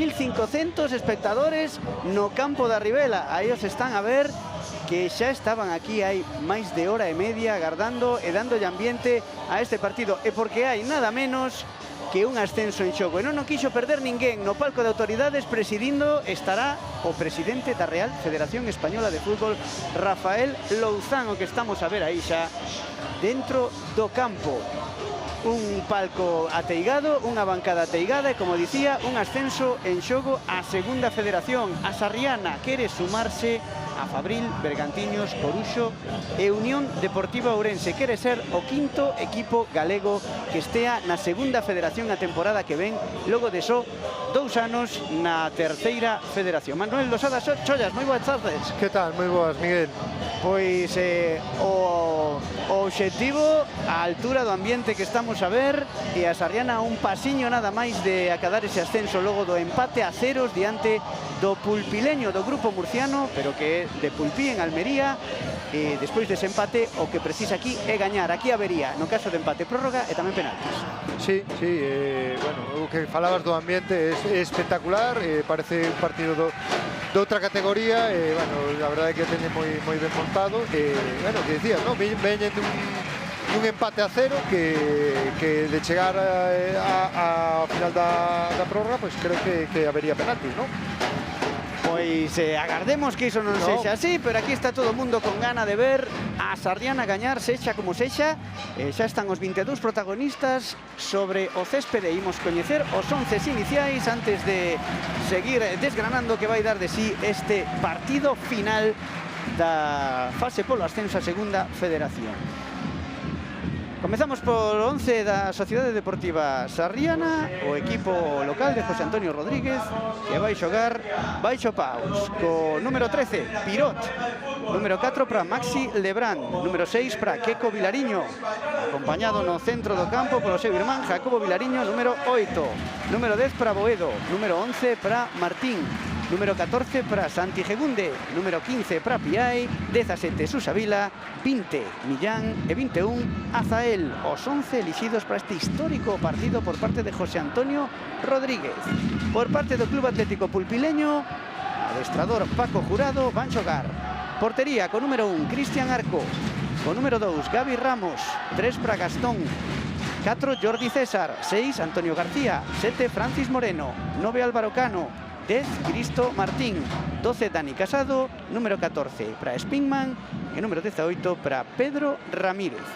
2.500 espectadores no campo da Ribela. Aí os están a ver, que xa estaban aquí hai máis de hora e media agardando e dándolle ambiente a este partido. E porque hai nada menos que un ascenso en xogo. E non o quixo perder ninguén. No palco de autoridades presidindo estará o presidente da Real Federación Española de Fútbol, Rafael Louzán, o que estamos a ver aí xa dentro do campo. Un palco ateigado, unha bancada ateigada e, como dicía, un ascenso en xogo á Segunda Federación. A Sarriana quere sumarse a Fabril, Bergantiños, Coruxo e Unión Deportiva Ourense. Quere ser o quinto equipo galego que estea na Segunda Federación a temporada que ven, logo de só 2 anos na Terceira Federación. Manuel Losada Chollas, moi boas tardes. Que tal? Moi boas, Miguel. Pois o obxectivo a altura do ambiente que estamos a ver, e a Sarriana un pasiño nada máis de acadar ese ascenso logo do empate a ceros diante do Pulpileño do grupo murciano, pero que é de Pulpí en Almería. E despois dese empate o que precisa aquí é gañar. Aquí habería, no caso de empate, prórroga e tamén penaltis. Sí, bueno, o que falabas do ambiente é espectacular, parece un partido de outra categoría, bueno, a verdade é que teñen moi ben montado, bueno, que decías, ¿no? Veñen dun empate a cero que de chegar a final da prórroga, pois creo que habería penaltis, ¿no? Pois agardemos que iso non sexa así, pero aquí está todo o mundo con gana de ver a Sarriana gañar, sexa como sexa. Xa están os 22 protagonistas sobre o céspede. Imos coñecer os 11 iniciais antes de seguir desgranando que vai dar de sí este partido final da fase polo ascenso a Segunda Federación. Comezamos por 11 da Sociedade Deportiva Sarriana, o equipo local de José Antonio Rodríguez, que vai xogar baixo paus, co número 13, Pirot, número 4 para Maxi Lebrán, número 6 para Queco Vilariño, acompañado no centro do campo polo seu irmán Jacobo Vilariño, número 8, número 10 para Boedo, número 11 para Martín, número 14 para Santi Gegunde, número 15 para Piai, 17 Susavila, 20 Millán e 21 Azael. Os 11 elixidos para este histórico partido por parte de José Antonio Rodríguez. Por parte do Club Atlético Pulpileño, adestrador Paco Jurado, van xogar portería con número 1 Cristian Arco, con número 2 Gaby Ramos, 3 para Gastón, 4 Jordi César, 6 Antonio García, 7 Francis Moreno, 9 Álvaro Cano, 10 Cristo Martín, 12 Dani Casado, número 14 para Spingman e número 18 para Pedro Ramírez.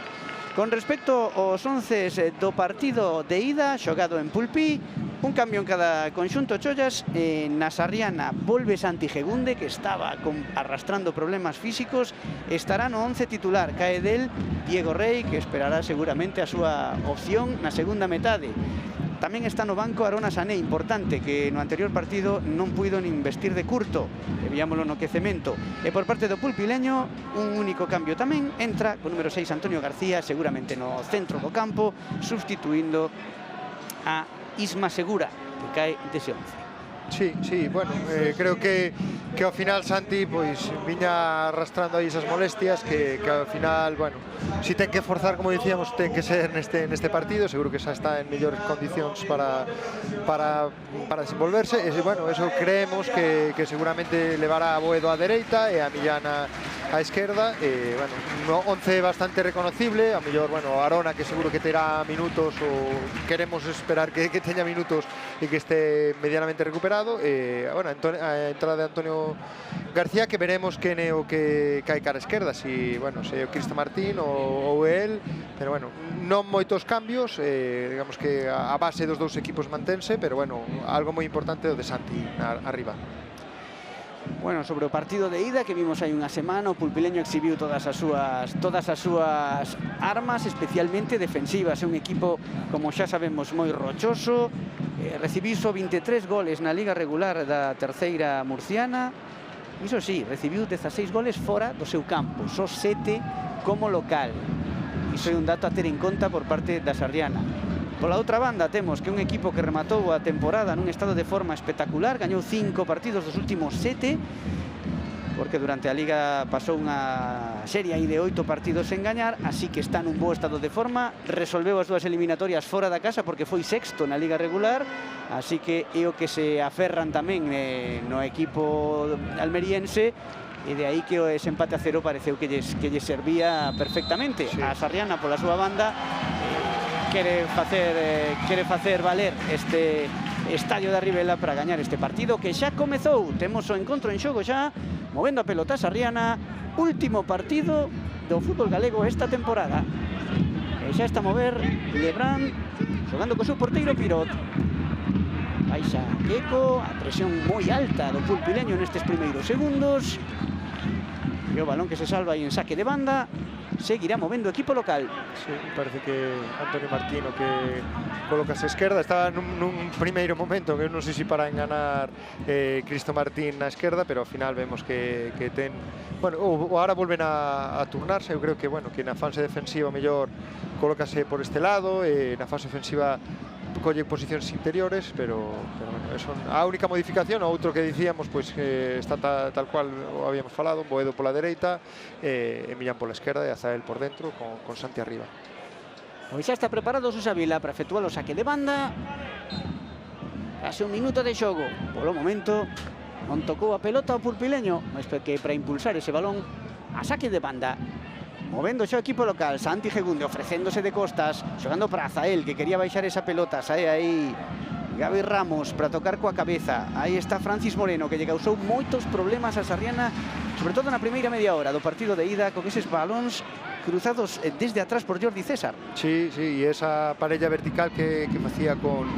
Con respecto aos 11 do partido de ida xogado en Pulpí, un cambio en cada conxunto, Chollas. Na Sarriana volve Santi Gegunde, que estaba arrastrando problemas físicos, estará no 11 titular. Cae del Diego Rey, que esperará seguramente a súa opción na segunda metade. Tamén está no banco Arona Sané, importante, que no anterior partido non puido nin vestir de curto, e viámoslo no quecemento. E por parte do Pulpileño, un único cambio tamén, entra con número 6 Antonio García, seguramente no centro do campo, substituindo a Isma Segura, que cae dese 11. Sí, bueno, creo que ao final Santi pois viña arrastrando aí esas molestias que ao final, bueno, si ten que forzar, como dicíamos, ten que ser neste partido, seguro que xa está en mellores condicións para desenvolverse, e bueno, eso creemos que seguramente levará a Boedo á dereita e a Millán á esquerda, e bueno, un 11 bastante reconocible, a mellor, bueno, Arona, que seguro que terá minutos, ou queremos esperar que teña minutos e que este medianamente recuperado. Bueno, a entrada de Antonio García, que veremos quen é o que cae cara a esquerda, se o Cristo Martín ou el, pero bueno, non moitos cambios, digamos que a base dos dous equipos mantense, pero bueno, algo moi importante o de Santi arriba. Bueno, sobre o partido de ida que vimos hai unha semana, o Pulpileño exhibiu todas as súas armas, especialmente defensivas. É un equipo, como xa sabemos, moi rochoso. Recibiu só 23 goles na liga regular da terceira murciana. Iso sí, recibiu 16 goles fora do seu campo, só 7 como local. Iso é un dato a ter en conta por parte da Sarriana. Pola outra banda temos que un equipo que rematou a temporada nun estado de forma espectacular, gañou 5 partidos dos últimos 7, porque durante a Liga pasou unha serie aí de 8 partidos sen gañar, así que está nun bo estado de forma, resolveu as 2 eliminatorias fora da casa porque foi sexto na Liga regular, así que é o que se aferran tamén no equipo almeriense, e de aí que ese empate a 0 pareceu que lles servía perfectamente. A Sarriana pola súa banda quere facer valer este estadio da Ribela para gañar este partido que xa comezou. Temos o encontro en xogo xa, movendo a pelota Sarriana, último partido do fútbol galego esta temporada. E xa está a mover Lebrán, xogando co seu porteiro Pirot. Baixa Queco, a presión moi alta do pulpileño nestes primeiros segundos. E o balón que se salva aí en saque de banda. Seguirá movendo o equipo local. Sí, parece que Antonio Martino que colocase a esquerda. Estaba nun primeiro momento que non sei se para enganar Cristo Martín na esquerda, pero ao final vemos que ten... Bueno, ahora volven a turnarse. Eu creo que, bueno, que na fase defensiva mellor colócase por este lado, na fase ofensiva colle posicións interiores, pero bueno, eso, a única modificación, o outro que dicíamos, pois está tal cual o habíamos falado, Boedo pola dereita, Millán pola esquerda e Azael por dentro, con Santi arriba. Pois xa está preparado Susa Vila para efectuar o saque de banda. Case un minuto de xogo. Polo momento non tocou a pelota ao pulpileño, mas que para impulsar ese balón a saque de banda. Movendo xa o equipo local, Santi Gegunde ofrecéndose de costas, xogando para Azael, que quería baixar esa pelota. Sae aí Gabi Ramos para tocar coa cabeza. Aí está Francis Moreno, que lle causou moitos problemas a Sarriana, sobre todo na primeira media hora do partido de ida, con eses balóns cruzados desde atrás por Jordi César. Sí, e esa parella vertical que facía con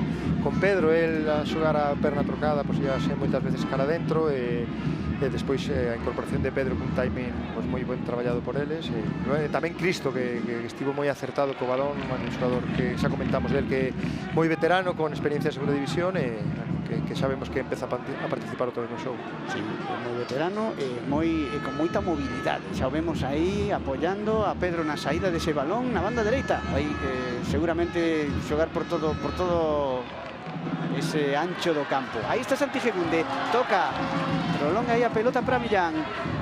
Pedro, el a xogar a perna trocada, pois ia ser moitas veces cara dentro, e despois a incorporación de Pedro cun timing pues, moi ben traballado por eles, tamén Cristo que estivo moi acertado co balón, un xogador que xa comentamos del que moi veterano, con experiencia en segunda división, e que sabemos que empeza a participar outra vez no xogo. Sí, moi veterano e con moita mobilidade. Xa o vemos aí apoiando a Pedro na saída dese balón na banda dereita. Aí seguramente xogar por todo ese ancho do campo. Aí está Santi Gegunde, toca, prolonga aí a pelota para Millán,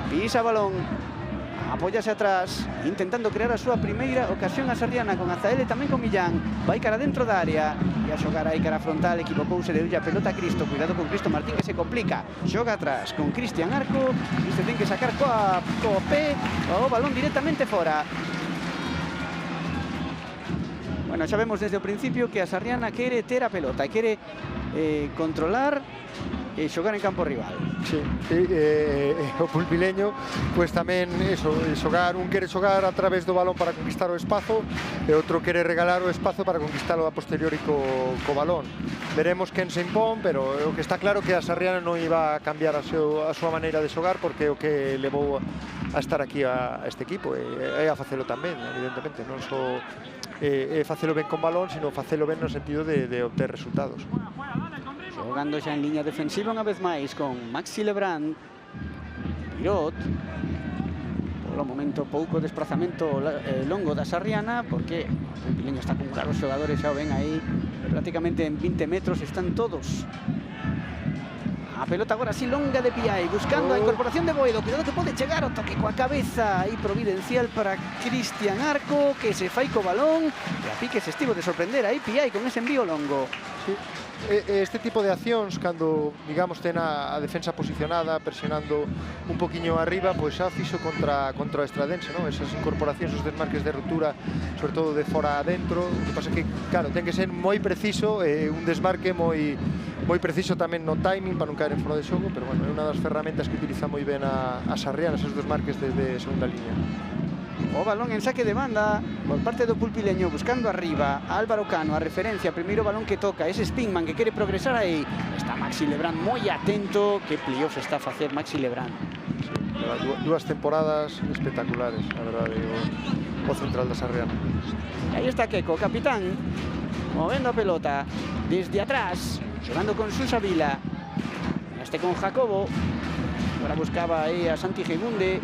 pisa balón, apóyase atrás, intentando crear a súa primeira ocasión a Sarriana con Azael e tamén con Millán. Vai cara dentro da área e a xogar aí cara frontal, equivocouse de a pelota a Cristo, cuidado con Cristo Martín que se complica, xoga atrás con Cristian Arco, e se ten que sacar co pé o balón directamente fora. Bueno, xa vemos desde o principio que a Sarriana quere ter a pelota, quere controlar e xogar en campo rival. Sí, o pulpileño, pois tamén eso, un quere xogar a través do balón para conquistar o espazo e outro quere regalar o espazo para conquistalo a posteriori co balón. Veremos quen se impón, pero o que está claro que a Sarriana non iba a cambiar a súa maneira de xogar, porque o que levou a estar aquí a este equipo e a facelo tamén, evidentemente, non só facelo ben con balón, sino facelo ben no sentido de obter resultados. Xogando xa en liña defensiva unha vez máis con Maxi Lebrán, Pirot. Polo momento pouco desplazamento longo da Sarriana, porque o Pileño está con claros xogadores, xa o ven aí, prácticamente en 20 metros están todos. A pelota agora así longa de Piai, buscando a incorporación de Boedo. Cuidado que pode chegar o toque coa cabeza aí providencial para Cristian Arco, que se fai co balón e a pique se estivo de sorprender aí Piai con ese envío longo. Sí. Este tipo de accións, cando, digamos, ten a defensa posicionada, presionando un poquinho arriba, pois xa fixo contra o Estradense, non? Esas incorporacións, os desmarques de ruptura, sobre todo de fora a dentro. O que pasa que, claro, ten que ser moi preciso, un desmarque moi preciso tamén no timing para non caer en fora de xogo, pero bueno, é unha das ferramentas que utiliza moi ben a Sarriana, esos desmarques desde segunda línea. O balón en saque de banda por parte do pulpileño, buscando arriba Álvaro Cano, a referencia, primeiro balón que toca, ese Spinman que quere progresar aí. Está Maxi Lebrán moi atento, que plíos está a facer Maxi Lebrán. Sí, dúas temporadas espectaculares, a verdade, o central da Sarriana. E aí está Queco, capitán, movendo a pelota desde atrás, xogando con Susa Vila, este con Jacobo. Agora buscaba aí a Santi Gegunde,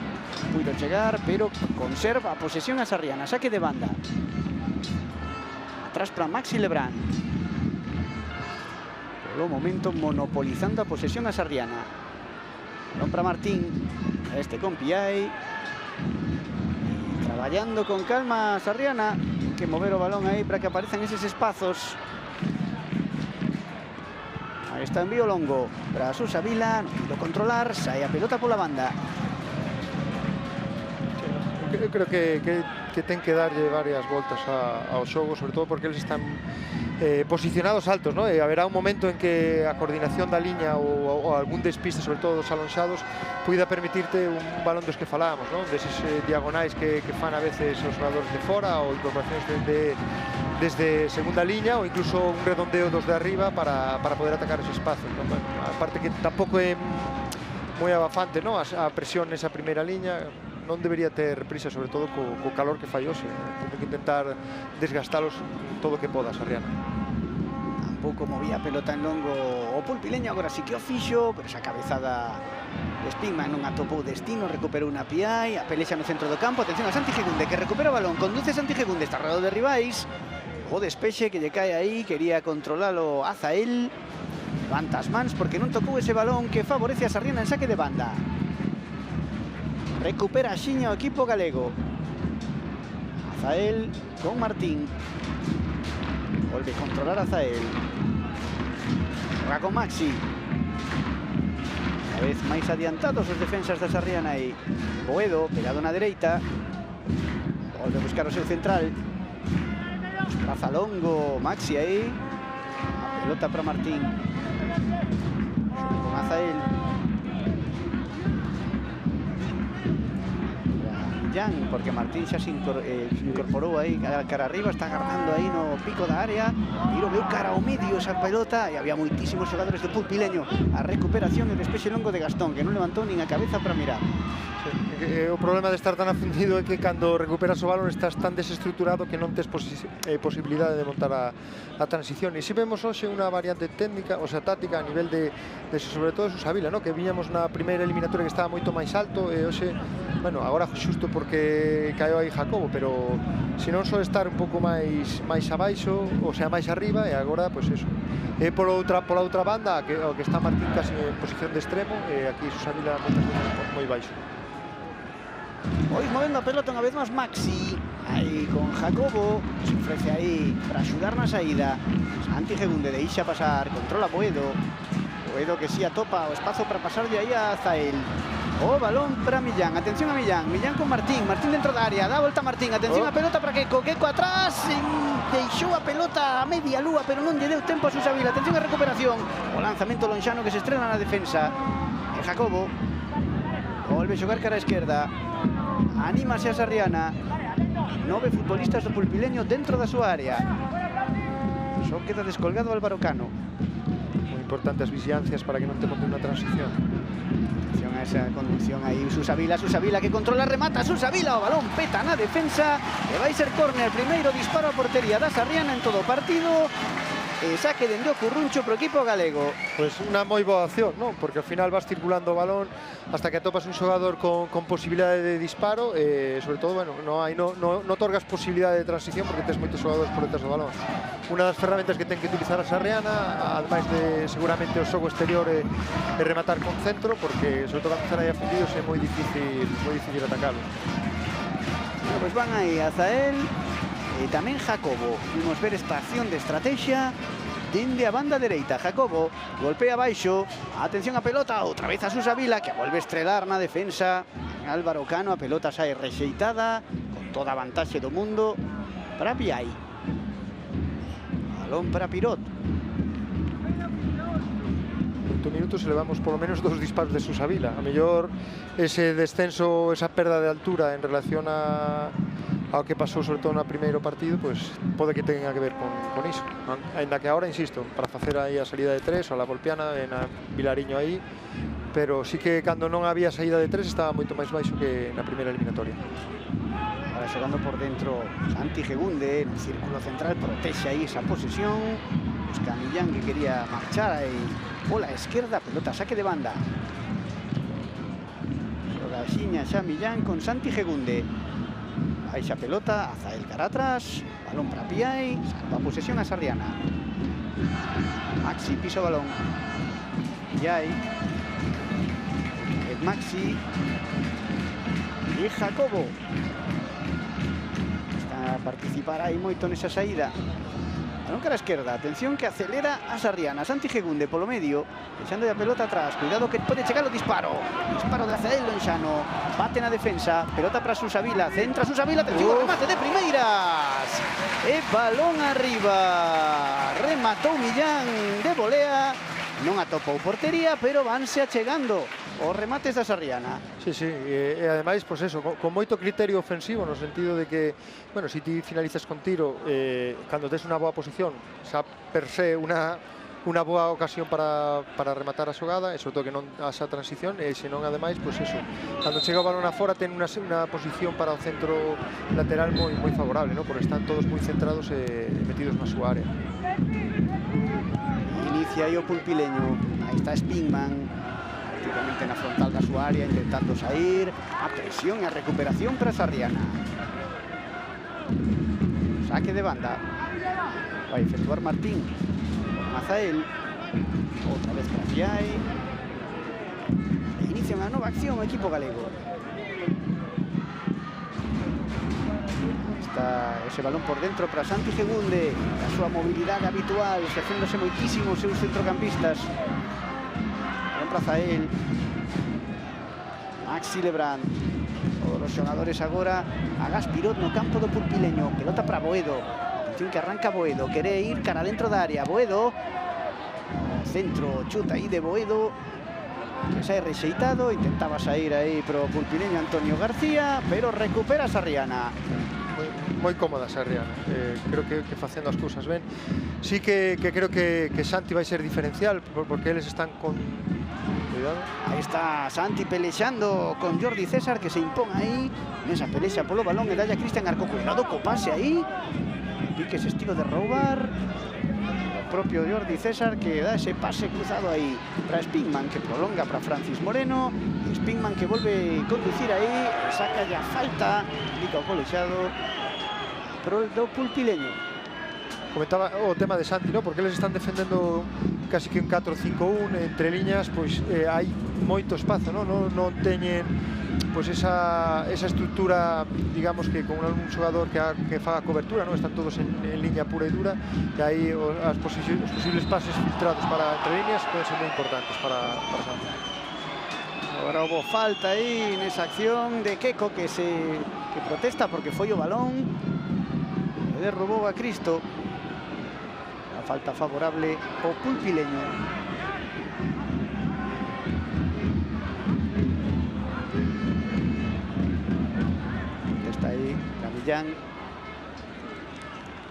puido chegar, pero conserva a posesión a Sarriana, saque de banda. Atrás para Maxi Lebrán. Polo momento monopolizando a posesión a Sarriana. Balón para Martín. Este con Piai. Traballando con calma Sarriana. Hay que mover o balón aí para que aparezcan eses espazos. Aí está envío longo para Susa Vila. Non pudo controlar. Sai a pelota pola banda. Eu creo que ten que darlle varias voltas ao xogo, sobre todo porque eles están posicionados altos, ¿no? Haberá un momento en que a coordinación da liña ou algún despiste, sobre todo dos alonxados, puida permitirte un balón dos que falábamos, ¿no? Deses diagonais que fan a veces os xogadores de fora ou incorporacións desde segunda liña ou incluso un redondeo dos de arriba para poder atacar ese espazo, ¿no? Bueno, aparte que tampouco é moi abafante, ¿no? A presión nesa primeira liña non debería ter prisa, sobre todo co calor que fai hoxe. Tem que intentar desgastalos todo o que poda Sarriana. Tampouco movía a pelota en longo o pulpileño, agora sí que o fixo, pero esa cabezada de Spingman non atopou destino, recuperou unha Piai, a pelexa no centro do campo, atención a Santi Gegunde, que recupera o balón, conduce Santi Gegunde, está rodeado de rivais, o despexe que lle cae aí, quería controlalo Azael, levanta as mans porque non tocou ese balón que favorece a Sarriana en saque de banda. Recupera axiña o equipo galego. Azael con Martín. Volve a controlar Azael. Xoga con Maxi. Cada vez máis adiantados os defensas da Sarriana aí. Boedo, pegado na dereita. Volve a buscar o seu central. Desplaza longo Maxi aí. A pelota para Martín. Con Azael. Jan, porque Martín xa se incorporou aí cara arriba, está agarrando aí no pico da área, tiro veu cara ao medio esa pelota e había moitísimos xogadores do pulpileño. A recuperación e o despexe longo de Gastón, que non levantou nin a cabeza para mirar. O problema de estar tan afundido é que cando recuperas o balón estás tan desestruturado que non tes posibilidade de montar a transición. E se vemos hoxe unha variante técnica, o sea, táctica a nivel de sobre todo Susa Vila, ¿no? Que viñamos na primeira eliminatoria que estaba moito máis alto e hoxe, bueno, agora xusto porque caeu aí Jacobo, pero se non só estar un pouco máis abaixo, o sea, máis arriba, e agora, pois eso. E pola outra banda, o que está Martín casi en posición de extremo, e aquí Susa Vila moi baixo. Hoy movendo a pelota unha vez máis Maxi, aí con Jacobo, se ofrece aí para axudar na saída. Santi Gegunde deixa pasar, controla Boedo. Boedo que si atopa o espazo para pasar de aí a Azael. O balón para Millán, atención a Millán, Millán con Martín, Martín dentro da área, dá volta a Martín, atención a pelota para Queco, Queco atrás, deixou a pelota a media lúa, pero non lle deu tempo a Susa Vila, atención a recuperación, o lanzamento lonxano que se estrena na defensa, e Jacobo, volve a xogar cara a esquerda, anímase a Sarriana, 9 futbolistas do pulpileño dentro da súa área, só queda descolgado Álvaro Cano. Moi importante as vixiancias para que non te monte unha transición. Esa conducción aí, Susa Vila que controla, remata, Susa Vila, o balón peta na defensa e vai ser córner, primeiro disparo a portería da Sarriana en todo o partido e saque dende o curruncho pro equipo galego. Pois unha moi boa acción, non? Porque ao final vas circulando o balón hasta que atopas un xogador con posibilidade de disparo e, sobre todo, bueno, non otorgas posibilidade de transición porque tes moitos xogadores por detrás do balón. Unha das ferramentas que ten que utilizar a Sarriana, ademais de seguramente o xogo exterior e rematar con centro, porque, sobre todo, cando están aí afundidos é moi difícil atacalos. Pois van aí Azael e tamén Jacobo. Vimos ver esta acción de estrategia dende a banda dereita. Jacobo golpea baixo, atención a pelota, outra vez a Susa Vila, que volve a estrelar na defensa. Álvaro Cano, a pelota sai rexeitada, con toda a vantaxe do mundo para Piai. Balón para Pirot. 8 minutos e levamos polo menos 2 disparos de Susa Vila. A mellor ese descenso, esa perda de altura en relación ao que pasou sobre todo no primeiro partido, pois pode que tenga que ver con iso. Ainda que agora, insisto, para facer aí a salida de 3 ou a Volpiana, na Vilariño aí, pero sí que cando non había saída de 3 estaba moito máis baixo que na primeira eliminatoria. Ahora xogando por dentro Santi Gegunde, no círculo central, protexe aí esa posesión. Busca a Millán, que quería marchar aí pola esquerda, pelota saque de banda. Xoga xiña xa Millán con Santi Gegunde. Baixa pelota, Azael cara atrás, balón para Piai, salva a posesión a Sarriana. Maxi pisa o balón. Piai. Maxi e Jacobo. Está a participar aí moito nesa saída. Balón cara a esquerda, atención que acelera a Sarriana. Santi Gegunde polo medio, deixando a pelota atrás. Cuidado que pode chegar o disparo. Disparo de Azael Lonxano. Bate na defensa, pelota para Susavila. Centra Susavila, atención ao remate de primeiras. E balón arriba. Rematou Millán de volea. Non atopou portería, pero vanse achegando os remates da Sarriana. Sí, sí, e ademais, pois eso, con moito criterio ofensivo, no sentido de que, bueno, se ti finalizas con tiro, cando tes unha boa posición, xa per se unha boa ocasión para rematar a xogada, e sobre todo que non haxa transición, e senón, ademais, pois eso, cando chega o balón afora, ten unha posición para o centro lateral moi favorable, ¿no? Porque están todos moi centrados e metidos na súa área. Inicia aí o pulpileño, aí está Spingman, activamente na frontal da súa área, intentando sair. A presión e a recuperación para Sarriana. Saque de banda. Vai efectuar Martín. Azael. Outra vez para Fiai. Inicia unha nova acción o equipo galego. Está ese balón por dentro para Santi Gegunde. A súa mobilidade habitual, xacéndose moitísimo os seus centrocampistas. Azael, Maxi Lebrán, todos os xogadores agora a gas Pirot no campo do pulpileño. Pelota para Boedo, atención que arranca Boedo, quere ir cara dentro da área. Boedo, centro, chuta aí de Boedo, que sae rexeitado, intentaba sair aí pro pulpileño Antonio García, pero recupera Sarriana. Moi cómoda Sarriana, creo que facendo as cousas ben. Sí que creo que Santi vai ser diferencial, porque eles están con... Cuidado. Aí está Santi pelexando con Jordi César, que se impón aí nesa pelexa polo balón e dalle a Cristian Arco. Cuidado co pase aí, piques estilo de roubar. O propio Jordi César que dá ese pase cruzado aí para Spingman, que prolonga para Francis Moreno. Spingman que volve a conducir aí, saca ya falta, indica o colexado pro do pulpileño. Comentaba o tema de Santi, ¿no? Porque eles están defendendo casi que un 4-5-1 entre liñas, pois hai moito espazo, non teñen pois esa estrutura, digamos que con un xogador que faga cobertura, non? Están todos en liña pura e dura, e aí os posibles pases filtrados para entre liñas poden ser moi importantes para Santi. Agora houve falta aí nesa acción de Queco que protesta porque foi o balón e derrubou a Cristo. Falta favorable ao pulpileño. Está aí Camillán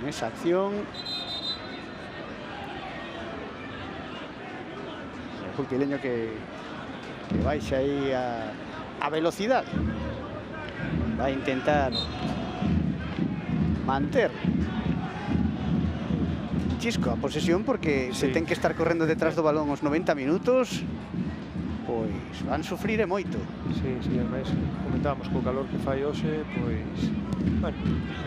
nesa acción. O pulpileño que baixa aí a velocidade. Vai intentar manter chisco a posesión, porque se ten que estar correndo detrás do balón os 90 minutos, pois van sufrir e moito. Sí, ademais comentábamos co calor que fai hoxe, pois, bueno,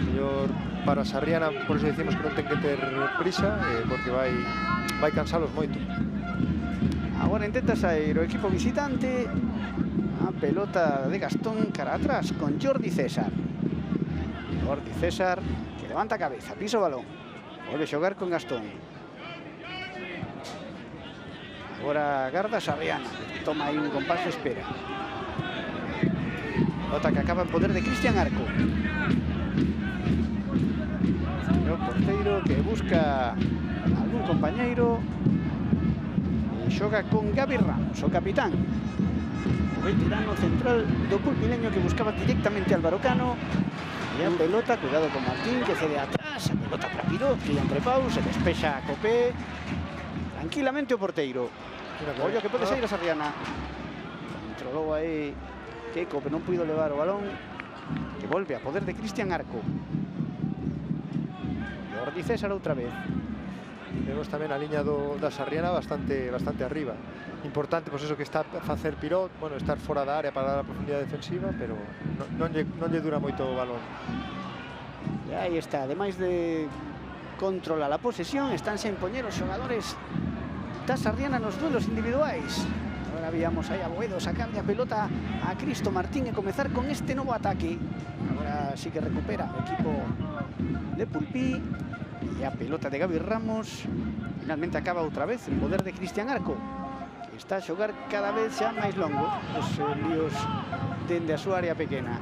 mellor para Sarriana, por iso dicimos que non ten que ter prisa, porque vai cansalos moito. Agora intenta sair o equipo visitante, a pelota de Gastón cara atrás con Jordi César. Jordi César que levanta a cabeza, pisa o balón. Volve xogar con Gastón. Agora garda Sarriana. Toma aí un compás de espera. Pelota que acaba en poder de Cristian Arco. O porteiro que busca algún compañeiro. E xoga con Gaby Ramos, o capitán. O veterano central do pulpileño que buscaba directamente Álvaro Cano. E a pelota, cuidado con Martín, que cede atrás, a pelota para Pirot, que entre paus, se despexa a Copé. Tranquilamente o porteiro. Ollo que pode sair a Sarriana. Controlou aí Queco, pero non puido levar o balón. Que volve a poder de Cristian Arco. Jordi César outra vez. Vemos tamén a liña da Sarriana bastante arriba. Importante, pois eso que está a facer Pirot, bueno, estar fora da área para dar a profundidade defensiva, pero non lle dura moito o balón. E aí está, ademais de controlar a posesión, estánse a impoñer os xogadores da Sarriana nos duelos individuais. Agora Agora víamos aí a Boedo sacarle a pelota a Cristo Martín e comezar con este novo ataque. Agora sí que recupera o equipo de Pulpí. E a pelota de Gaby Ramos finalmente acaba outra vez en poder de Cristian Arco, que está a xogar cada vez xa máis longo os líos dende a súa área pequena.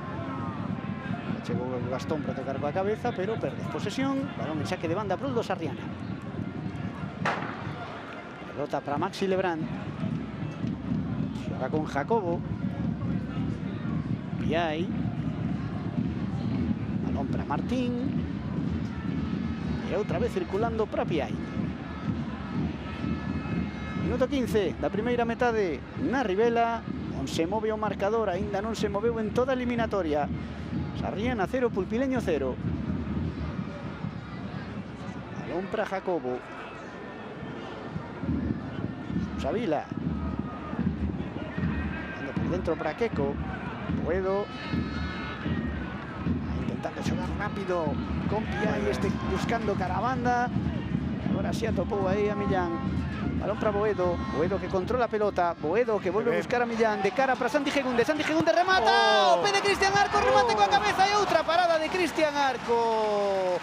Chegou o Gastón para tocar coa cabeza, pero perde posesión. Balón en saque de banda pro do Sarriana. Pelota para Maxi Lebrán. Xoga con Jacobo. Piai. Balón para Martín. E outra vez circulando para Piai. Minuto 15 da primeira metade na Ribela. Non se move o marcador, aínda non se moveu en toda a eliminatoria. Sarriana 0, Pulpileño 0. Balón para Jacobo. Savila. Ando por dentro para Queco. Boedo. Intentando xogar rápido con Piai, buscando cara a banda. Agora sí atopou aí a Millán. Balón para Boedo. Boedo que controla a pelota. Boedo que volve a buscar a Millán. De cara para Santi Gegunde. Santi Gegunde remata. O pé de Cristian Arco. Remate coa cabeza. E outra parada de Cristian Arco.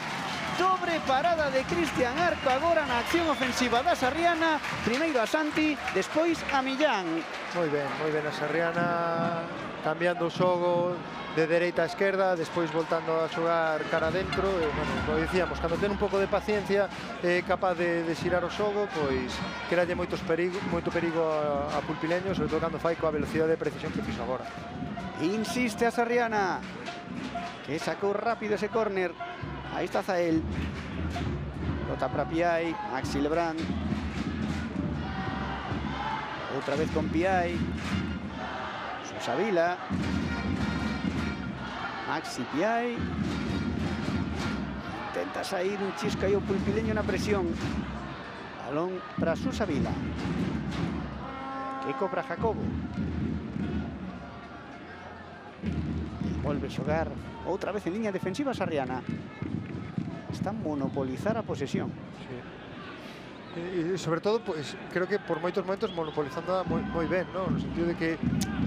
Dobre parada de Cristian Arco agora na acción ofensiva da Sarriana. Primeiro a Santi, despois a Millán. Moi ben a Sarriana, cambiando o xogo de dereita a esquerda, despois voltando a xogar cara adentro. E, bueno, como dicíamos, cando ten un pouco de paciencia, é capaz de xirar o xogo, pois queralle moito perigo a Pulpileño, sobre todo cando fai coa velocidade e precisión que fixo agora. Insiste a Sarriana, que sacou rápido ese córner. Aí está Zael. Pelota para Piai, Maxi Lebrán. Outra vez con Piai. Susavila. Maxi Piai. Intenta sair un chisco aí o Pulpileño na presión. Balón para Susavila. Queco para Jacobo. Volve a xogar outra vez en liña defensiva Sarriana. Está a monopolizar a posesión. Sí. E sobre todo, pues, creo que por moitos momentos monopolizando moi ben, ¿no? No sentido de que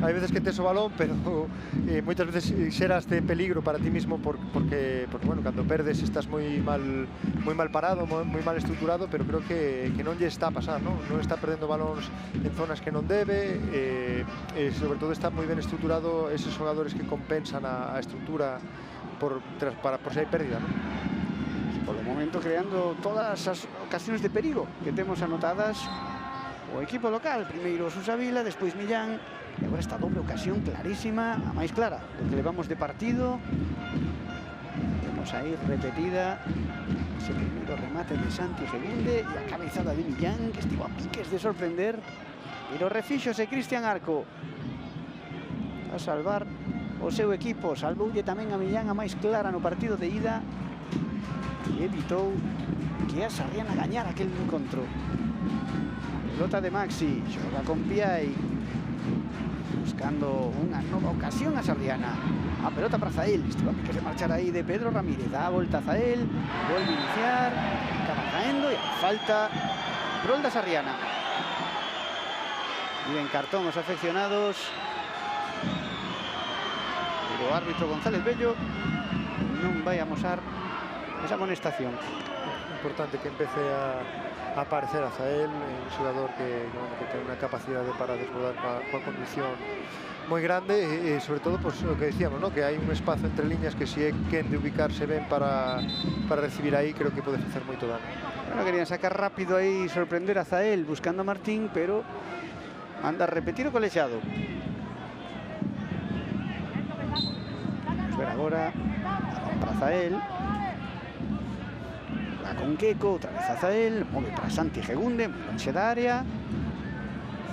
hai veces que tes o balón, pero moitas veces xeras de peligro para ti mismo porque bueno, cando perdes estás moi mal parado, moi mal estruturado, pero creo que non lle está a pasar, ¿no? Non está perdendo balóns en zonas que non debe, e sobre todo está moi ben estruturado esos xogadores que compensan a estrutura por se hai pérdida, ¿no? Por o momento creando todas as ocasións de perigo que temos anotadas o equipo local. Primeiro Susavila, despois Millán, e agora esta doble ocasión clarísima, a máis clara do que levamos de partido. Vemos aí repetida ese primeiro remate de Santi Gegunde e a cabezada de Millán, que estivo a piques de sorprender, pero refíxose Cristian Arco a salvar o seu equipo. Salvoulle tamén a Millán a máis clara no partido de ida e evitou que a Sarriana gañara aquel encontro. Pelota de Maxi, xoga con Piai, buscando unha nova ocasión a Sarriana. A pelota para Zael, estivo a piques de marchar aí de Pedro Ramírez. Dá a volta a Zael, volve a iniciar, acaba caendo e a falta rol da Sarriana. Viven cartón os afeccionados, pero o árbitro González Bello non vai amosar esa amonestación. Importante que empece a aparecer a Zael, un xogador que ten unha capacidade para desbordar coa condición moi grande e sobre todo, pues, o que decíamos, ¿no? Que hai un espazo entre liñas que se é quen de ubicarse ben para recibir aí, creo que pode facer moito dano. Bueno, querían sacar rápido aí, sorprender a Zael buscando a Martín, pero anda a repetir o colexiado. Vamos ver agora para Zael. Con Queco, outra vez a Zael, move para Santi Gegunde, moi lonxe da área,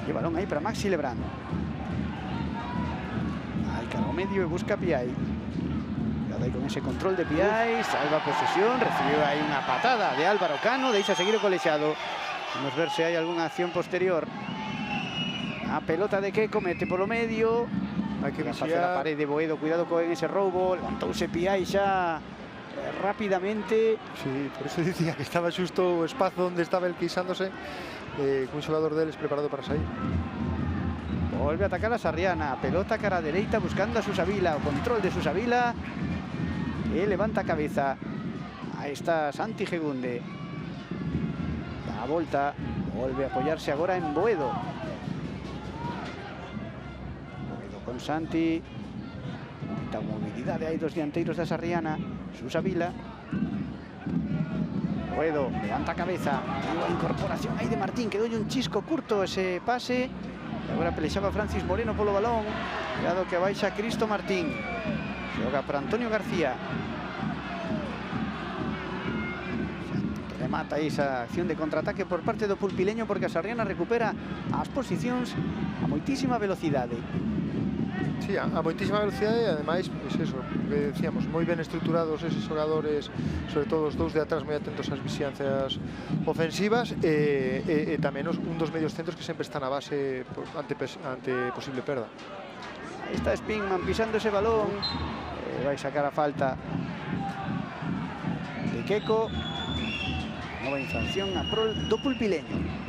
e balón aí para Maxi Lebrán. Aí cargo medio e busca Piai. Cuidado aí con ese control de Piai, salva a posesión, recibiu aí unha patada de Álvaro Cano, deixa seguir o colexiado. Vamos ver se hai algunha acción posterior. A pelota de Queco, mete polo medio, hai que vixiar a parede de Boedo, cuidado con ese roubo, levantouse Piai xa rápidamente. Sí, por eso dicía que estaba xusto o espazo onde estaba el quisándose, un xogador deles preparado para sair. Vuelve a atacar a Sarriana. Pelota cara dereita buscando a Susavila. O control de Susavila. Y levanta cabeza. Ahí está Santi Gegunde. Da a volta. Volve a apoyarse agora en Boedo. Boedo con Santi. Moita movilidade hai dos dianteiros da Sarriana. Susavila. Boedo levanta a cabeza. A incorporación aí de Martín, que doulle un chisco curto ese pase. E agora pelexaba Francis Moreno polo balón. Cuidado que abaixa Cristo Martín. Xoga para Antonio García. Remata aí esa acción de contraataque por parte do pulpileño, porque a Sarriana recupera as posicións a moitísima velocidade. Sí, a moitísima velocidade e ademais, pois eso, que decíamos, moi ben estruturados eses xogadores, sobre todo os dous de atrás moi atentos ás vixiancias ofensivas e tamén un dos medios centros que sempre están a base ante posible perda. Aí está Spingman pisando ese balón, vai sacar a falta de Queco. Nova infracción a prol do pulpileño.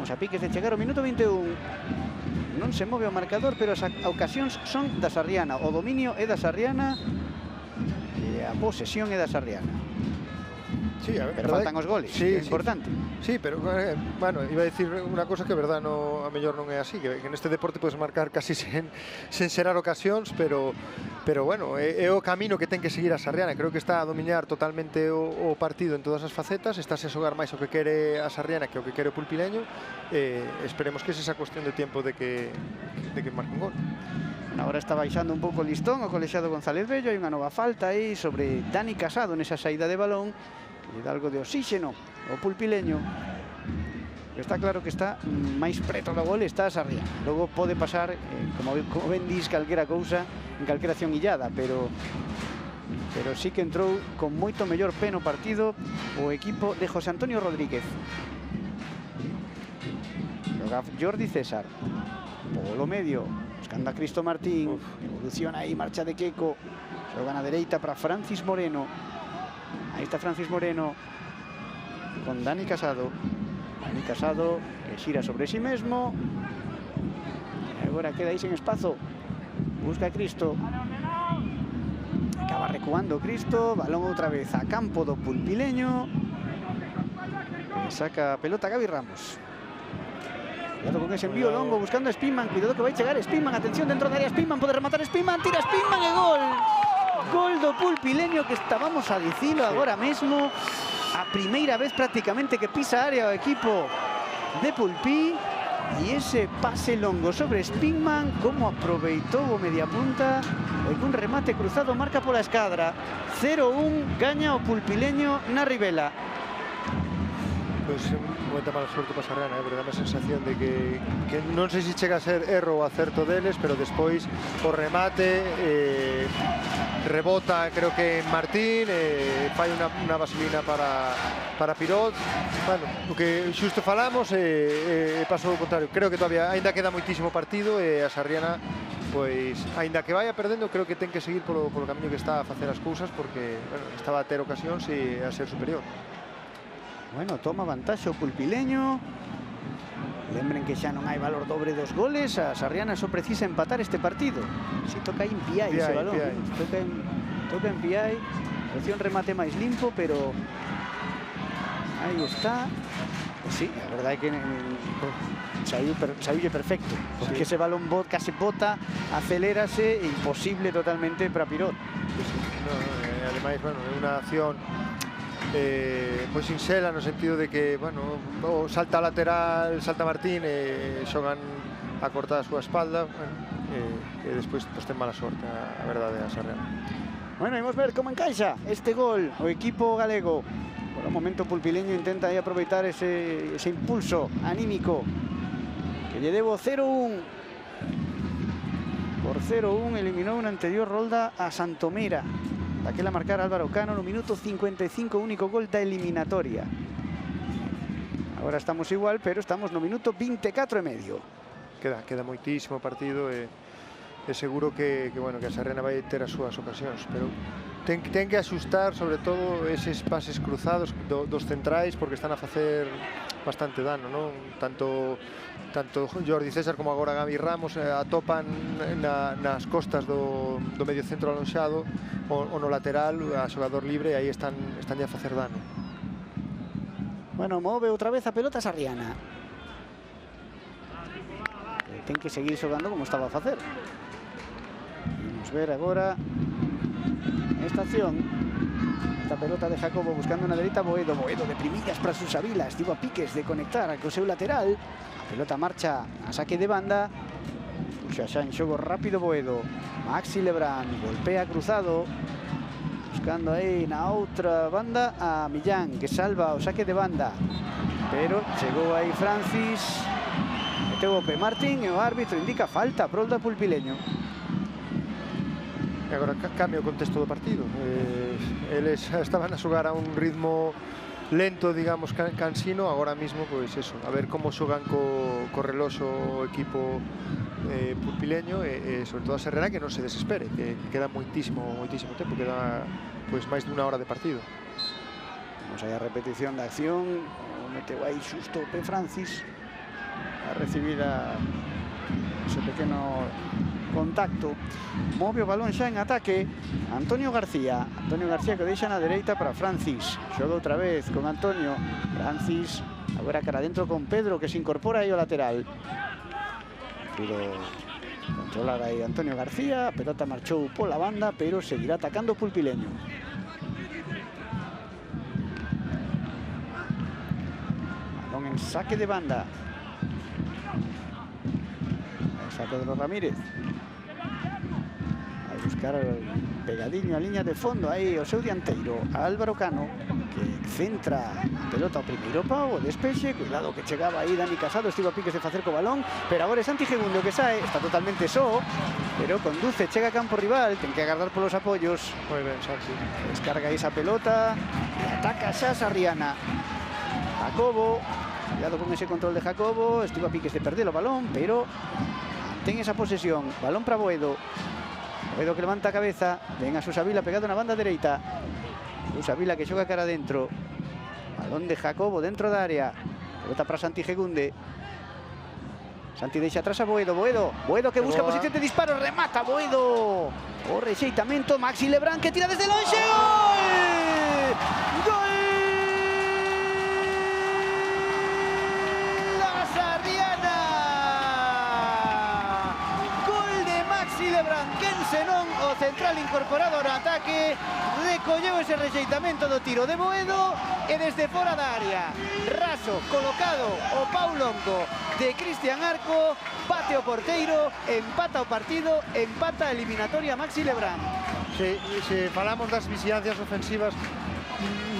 A piques de chegar ao minuto 21. Non se move o marcador, pero as ocasións son da Sarriana. O dominio é da Sarriana e a posesión é da Sarriana. Sí, pero faltan os goles, sí, é importante. Sí, pero, bueno, iba a decir unha cosa que, verdad, no, a mellor non é así, que neste deporte podes marcar casi sen xerar ocasións, pero bueno, é o camino que ten que seguir a Sarriana. Creo que está a dominar totalmente o partido en todas as facetas, está a xogar máis o que quere a Sarriana que o que quere o pulpileño, esperemos que esa cuestión de tempo de que marque un gol. Agora está baixando un pouco o listón o colexiado González Bello, hai unha nova falta aí sobre Dani Casado nesa saída de balón, que dá algo de oxígeno o pulpileño. Está claro que está máis preto do gol, está a Sarriana. Logo pode pasar, como ben dis, calquera cousa en calquera acción illada, pero sí que entrou con moito mellor pé no partido o equipo de José Antonio Rodríguez. Xoga Jordi César polo medio, buscando a Cristo Martín. Evoluciona aí, marcha de Queco. Xoga na dereita para Francis Moreno. Aí está Francis Moreno con Dani Casado. Dani Casado que xira sobre sí mesmo. E agora queda aí sen espazo. Busca a Cristo. Acaba recuando Cristo. Balón outra vez a campo do pulpileño. E saca a pelota Gaby Ramos. Cuidado con ese envío longo buscando a Spingman. Cuidado que vai chegar Spingman. Atención dentro da área. Spingman pode rematar. Spingman tira Spingman e gol. Gol do pulpileño, que estábamos a dicilo agora mesmo. A primeira vez prácticamente que pisa a área o equipo de Pulpí. E ese pase longo sobre Spingman, como aproveitou o mediapunta e cun remate cruzado marca pola escadra. 0-1, gaña o pulpileño na Ribela. Pois moita mala sorte para Sarriana, pero dá a sensación de que non sei se chega a ser erro ou acerto deles, pero despois o remate rebota, creo que Martín, fai unha vaselina para Pirot. Bueno, o que xusto falamos pasou o contrario. Creo que todavía aínda queda moitísimo partido e a Sarriana, pois, aínda que vaya perdendo, creo que ten que seguir polo camiño que está a facer as cousas, porque, bueno, estaba a ter ocasións e a ser superior. Bueno, toma vantaxe o pulpileño. Lembren que xa non hai valor dobre dos goles. A Sarriana só precisa empatar este partido. Se toca aí en Piai ese balón. Toca en Piai. Opción remate máis limpo, pero aí está. Sí, a verdade é que saiulle perfecto, porque ese balón case bota, acelérase, imposible totalmente para Pirot. Ademais, bueno, é unha acción pois sinxela, no sentido de que, bueno, o salta lateral, salta Martín e xogan a cortar a súa espalda, e despois ten mala sorte, a verdade, a Sarriana. Bueno, vamos ver como encaixa este gol o equipo galego. Por un momento pulpileño intenta aí aproveitar ese impulso anímico que lle debo. 0-1. Por 0-1 eliminou na anterior rolda a Santomera. Daquela marcar Álvaro Cano no minuto 55, único gol da eliminatoria. Agora estamos igual, pero estamos no minuto 24 e medio. Queda moitísimo partido e seguro que a Sarriana vai ter as súas ocasións, pero ten que asustar sobre todo eses pases cruzados dos centrais, porque están a facer bastante dano, non? Tanto Jordi César como agora Gavi Ramos atopan nas costas do medio centro alonxado ou no lateral a xogador libre, e aí están a facer dano. Bueno, move outra vez a pelota Sarriana. Ten que seguir xogando como estaba a facer. Vamos ver agora esta acción. Esta pelota de Jacobo buscando na dereita Boedo de primillas para Susavila, estivo a piques de conectar co seu lateral. A pelota marcha a saque de banda. Puxa xa en xogo rápido Boedo. Maxi Lebrán golpea cruzado, buscando aí na outra banda a Millán, que salva o saque de banda, pero chegou aí Francis, meteu o pé Martín e o árbitro indica falta pro da Pulpileño. E agora cambia o contexto do partido. Eles estaban a xogar a un ritmo lento, digamos, cansino. Agora mismo, pois eso, a ver como xogan co reloxo o equipo pulpileño e sobre todo a Serrera, que non se desespere, que queda moitísimo tempo, queda pois máis de 1 hora de partido. Vamos aí a repetición da acción. Meteu aí xusto o pé Francis a recibir ese pequeno contacto. Move o balón xa en ataque Antonio García que o deixa na dereita para Francis. Xoga outra vez con Antonio. Francis agora cara dentro con Pedro, que se incorpora aí ao lateral. Pero controlar aí Antonio García. A pelota marchou pola banda, pero seguirá atacando o Pulpileño. Balón en saque de banda. Pedro Ramírez a buscar pegadiño a liña de fondo aí o seu dianteiro Álvaro Cano, que centra a pelota ao primeiro pau, o despexe, cuidado que chegaba aí Dani Casado, estivo a piques de facer co balón, pero agora é Santi Gegundo que sae, está totalmente só, pero conduce, chega a campo rival, ten que agardar polos apoios. Moi ben, Santi. Descarga esa pelota e ataca xa Sarriana. Jacobo, cuidado con ese control de Jacobo, estivo a piques de perder o balón, pero ten esa posesión. Balón para Boedo que levanta a cabeza. Ven a Susavila pegado na banda dereita. Susavila que xoga cara adentro. Balón de Jacobo dentro da área. Pelota para Santi Gegunde. Santi deixa atrás a Boedo que busca posición de disparo. Remata Boedo. O rexeitamento. Maxi Lebrán que tira desde lonxe. ¡Gol! ¡Gol! Senón, o central incorporado no ataque, recolleu ese rexeitamento do tiro de Boedo e desde fora da área, raso, colocado o pau longo de Cristian Arco, bate o porteiro, empata o partido, empata a eliminatoria Maxi Lebrán. Se falamos das vixiancias ofensivas,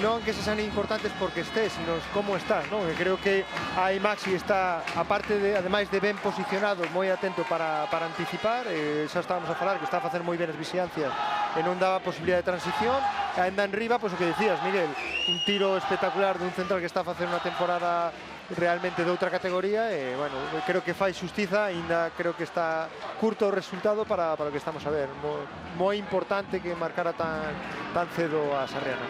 non que se sean importantes porque estés, sino como estás, non? E creo que aí Maxi está, aparte de, ademais de ben posicionado, moi atento para anticipar. Xa estábamos a falar que está a facer moi ben as vixiancias e non daba posibilidad de transición. E ainda en riba, pois o que decías, Miguel, un tiro espectacular dun central que está a facer unha temporada realmente de outra categoría e, bueno, creo que fai xustiza, ainda creo que está curto o resultado para o que estamos a ver. Moi importante que marcara tan cedo a Sarriana.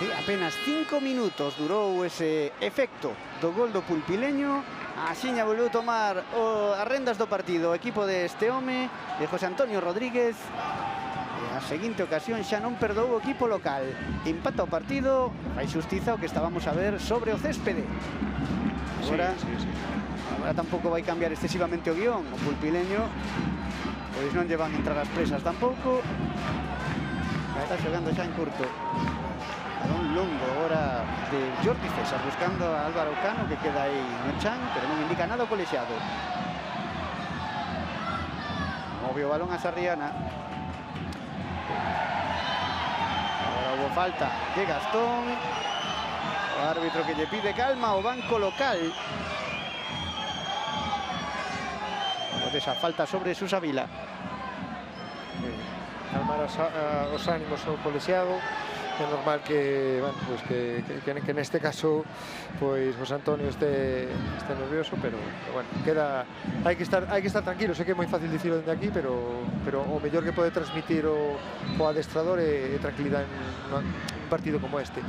Sí, apenas 5 minutos durou ese efecto do gol do Pulpileño. Axiña volveu tomar as rendas do partido o equipo de este home, de José Antonio Rodríguez. E a seguinte ocasión xa non perdoou o equipo local. Empata o partido, fai xustiza o que estábamos a ver sobre o céspede. Agora, agora tampouco vai cambiar excesivamente o guión. O Pulpileño pois non lle van entrar as presas tampouco. Está xogando xa en curto. Balón longo agora de Jordi César buscando a Álvaro Cano, que queda aí no chan, pero non indica nada o colexiado. Move o balón a Sarriana. Agora hubo falta de Gastón. O árbitro que lle pide calma ao banco local. Esa falta sobre Susavila. Calmar os ánimos ao colexiado. é normal que, bueno, pues que en este caso pues José Antonio esté nervioso, pero bueno, hai que estar tranquilo. Sei que é moi fácil dicirlo dende aquí, pero o mellor que pode transmitir o adestrador é tranquilidade en un partido como este.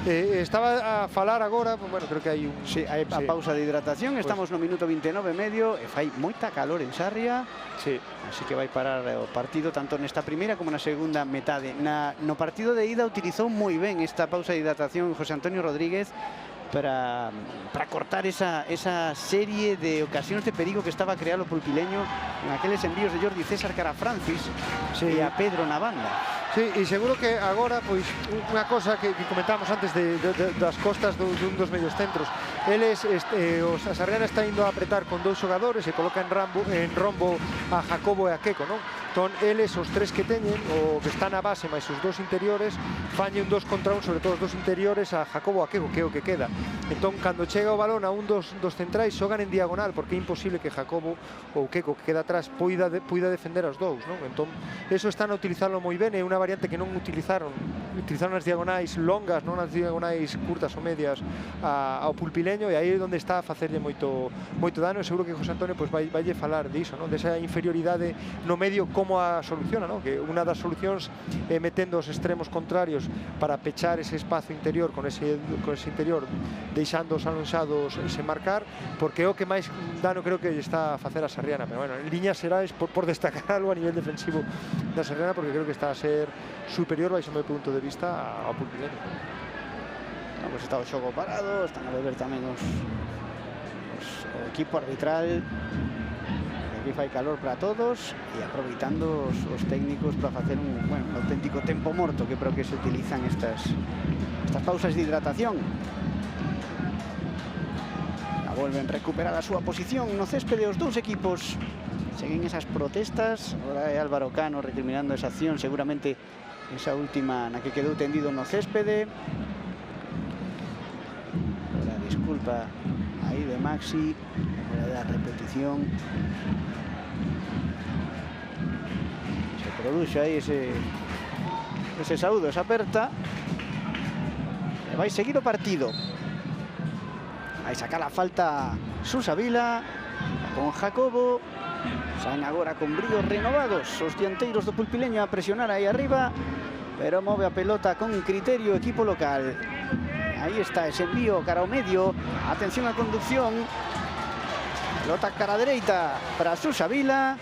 Estaba a falar agora, pues, bueno, creo que hai un... Sí, hai a pausa de hidratación, pues, estamos no minuto 29 e medio, e fai moita calor en Sarria, sí. Así que vai parar o partido tanto nesta primeira como na segunda metade. No partido de ida utilizou moi ben esta pausa de hidratación José Antonio Rodríguez para cortar esa serie de ocasións de perigo que estaba a crear o pulpileño en aqueles envíos de Jordi César cara a Francis, sí, e a Pedro na banda. Sí, e seguro que agora, pois, unha cosa que comentamos antes das costas dun dos medios centros, a Sarriana está indo a apretar con dous xogadores e coloca en rombo a Jacobo e a Queco, non? Entón, eles, os tres que teñen, o que están a base, máis os dos interiores, fañen 2 contra 1, sobre todo os dos interiores, a Jacobo e a Queco, que é o que queda. Entón, cando chega o balón a un dos centrais, xogan en diagonal, porque é imposible que Jacobo ou Queco, que queda atrás, poida defender aos dous, non? Entón, eso están a utilizarlo moi ben, é unha variante que non utilizaron as diagonais longas, non as diagonais curtas ou medias ao pulpileño, e aí é onde está a facerlle moito dano, e seguro que José Antonio pues, vaille falar diso, non? Desa inferioridade no medio, como a soluciona, non? Que unha das solucións é metendo os extremos contrarios para pechar ese espazo interior con ese interior, deixando os alonxados sen marcar, porque é o que máis dano creo que está a facer a Sarriana. Pero bueno, en liñas xerais, por destacar algo a nivel defensivo da Sarriana, porque creo que está a ser superior baixo o meu punto de vista ao pulpileño. Pues está o xogo parado, están a beber tamén o equipo arbitral. Aquí fai calor para todos e aproveitando os técnicos para facer un auténtico tempo morto, que creo que se utilizan estas pausas de hidratación. Volven a recuperar a súa posición no céspede os dous equipos. Seguen esas protestas. Agora é Álvaro Cano recriminando esa acción, seguramente esa última na que quedou tendido no céspede. Agora disculpa aí de Maxi, agora da repetición. Se produxe aí ese saúdo, esa aperta. E vai seguir o partido. Vai sacar a falta Susa Vila con Jacobo. Saen agora con bríos renovados os dianteiros do pulpileño a presionar aí arriba, pero move a pelota con criterio o equipo local. Aí está ese envío cara ao medio. Atención á conducción. Pelota cara a dereita para Susa Vila.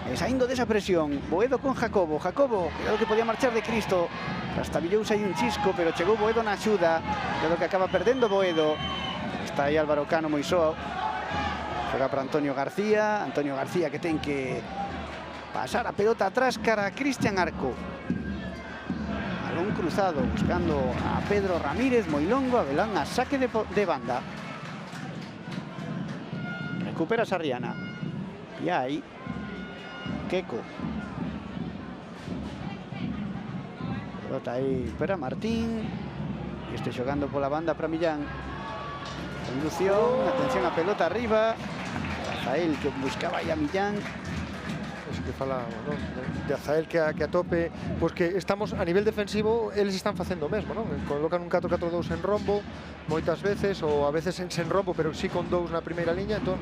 E saindo desa presión, Boedo con Jacobo. Jacobo, creo que podía marchar de Cristo. Trastabillouse aí un chisco, pero chegou Boedo na axuda. Creo que acaba perdendo Boedo. Está aí Álvaro Cano moi só. Xoga para Antonio García que ten que pasar a pelota atrás cara a Cristian Arco. Balón cruzado buscando a Pedro Ramírez, moi longo, Abelán a saque de banda. Recupera Sarriana. E aí Queco. Pelota aí para Martín. Este xogando pola banda para Millán. Conducción, atención a pelota arriba. Azael que buscaba aí a Millán. Eso que falamos, non? De Azael que a tope, pois que estamos a nivel defensivo, eles están facendo o mesmo, non? Colocan un 4-4-2 en rombo moitas veces, ou a veces en sen rombo, pero sí con dous na primeira liña. Entón,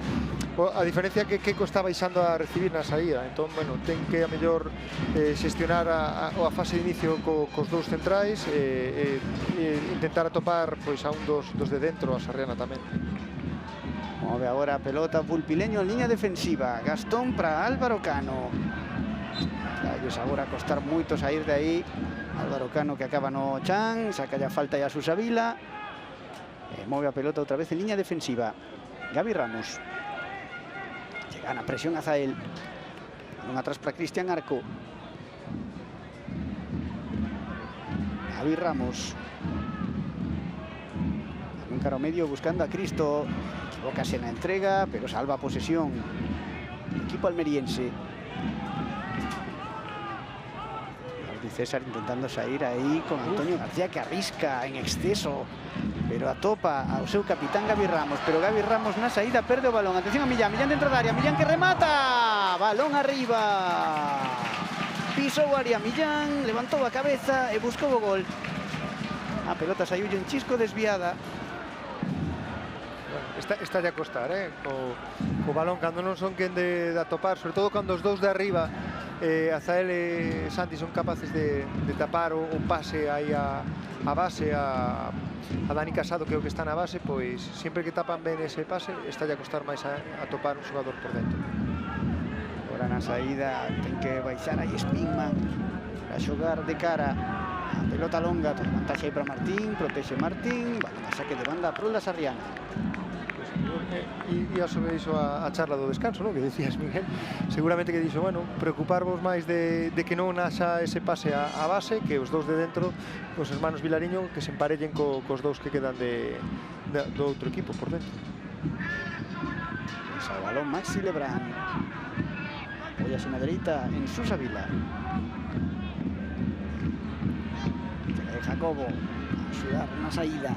a diferencia que Queco está baixando a recibir na saída, entón, bueno, ten que a mellor xestionar a fase de inicio cos dous centrais e intentar atopar pois a un dos de dentro, a Sarriana tamén. Move agora a pelota pulpileño en liña defensiva. Gastón para Álvaro Cano. Ellos agora a costar moito sair de aí. Álvaro Cano que acaba no chan, saca ya falta ya Susa Vila. Move a pelota outra vez en liña defensiva. Gaby Ramos. Llega na presión a Zael. Un atrás para Cristian Arco. Gaby Ramos. Un caro medio buscando a Cristo. Equivócase na entrega, pero salva a posesión el equipo almeriense. Jordi César intentando sair aí con Antonio García, que arrisca en exceso, pero atopa ao seu capitán Gaby Ramos. Pero Gaby Ramos na saída perde o balón. Atención a Millán, Millán dentro da área, Millán que remata, balón arriba. Pisou área Millán, levantou a cabeza e buscou o gol. A pelota saiu en chisco desviada. Está a costar, co balón cando non son quen de atopar, sobre todo cando os dous de arriba, Azael e Santi, son capaces de tapar o pase aí a base a Dani Casado, que é o que está na base, pois sempre que tapan ben ese pase está a costar máis a topar un xogador por dentro. Agora na saída ten que baixar aí Spinman para xogar de cara a pelota longa, vantaxe aí para Martín, protexe Martín, balón a saque de banda pro da Sarriana. E sobre iso a charla do descanso, ¿no? Que decías, Miguel, seguramente que dixo, bueno, preocuparvos máis de que non naxa ese pase a base, que os dous de dentro, os hermanos Vilariño, que se emparellen cos dous que quedan do outro equipo por dentro. Esa balón Maxi Lebrán, apoyase na dereita en Susa Vila, que de Jacobo a axudar na saída.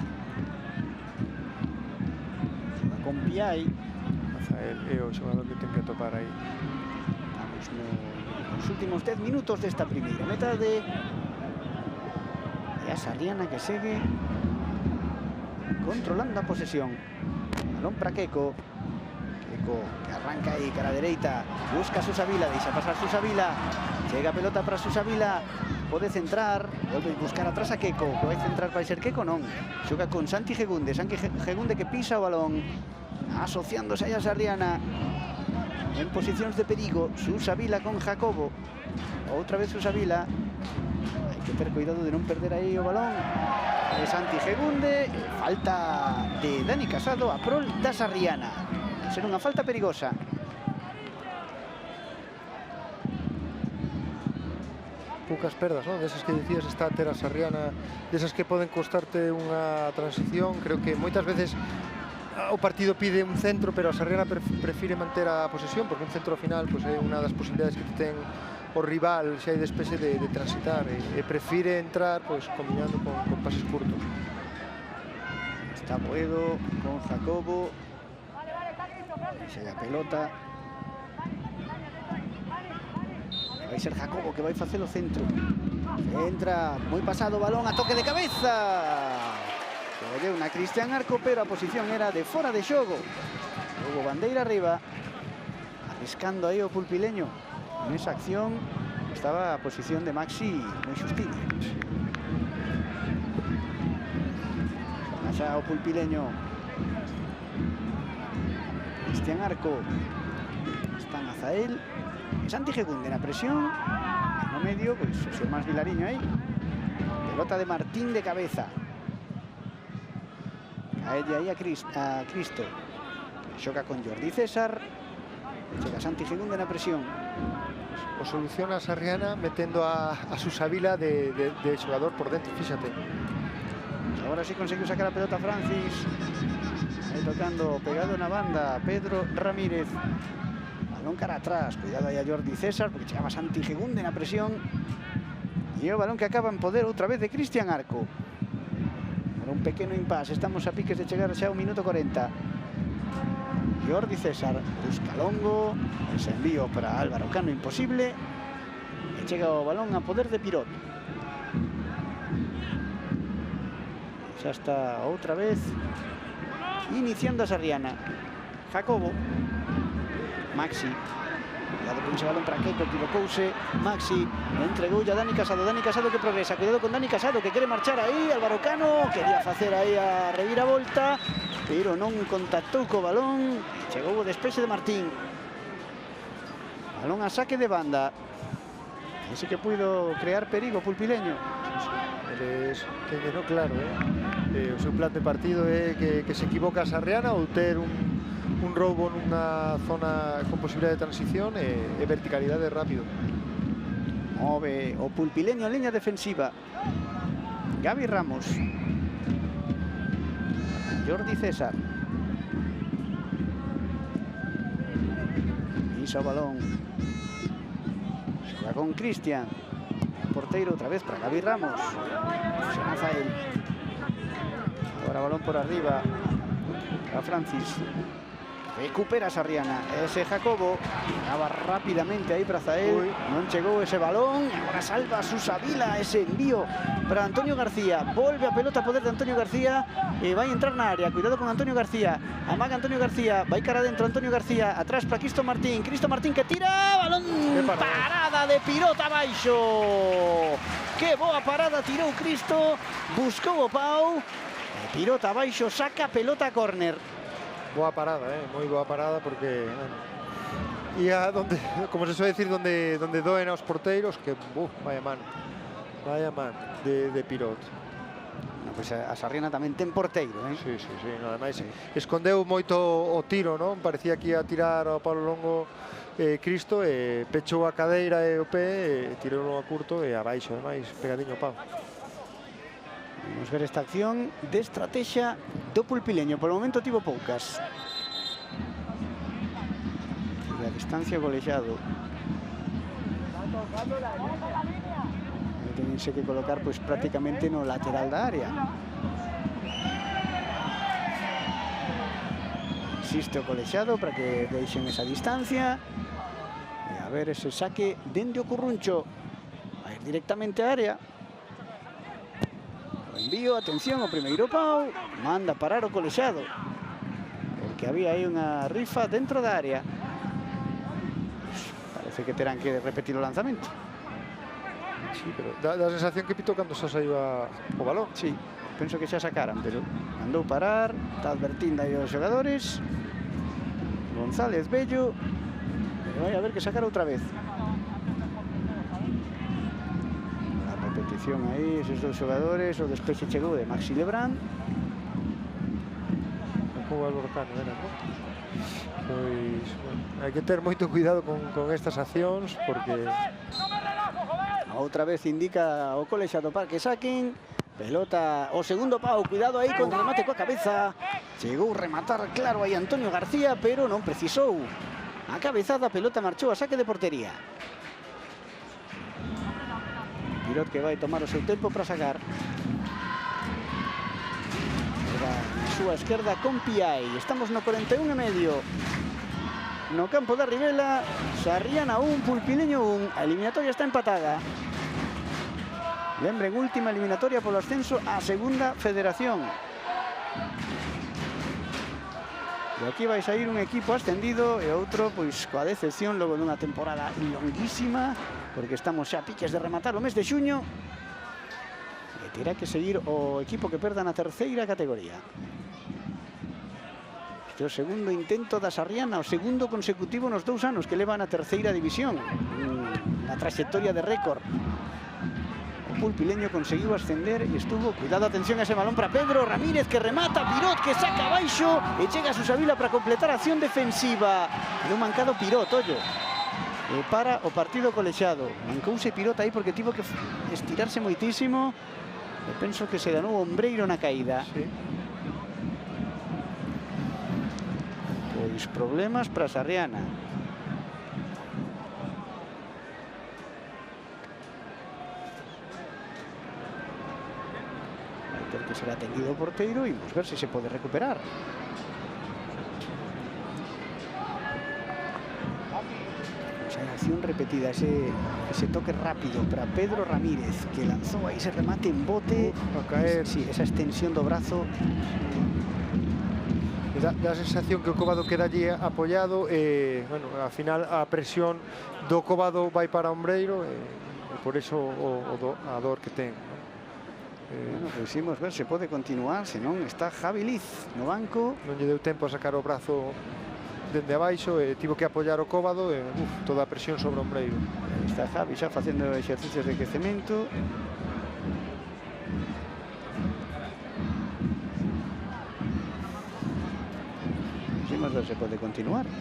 Con Piai. Azael é o xogador que ten que topar aí. Estamos nos últimos 10 minutos desta primeira metade. E a Sarriana que segue controlando a posesión. Balón para Queco. Queco que arranca aí cara a dereita. Busca a Susa Vila, deixa pasar Susa Vila. Chega a pelota para Susa Vila. Pode centrar, volve a buscar atrás a Queco, que vai centrar, vai ser Queco, non. Xoga con Santi Gegunde, Santi Gegunde que pisa o balón, asociándose aí a Sarriana en posicións de perigo. Susa Vila con Jacobo, outra vez Susa Vila, hai que ter cuidado de non perder aí o balón. Santi Gegunde, falta de Dani Casado a prol da Sarriana, ser unha falta perigosa. Poucas perdas, non? Desas que dicías, está a ter a Sarriana, desas que poden costarte unha transición. Creo que moitas veces o partido pide un centro, pero a Sarriana prefire manter a posesión, porque un centro ao final pois, é unha das posibilidades que ten o rival xa hai despexe de transitar, e prefire entrar pois, combinando con pases curtos. Está Boedo con Jacobo, xa a pelota. Vai ser Jacobo que vai facer o centro. Entra, moi pasado o balón, a toque de cabeza. Que deu na Cristian Arco, pero a posición era de fora de xogo. Hubo bandeira arriba, arriscando aí o pulpileño. Nesa acción estaba a posición de Maxi moi xustinha. Xa o pulpileño. Cristian Arco. Están Azael. Santi Gegunde na presión, no medio, pois o seu máis Vilariño aí. Pelota de Martín de cabeza. Caelle aí a Cristo. Xoga con Jordi César. Chega Santi Gegunde na presión. O soluciona a Sarriana metendo a Susa Vila de xogador por dentro, fíxate. Agora sí conseguiu sacar a pelota Francis. Aí tocando, pegado na banda, Pedro Ramírez. Balón cara atrás, cuidado aí a Jordi César, porque chegaba Santi Gegunde na presión. E o balón que acaba en poder outra vez de Cristian Arco. Era un pequeno impasse, estamos a piques de chegar xa ao minuto 40. Jordi César busca longo, ese envío para Álvaro Cano imposible. E chega o balón a poder de Pirot. Xa está outra vez iniciando a Sarriana. Jacobo. Maxi, cuidado con ese balón para Queco, equivocouse. Maxi entregou a Dani Casado. Dani Casado que progresa, cuidado con Dani Casado que quere marchar aí. Álvaro Cano quería facer aí a reviravolta, pero non contactou co balón. Chegou o despexe de Martín. Balón a saque de banda. Ese que puido crear perigo pulpileño. Eles teñeno claro, o seu plan de partido é que se equivoca a Sarriana ou ter un roubo nunha zona con posibilidade de transición e verticalidade rápido. Move o pulpileño en liña defensiva. Gavi Ramos. Jordi César. Pisa o balón. Xoga con Cristian. Porteiro outra vez para Gavi Ramos. Rafael. Agora balón por arriba a Francis. recupera Sarriana. Ese Jacobo daba rápidamente aí para Zael. Non chegou ese balón. Agora salva Susa Vila. Ese envío para Antonio García. Volve a pelota a poder de Antonio García. E vai entrar na área. Cuidado con Antonio García. Amaga Antonio García. Vai cara adentro Antonio García. Atrás para Cristo Martín. Cristo Martín que tira. Balón. Parada de Pirot abaixo. Que boa parada tirou Cristo. Buscou o Pau. Pirot abaixo. Saca pelota a córner. Boa parada, moi boa parada porque e a donde, como se suele decir, donde doen aos porteiros, que vaya man de Pirot. No, pues a Sarriana tamén ten porteiro, Sí, nada máis. Escondeu moito o tiro, non? Parecía que ia tirar ao palo longo Cristo, e pechou a cadeira e o pé, e tirou a curto e abaixo, ademais, pegadiño o Pau. Vamos ver esta acción de estrategia do pulpileño. Por o momento tivo poucas. A distancia golexado. Tenense que colocar pois prácticamente no lateral da área. Insiste o colexado para que deixen esa distancia. E a ver ese saque dende o Curruncho. A ir directamente á área. Envío, atención, o primeiro Pau, manda parar o colexado, porque había aí unha rifa dentro da área. Parece que terán que repetir o lanzamento. Sí, pero dá a sensación que pitou cando xa saiu o balón. Sí, penso que xa sacaran, pero mandou parar, está advertindo aí os xogadores. González Bello, e vai a ver que sacar outra vez. Repetición aí, esos dos xogadores, o despexe chegou de Maxi Lebrán. Como Álvaro Cano, non? Pois, hai que ter moito cuidado con estas accións, porque outra vez indica o colexado para que saquen. Pelota o segundo Pau, cuidado aí con remate coa cabeza. Chegou a rematar claro aí Antonio García, pero non precisou. A cabezada, pelota marchou a saque de portería. Pirot que vai tomar o seu tempo para sacar. Era na súa esquerda con Piai. Estamos no 41,5. No campo da Ribela, Sarriana 1, Pulpileño 1. A eliminatoria está empatada. Lembren, última eliminatoria polo ascenso á segunda federación. E aquí vai sair un equipo ascendido e outro pois coa decepción logo dunha temporada longuísima, porque estamos xa a piques de rematar o mes de xuño. E terá que seguir o equipo que perda na terceira categoría. Este é o segundo intento da Sarriana, o segundo consecutivo nos 2 anos que leva na terceira división. Na trayectoria de récord. O Pulpileño conseguiu ascender e estuvo, cuidado, atención a ese balón para Pedro Ramírez que remata, Pirot que saca abaixo e chega a Susa Vila para completar a acción defensiva. Non mancado Pirot, ollo. Para o partido colexado. Mancouse Pirot aí porque tivo que estirarse moitísimo. E penso que se danou ombreiro na caída. Sí. Pois problemas para Sarriana. Vai ter que ser atendido o porteiro e vamos ver se se pode recuperar. Acción repetida, ese toque rápido para Pedro Ramírez que lanzó ahí ese remate en bote a caer. Sí, esa extensión do brazo. Da sensación que o Cóbado queda allí apoyado e, bueno, ao final a presión do Cóbado vai para Ombreiro e por eso a dor que ten, ¿no? Bueno, pues imos ver se pode continuar, senón está Javi Liz no banco. Non lle deu tempo a sacar o brazo dende abaixo e tivo que apoiar o Cóbado e toda a presión sobre o Ombreiro. Está Javi xa facendo exercicios de crecemento. Imos ver se pode continuar. De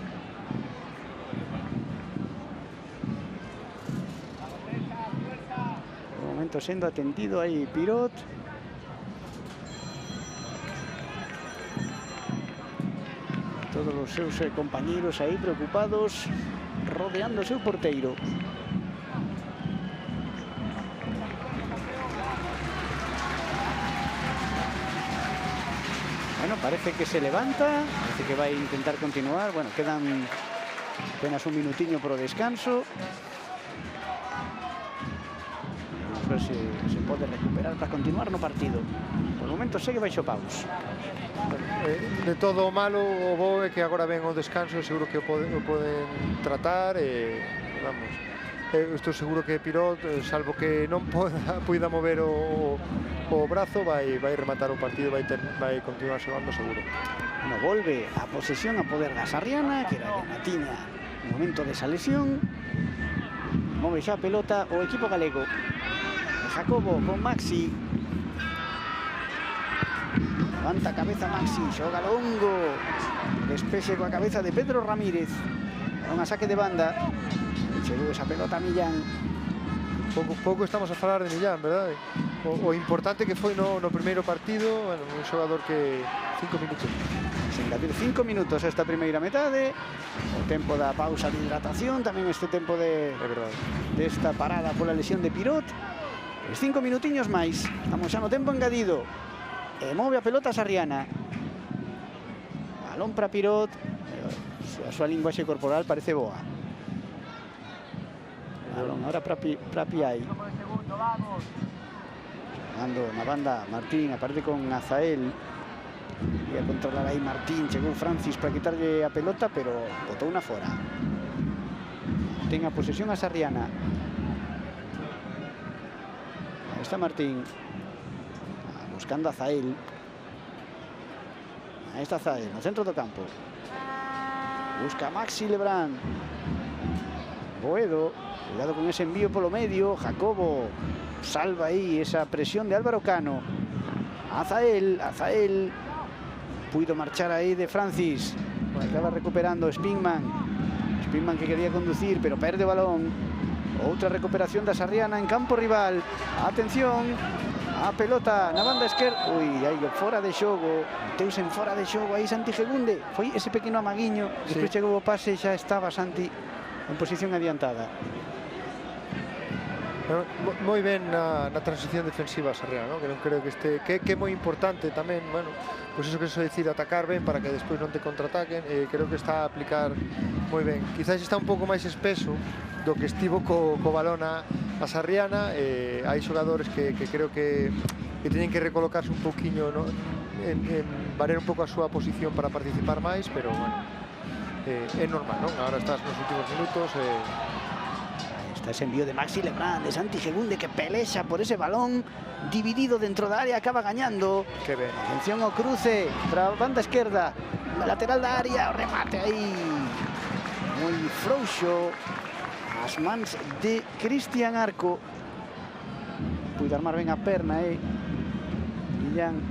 momento sendo atendido aí Pirot. Todos os seus compañeros aí preocupados, rodeando o seu porteiro. Bueno, Parece que se levanta, parece que va a intentar continuar. Bueno, quedan apenas un minutiño para o descanso. Vamos a ver se pode recuperar para continuar no partido. Por o momento segue baixo paus. De todo o malo, o bo é que agora ven o descanso, seguro que o poden tratar, vamos, estou seguro que Pirot, salvo que non poida mover o brazo, vai rematar o partido, vai continuar xogando seguro. No volve a posesión a poder da Sarriana, que era que na tiña no momento desa lesión. Move xa a pelota o equipo galego. Jacobo con Maxi. Levanta a cabeza Maxi, xoga longo. Despexe coa cabeza de Pedro Ramírez. Unha saque de banda. Chegou esa pelota a Millán. Pouco estamos a falar de Millán, verdade? O importante que foi no primeiro partido, bueno, un xogador que 5 minutos. Sen engadir 5 minutos esta primeira metade. O tempo da pausa de hidratación, tamén este tempo desta parada pola lesión de Pirot. Os 5 minutiños máis. Estamos xa no tempo engadido. E move a pelota Sarriana. Balón para Pirot. A súa linguaxe corporal parece boa. Balón ahora para Piai. Jugando na banda Martín, aparte con Azael. Ia controlar aí Martín, chegou Francis para quitarlle a pelota, pero botou unha fora. Ten a posesión a Sarriana. Aí está Martín. Buscando a Azael. Aí está Azael, no centro do campo. Busca a Maxi Lebrán. Boedo. Cuidado con ese envío polo medio. Jacobo salva aí esa presión de Álvaro Cano. Azael puido marchar aí de Francis. Acaba recuperando Spingman que quería conducir, pero perde o balón. Outra recuperación da Sarriana en campo rival. Atención, a pelota na banda esquerda. Ui, aí fora de xogo. Teus en fora de xogo aí Santi Gegunde. Foi ese pequeno amaguiño. Despois chegou o pase e xa estaba Santi en posición adiantada. Moi ben na transición defensiva a Sarriana, ¿no? Que non creo que este que é moi importante tamén, bueno, pois eso que se decir, atacar ben para que despois non te contraataquen. Creo que está a aplicar moi ben. Quizás está un pouco máis espeso do que estivo co balón a Sarriana. Hai xogadores que creo que teñen que recolocarse un pouquiño, ¿no? en variar un pouco a súa posición para participar máis, pero bueno, é normal, non? Agora estás nos últimos minutos. Está ese envío de Maxi Lebrán, de Santi Gegunde, que pelexa por ese balón dividido dentro da área, acaba gañando. Que ben. Atención ao cruce para a banda esquerda, lateral da área, o remate aí moi frouxo as mans de Cristian Arco. Puido armar ben a perna, Millán.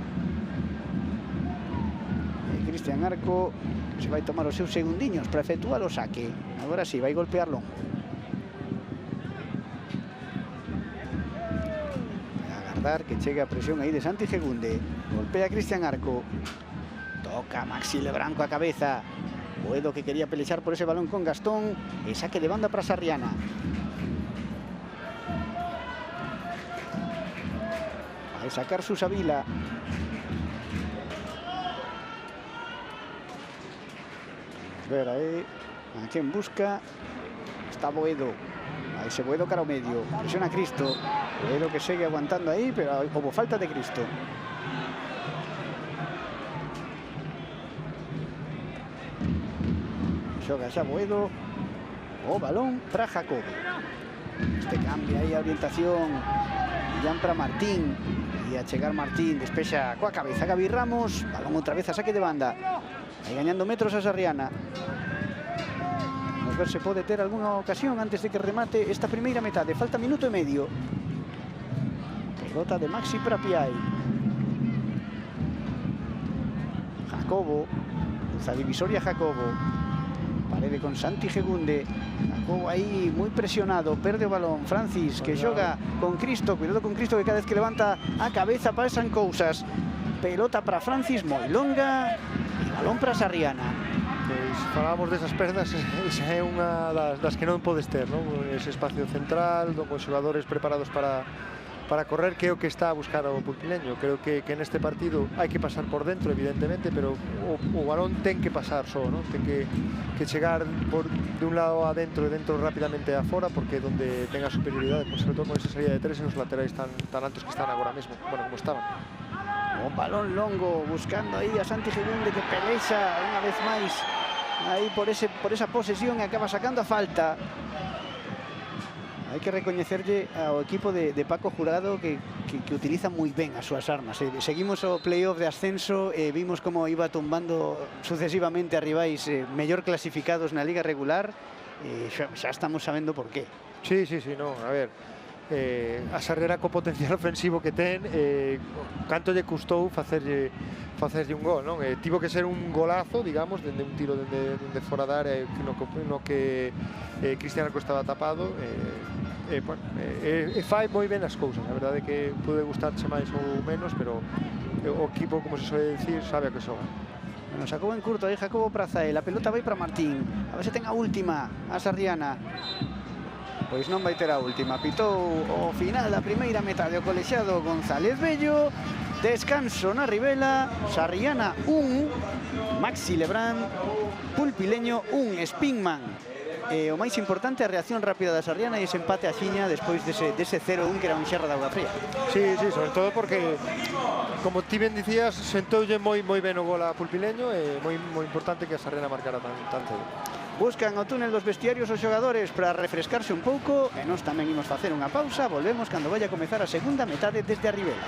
Cristian Arco se vai tomar os seus segundiños para efectuar o saque. Agora sí, vai golpearlo. Que chegue a presión aí de Santi Gegunde. Golpea Cristian Arco. Toca Maxi Lebrán coa cabeza. Boedo que quería pelexar por ese balón con Gastón. E saque de banda para Sarriana. Vai sacar Susavila. Vamos ver aí a quen busca. Está Boedo. Aí se Boedo cara ao medio. Presiona Cristo. Boedo que segue aguantando aí, pero houve falta de Cristo. Xoga xa Boedo. O balón para Jacobo. Este cambia aí a orientación. Millán para Martín. E a chegar Martín, despexa coa cabeza Gaby Ramos. Balón outra vez a saque de banda. Aí gañando metros a Sarriana. Vamos ver se pode ter algunha ocasión antes de que remate esta primeira metade. Falta minuto e medio. Pelota de Maxi para Piai. Jacobo. Usa divisoria Jacobo. Parede con Santi Gegunde. Jacobo aí moi presionado. Perde o balón. Francis que xoga con Cristo. Cuidado con Cristo que cada vez que levanta a cabeza pasan cousas. Pelota para Francis moi longa. E balón para Sarriana. Falamos desas perdas, esa é unha das que non podes ter, non? Ese espacio central, con xogadores preparados para correr, que é o que está a buscar o Pulpileño. Creo que neste partido hai que pasar por dentro, evidentemente, pero o balón ten que pasar só, non? Ten que chegar de un lado adentro e dentro rapidamente afora, porque é donde ten a superioridade, pues, sobre todo con esa salida de tres e os laterais tan altos que están agora mesmo, bueno, como estaban. Un balón longo buscando aí a Santi Gegunde, que pelexa unha vez máis aí por esa posesión e acaba sacando a falta. Hai que recoñecerlle ao equipo de Paco Jurado que utiliza moi ben as súas armas. Seguimos o playoff de ascenso e vimos como iba tumbando sucesivamente a rivais mellor clasificados na liga regular, e xa estamos sabendo por qué. Sí, non, a ver, a Sarriana co potencial ofensivo que ten, canto lle custou facerlle un gol, non? Tivo que ser un golazo, digamos, dende un tiro dende fora da área no que Cristian Arco estaba tapado, fai moi ben as cousas. A verdade é que pode gustarche máis ou menos, pero o equipo, como se suele decir, sabe a que xoga. Bueno, sacou en curto aí Jacobo Prazael, a pelota vai para Martín, a ver se ten a última a Sarriana. Pois non vai ter a última, pitou o final da primeira metade o colexiado González Bello. Descanso na Ribela, Sarriana 1, Maxi Lebrán, Pulpileño 1, Spingman. O máis importante, a reacción rápida da Sarriana e ese empate a xiña despois dese 0-1 que era un xerro de auga fría. Sí, sobre todo porque, como ti ben dicías, sentoulle moi ben o gol a Pulpileño, e moi importante que a Sarriana marcara tan cedo. Buscan o túnel dos vestiarios os xogadores para refrescarse un pouco, e nós tamén imos facer unha pausa. Volvemos cando vai a comezar a segunda metade desde a Ribela.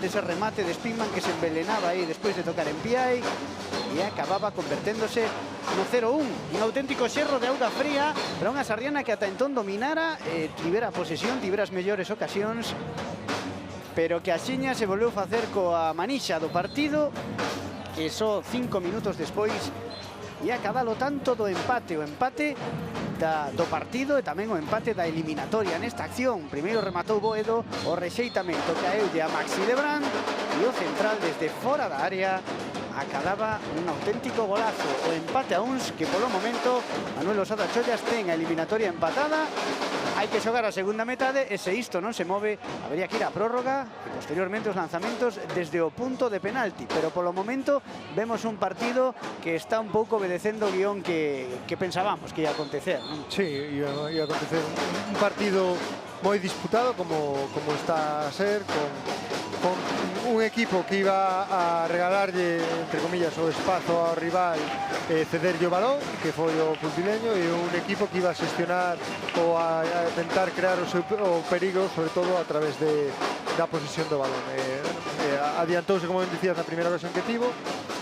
Ese remate de Spingman que se envelenaba aí despois de tocar en Piai e acababa converténdose no 0-1, un auténtico xerro de auga fría para unha Sarriana que ata entón dominara, tivera a posesión, tivera as mellores ocasións, pero que a xiña se volveu facer coa manixa do partido, que só 5 minutos despois e acabalo tanto do empate, o empate do partido e tamén o empate da eliminatoria nesta acción. Primeiro rematou Boedo, o rexeitamento caeulle a Maxi Lebrán e o central desde fora da área acababa un auténtico golazo. O empate a uns que polo momento Manuel Osada Chollas ten a eliminatoria empatada. Hai que xogar a segunda metade e se isto non se move, habería que ir a prórroga e posteriormente os lanzamentos desde o punto de penalti. Pero polo momento vemos un partido que está un pouco obedecendo o guión que pensábamos que ia acontecer, non? Sí, ia acontecer un partido moi disputado como está a ser, con un equipo que iba a regalarlle, entre comillas, o espazo ao rival, cederlle o balón, que foi o Pulpileño, e un equipo que iba a xestionar ou a tentar crear o perigo, sobre todo a través da posesión do balón. Adiantouse, como ben dicías, na primeira ocasión que tivo,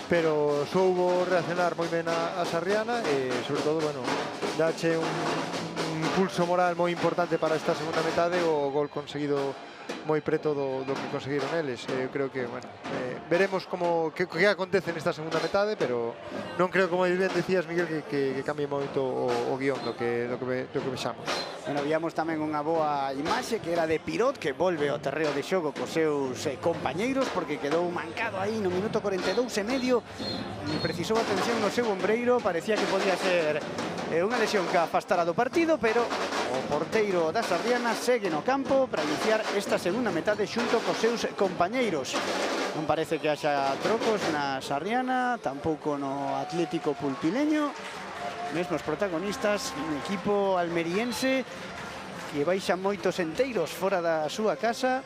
pero soubo reaccionar moi ben a Sarriana e, sobre todo, bueno, dache un impulso moral moi importante para esta segunda metade, o gol conseguido moi preto do que conseguiron eles. Eu creo que, bueno, veremos que acontece nesta segunda metade, pero non creo, como ben decías, Miguel, que cambie moito o guión do que vexamos. Bueno, víamos tamén unha boa imaxe que era de Pirot, que volve ao terreo de xogo cos seus compañeiros, porque quedou mancado aí no minuto 42 e medio, precisou atención no seu ombreiro, parecía que podía ser unha lesión que afastara do partido, pero o porteiro da Sarriana segue no campo para iniciar esta segunda metade xunto cos seus compañeiros. Non parece que haxa trocos na Sarriana, tampouco no Atlético Pulpileño. Mesmo os protagonistas, un equipo almeriense que baixa moitos enteiros fora da súa casa.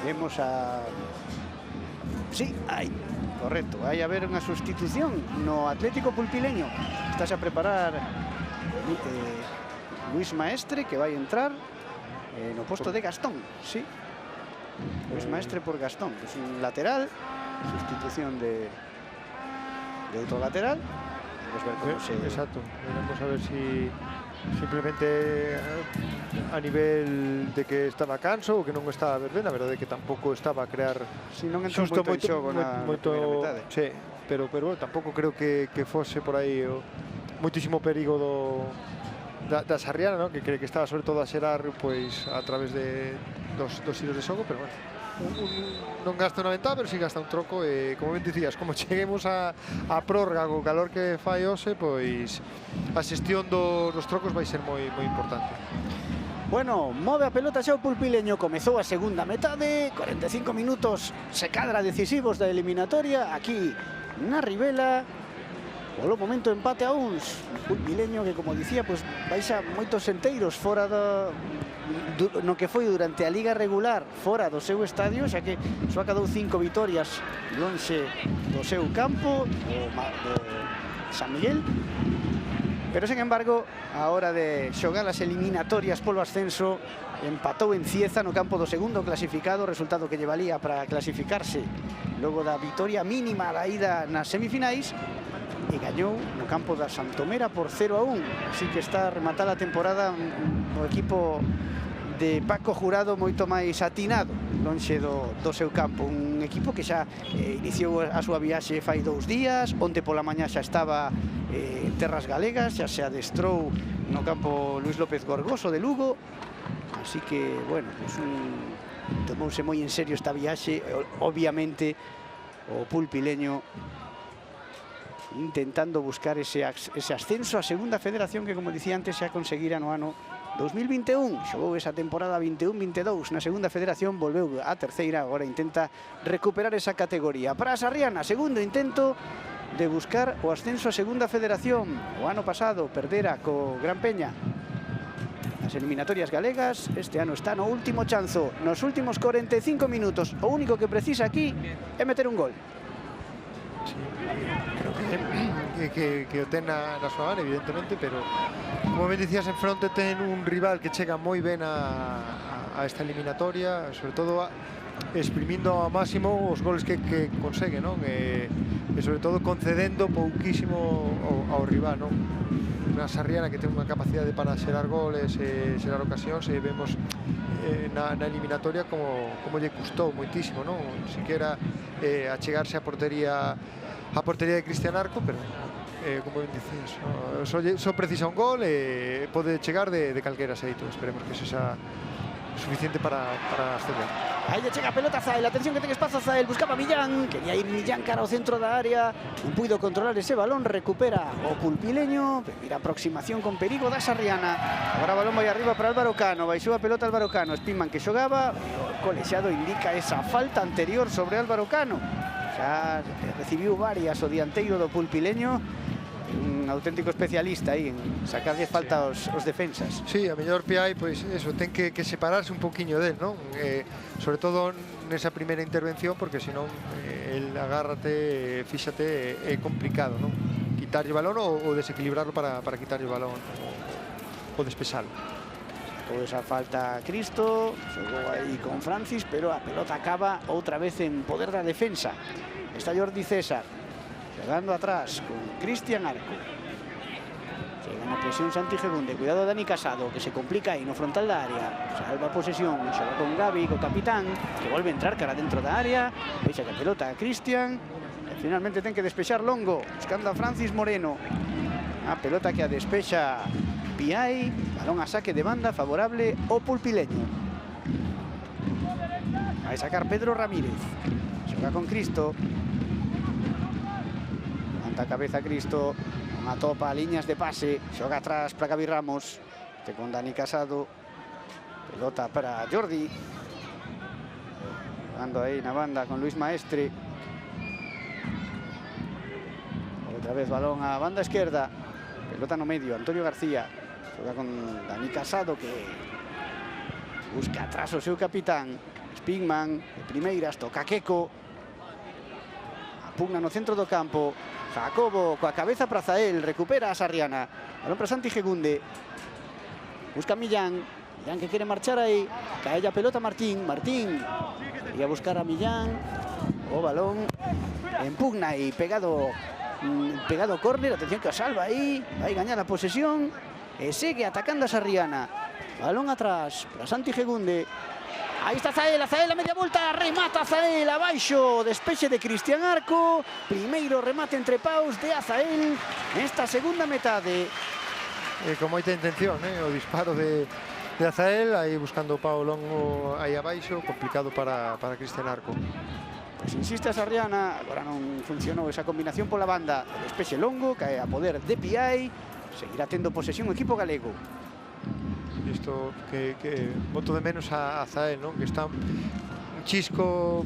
Vemos a... Sí, hai, correcto, vai haber unha sustitución no Atlético Pulpileño. Estás a preparar Luis Maestre, que vai entrar no posto de Gastón, sí. Luis Maestre por Gastón, que es un lateral, sustitución de otro lateral. Pues ver cómo se... Exacto, veremos a ver si simplemente a nivel de que estaba canso ou que non estaba a ver ben, a verdade é que tampouco estaba a crear Si non entrou moito en xogo na primeira metade. Sí, pero bueno, tampouco creo que fose por aí moitísimo perigo da Sarriana, ¿no? Que cree que estaba sobre todo a xerar pois a través dos hilos de xogo, pero bueno, non gasta unha ventá, pero si gasta un troco e, como ben dicías, como cheguemos a prórroga co calor que fai hoxe, pois a xestión dos trocos vai ser moi importante. Bueno, move a pelota xa o Pulpileño, comezou a segunda metade, 45 minutos se cadra decisivos da eliminatoria, aquí na Ribela, polo momento empate a uns, Pulpileño que, como dicía, pues, baixa moitos enteiros fora no que foi durante a liga regular fora do seu estadio, xa que só acadou 5 vitorias lonxe do seu campo, do San Miguel. Pero, sen embargo, a hora de xogar as eliminatorias polo ascenso, empatou en Cieza no campo do segundo clasificado, resultado que lle valía para clasificarse logo da vitoria mínima da ida nas semifinais, e gañou no campo da Santomera por 0-1. Así que está rematada a temporada o equipo de Paco Jurado moito máis atinado lonxe do seu campo, un equipo que xa iniciou a súa viaxe fai 2 días, onte pola mañá xa estaba en terras galegas, xa se adestrou no campo Luis López Gorgoso de Lugo, así que, bueno, pues tomouse moi en serio esta viaxe, obviamente o Pulpileño intentando buscar ese ascenso a segunda federación que, como dicía antes, xa conseguira no ano 2021, xogou esa temporada 21-22 na segunda federación, volveu a terceira, agora intenta recuperar esa categoría. Para a Sarriana, segundo intento de buscar o ascenso a segunda federación. O ano pasado perdera co Gran Peña as eliminatorias galegas, este ano está no último chanzo, nos últimos 45 minutos. O único que precisa aquí é meter un gol. Sí, creo que o ten na súa man, evidentemente, pero como ben dicías, en fronte ten un rival que chega moi ben a esta eliminatoria, sobre todo exprimindo ao máximo os goles que consegue, non? E sobre todo concedendo pouquísimo ao rival, non? Unha Sarriana que ten unha capacidade para xerar goles e xerar ocasións, e vemos na eliminatoria como lle custou moitísimo, non? Siquera achegarse a portería de Cristian Arco, pero como ben dices, só precisa un gol e pode chegar de calquera xeito. Esperemos que sexa suficiente para ascender. Aí lle chega a pelota a Zael, atención que ten espazo Zael, buscaba a Millán, quería ir Millán cara ao centro da área, non puido controlar ese balón, recupera o Pulpileño, mira aproximación con perigo da Sarriana. Agora o balón vai arriba para Álvaro Cano, baixou a pelota Álvaro Cano, Spinman que xogaba, o colexiado indica esa falta anterior sobre Álvaro Cano. Xa recibiu varias o dianteiro do Pulpileño, un auténtico especialista aí en sacarlle falta aos defensas. Sí, a mellor Piai, pois eso, ten que separarse un poquinho del, non? Sobre todo nesa primeira intervención, porque senón el agárrate, fíxate, é complicado, non? Quitarlle o balón ou desequilibrarlo para quitarlle o balón ou despexalo. Toda esa falta Cristo, xogou aí con Francis, pero a pelota acaba outra vez en poder da defensa. Está Jordi César jugando atrás con Cristian Arco. Llega na presión Santi Gegunde, cuidado Dani Casado, que se complica aí no frontal da área. Salva a posesión, xoga con Gavi, co capitán, que volve a entrar cara dentro da área. Deixa que a pelota a Cristian, e finalmente ten que despexar Longo, buscando a Francis Moreno. A pelota que a despexa Piai, balón a saque de banda favorable ao Pulpileño. Vai sacar Pedro Ramírez, xoga con Cristo. A cabeza Cristo, unha topa, liñas de pase, xoga atrás para Gavi Ramos, este con Dani Casado, pelota para Jordi, jugando aí na banda con Luis Maestre, outra vez balón a banda esquerda, pelota no medio, Antonio García, xoga con Dani Casado que busca atrás o seu capitán, Spinman, de primeiras, toca Queco, pugna no centro do campo, Jacobo coa cabeza para Zael, recupera a Sarriana, balón para Santi Gegunde, busca Millán, Millán que quere marchar aí, cae a pelota Martín, ia buscar a Millán, o balón en pugna e pegado córner, atención que o salva aí, vai gañar a posesión, e segue atacando a Sarriana. Balón atrás para Santi Gegunde. Aí está Zael, a media volta, remata Zael abaixo, despexe de Cristian Arco. Primeiro remate entre paus de Azael nesta segunda metade. Con moita intención, o disparo de Azael, aí buscando o pau longo aí abaixo, complicado para Cristian Arco. Pois insiste a Sarriana, agora non funcionou esa combinación pola banda. O despexe longo, cae a poder de Piai, seguirá tendo posesión o equipo galego. Isto que boto de menos a Zael, non? Que está un chisco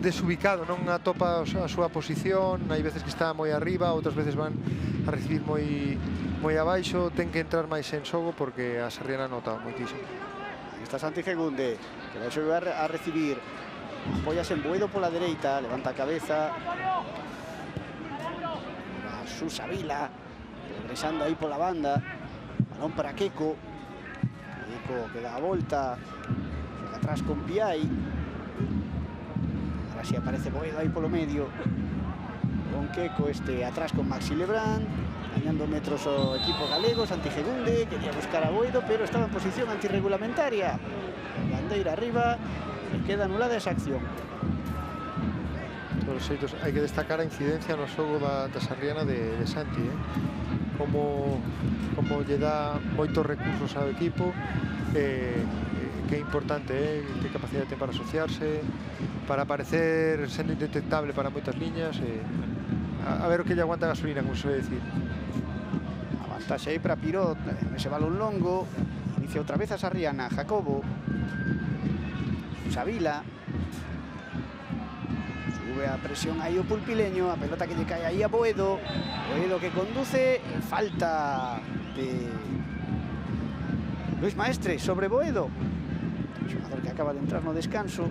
desubicado, non atopa a súa posición, hai veces que está moi arriba, outras veces van a recibir moi abaixo, ten que entrar máis en xogo porque a Sarriana nota moitísimo. Aí está Santi Gegunde, que vai xogar a recibir. Apóyase en Boedo pola dereita, levanta a cabeza. A Susa Vila, progresando aí pola banda. Balón para Queco. Queco que dá a volta. Chega atrás con Piai. Ahora si aparece Boedo aí polo medio. Con Queco atrás con Maxi Lebrán. Gañando metros o equipo galego. Santi Gegunde quería buscar a Boedo, pero estaba en posición antirregulamentaria. Bandeira arriba. Queda anulada esa acción. Todos os xeitos, hai que destacar a incidencia no xogo da Sarriana de Santi, como lle dá moitos recursos ao equipo, que é importante, que capacidade ten para asociarse, para aparecer sendo indetectable para moitas liñas, a ver o que lle aguanta a gasolina, como se vai dicir. A vantaxe aí para Pirot, ese balón longo, inicia outra vez a Sarriana, Jacobo. Savila. Sube a presión aí o pulpileño, a pelota que lle cae aí a Boedo. Boedo que conduce, falta de Luis Maestre sobre Boedo. O xogador que acaba de entrar no descanso,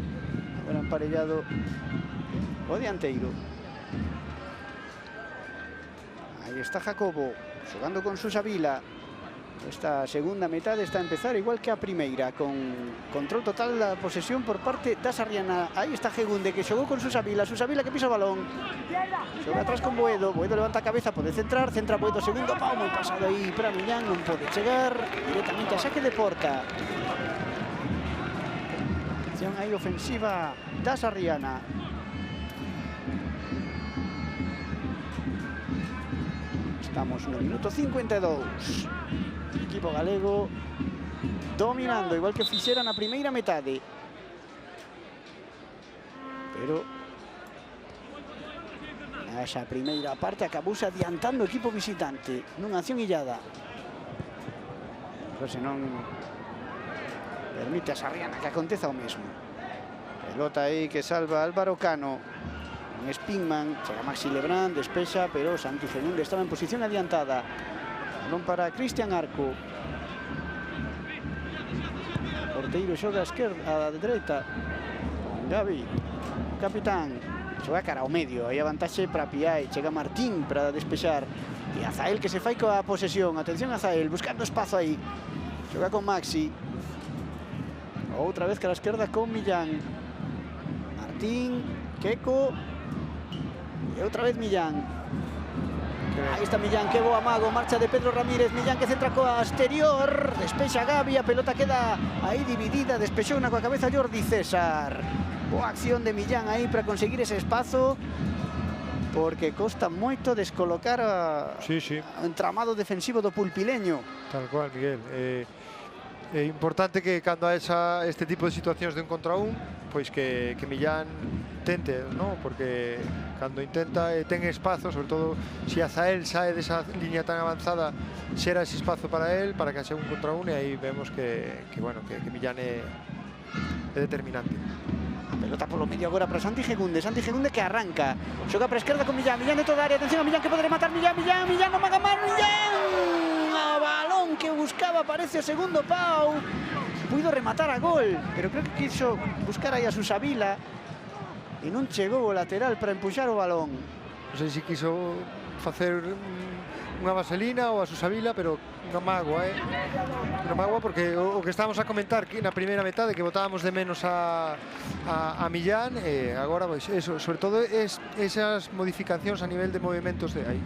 agora emparellado o dianteiro. Aí está Jacobo, xogando con Susa Vila. Esta segunda metade está a empezar igual que a primeira, con control total da posesión por parte da Sarriana. Aí está Gegunde, que xogou con Susa Vila que pisa o balón. Xoga atrás con Boedo, Boedo levanta a cabeza, pode centra Boedo, segundo pau, moi pasado aí para Millán, non pode chegar, directamente a saque de porta. Acción aí ofensiva da Sarriana. Estamos no minuto 52. Equipo galego dominando, igual que fixera na primeira metade. Pero esa primeira parte acabouse adiantando o equipo visitante nunha acción illada. Pero se non permite a Sarriana que aconteza o mesmo. Pelota aí que salva Álvaro Cano. Un Spinman, chega Maxi Lebrán, despexa, pero Santi Gegunde estaba en posición adiantada. Balón para Cristian Arco. Porteiro xoga a esquerda, a dereita. Gavi, capitán, xoga cara ao medio. Aí a vantaxe para Piai, chega Martín para despexar. E Azael que se fai coa posesión. Atención a Azael, buscando espazo aí. Xoga con Maxi. Outra vez cara a esquerda con Millán. Martín, Queco. E outra vez Millán. Aí está Millán, que boa mago, marcha de Pedro Ramírez. Millán que centra coa exterior, despexa Gavi, a pelota queda aí dividida, despexou na coa cabeza Jordi César. Boa acción de Millán aí para conseguir ese espazo, porque costa moito descolocar o entramado defensivo do pulpileño. Tal cual, Miguel. É importante que cando hai este tipo de situacións de un contra un, pois que Millán tente, ¿no? Porque cando intenta ten espazo, sobre todo se Azael sae desa liña tan avanzada, xera ese espazo para él, para que haxe un contra un, e aí vemos que Millán é determinante. Pelota polo medio agora para Santi Gegunde que arranca, xoga para a esquerda con Millán de toda a área, atención a Millán que pode rematar, Millán non maga máis, Millán! A balón que buscaba, parece o segundo pau, puido rematar a gol, pero creo que quiso buscar aí a Susa Vila e non chegou o lateral para empuxar o balón. Non sei se quiso facer unha vaselina ou a Susa Vila, pero unha mágoa, unha mágoa, porque o que estábamos a comentar que na primeira metade, que botábamos de menos a Millán, e agora, pois, eso, sobre todo esas modificacións a nivel de movimentos de aí,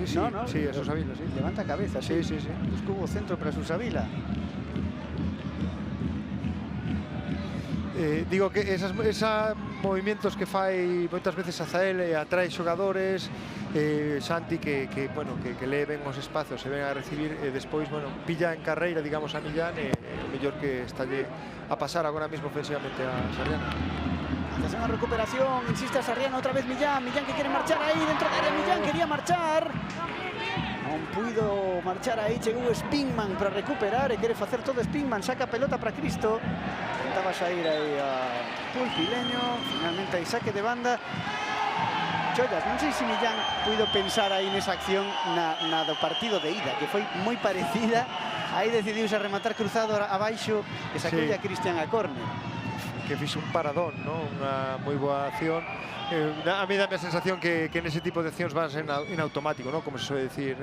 Sí, no, sí, a Susavila, sí. Levanta a cabeza, sí. Sí. Buscou o centro para Susavila. Digo que esos movimientos que fai moitas veces Azael atrae xogadores, Santi que lee ben os espazos e ven a recibir e despois, bueno, pilla en carreira, digamos, a Millán o mellor que estalle a pasar agora mesmo ofensivamente a Sarriana. Hace unha recuperación, insiste a Sarriana, outra vez Millán que quere marchar aí dentro da área, Millán quería marchar. Non puido marchar aí, chegou Spingman para recuperar e quere facer todo Spingman, saca a pelota para Cristo. Intentaba sair aí a Pulpileño, finalmente aí saque de banda. Chollas, non sei se Millán puido pensar aí nesa acción na do partido de ida, que foi moi parecida. Aí decidiuse a rematar cruzado abaixo e sacoulle a Cristian a córner. Que fixo un paradón, ¿no? Unha moi boa acción. A mí dame a sensación que nese tipo de accións van en automático, ¿no? Como se suele decir,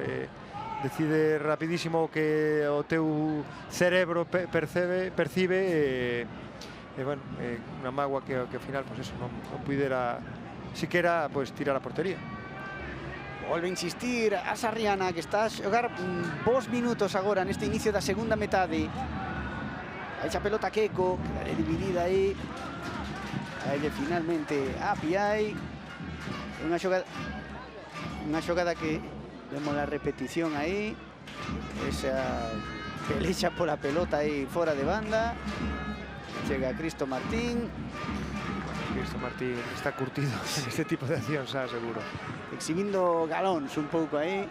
decide rapidísimo que o teu cerebro percibe bueno, unha mágoa que ao final, pues eso, non pudera siquiera pues tirar a portería. Volve a insistir a Sarriana, que está a xogar bons minutos agora neste inicio da segunda metade. A esa pelota Queco, quedará dividida aí. A ele finalmente a Piai. Unha xogada que vemos a repetición aí. Esa pelexa pola pelota aí fora de banda. Chega Cristo Martín. Cristo Martín está curtido en este tipo de acción, xa seguro. Exhibindo galóns un pouco aí.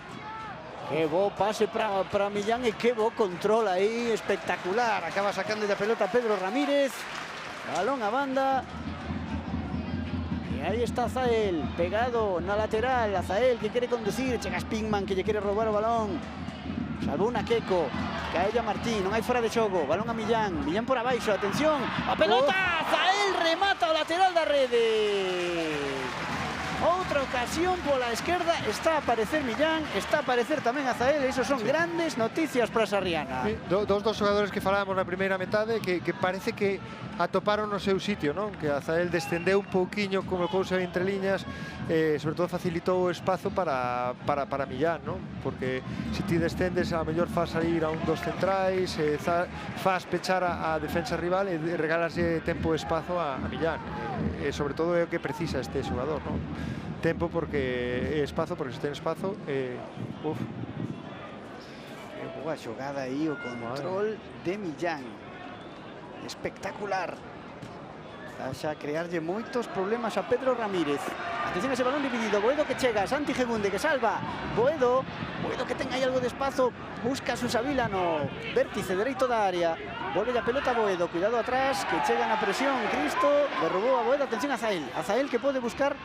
Que bo pase para Millán e que bo control aí, espectacular. Acaba sacando a pelota Pedro Ramírez. Balón a banda. E aí está Azael, pegado na lateral. Azael que quere conducir, chega Spingman que lle quere roubar o balón. Salvou unha Queco, caella Martín, non hai fora de xogo. Balón a Millán por abaixo, atención, a pelota, Azael remata o lateral da rede. Outra ocasión pola esquerda, está a aparecer Millán, está a aparecer tamén Azael, esos son grandes noticias para Sarriana. Dos xogadores que falábamos na primeira metade que parece que atoparon no seu sitio, non? Que Azael descendeu un pouquiño, como pousa entre liñas, sobre todo facilitou o espazo para Millán, non? Porque se ti descendes, a mellor faz salir a un dos centrais, faz pechar a defensa rival e regalaslle tempo e espazo a Millán. E sobre todo é o que precisa este xogador, non? Tempo porque é espazo, porque se ten espazo boa xogada aí, o control de Millán. Espectacular. Xa crearlle moitos problemas a Pedro Ramírez. Atención a ese balón dividido. Boedo que chega, Santi Gegunde que salva. Boedo que ten aí algo de espazo. Busca a Susavila no vértice dereito da área. Volve a pelota a Boedo. Cuidado atrás, que chega na presión. Cristo derrubou a Boedo. Atención a Azael. Azael que pode buscar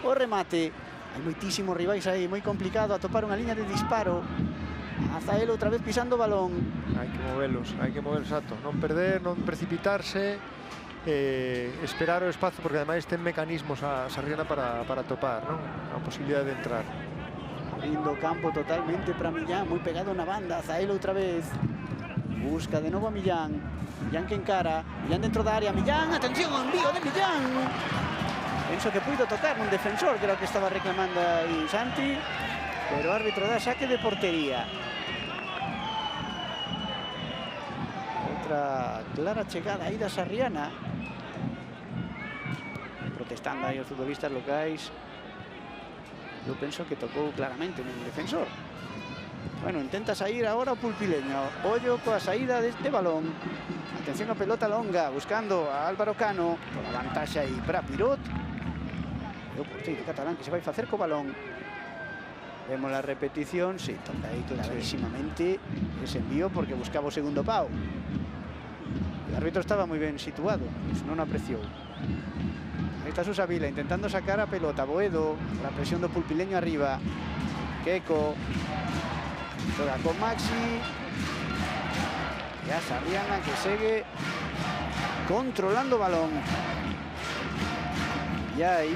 o remate. Hai moitísimos rivais aí, moi complicado atopar unha liña de disparo. Azael outra vez pisando o balón. Hai que movelos, exacto. Non perder, non precipitarse, esperar o espazo, porque ademais ten mecanismos a Sarriana para topar, non? A posibilidade de entrar. Abrindo o campo totalmente para Millán, moi pegado na banda. Azael outra vez. Busca de novo a Millán. Millán que encara. Millán dentro da área. Millán, atención, o envío de Millán. Penso que puido tocar un defensor, creo que estaba reclamando aí Santi, pero o árbitro dá saque de portería. Outra clara chegada aí da Sarriana. Protestando aí os futbolistas locais. Eu penso que tocou claramente un defensor. Bueno, intenta sair agora o Pulpileño. Ollo coa saída deste balón. Atención a pelota longa, buscando a Álvaro Cano. Toda a vantaxe aí para Pirot. O porteiro catalán que se vai facer co balón. Vemos a repetición, sí, toca aí clarísimamente ese envío porque buscaba o segundo pau. O árbitro estaba moi ben situado, non apreciou. Aí está Susavila intentando sacar a pelota. Boedo, la presión do Pulpileño arriba. Queco xoga con Maxi. E a Sarriana que segue controlando o balón. E aí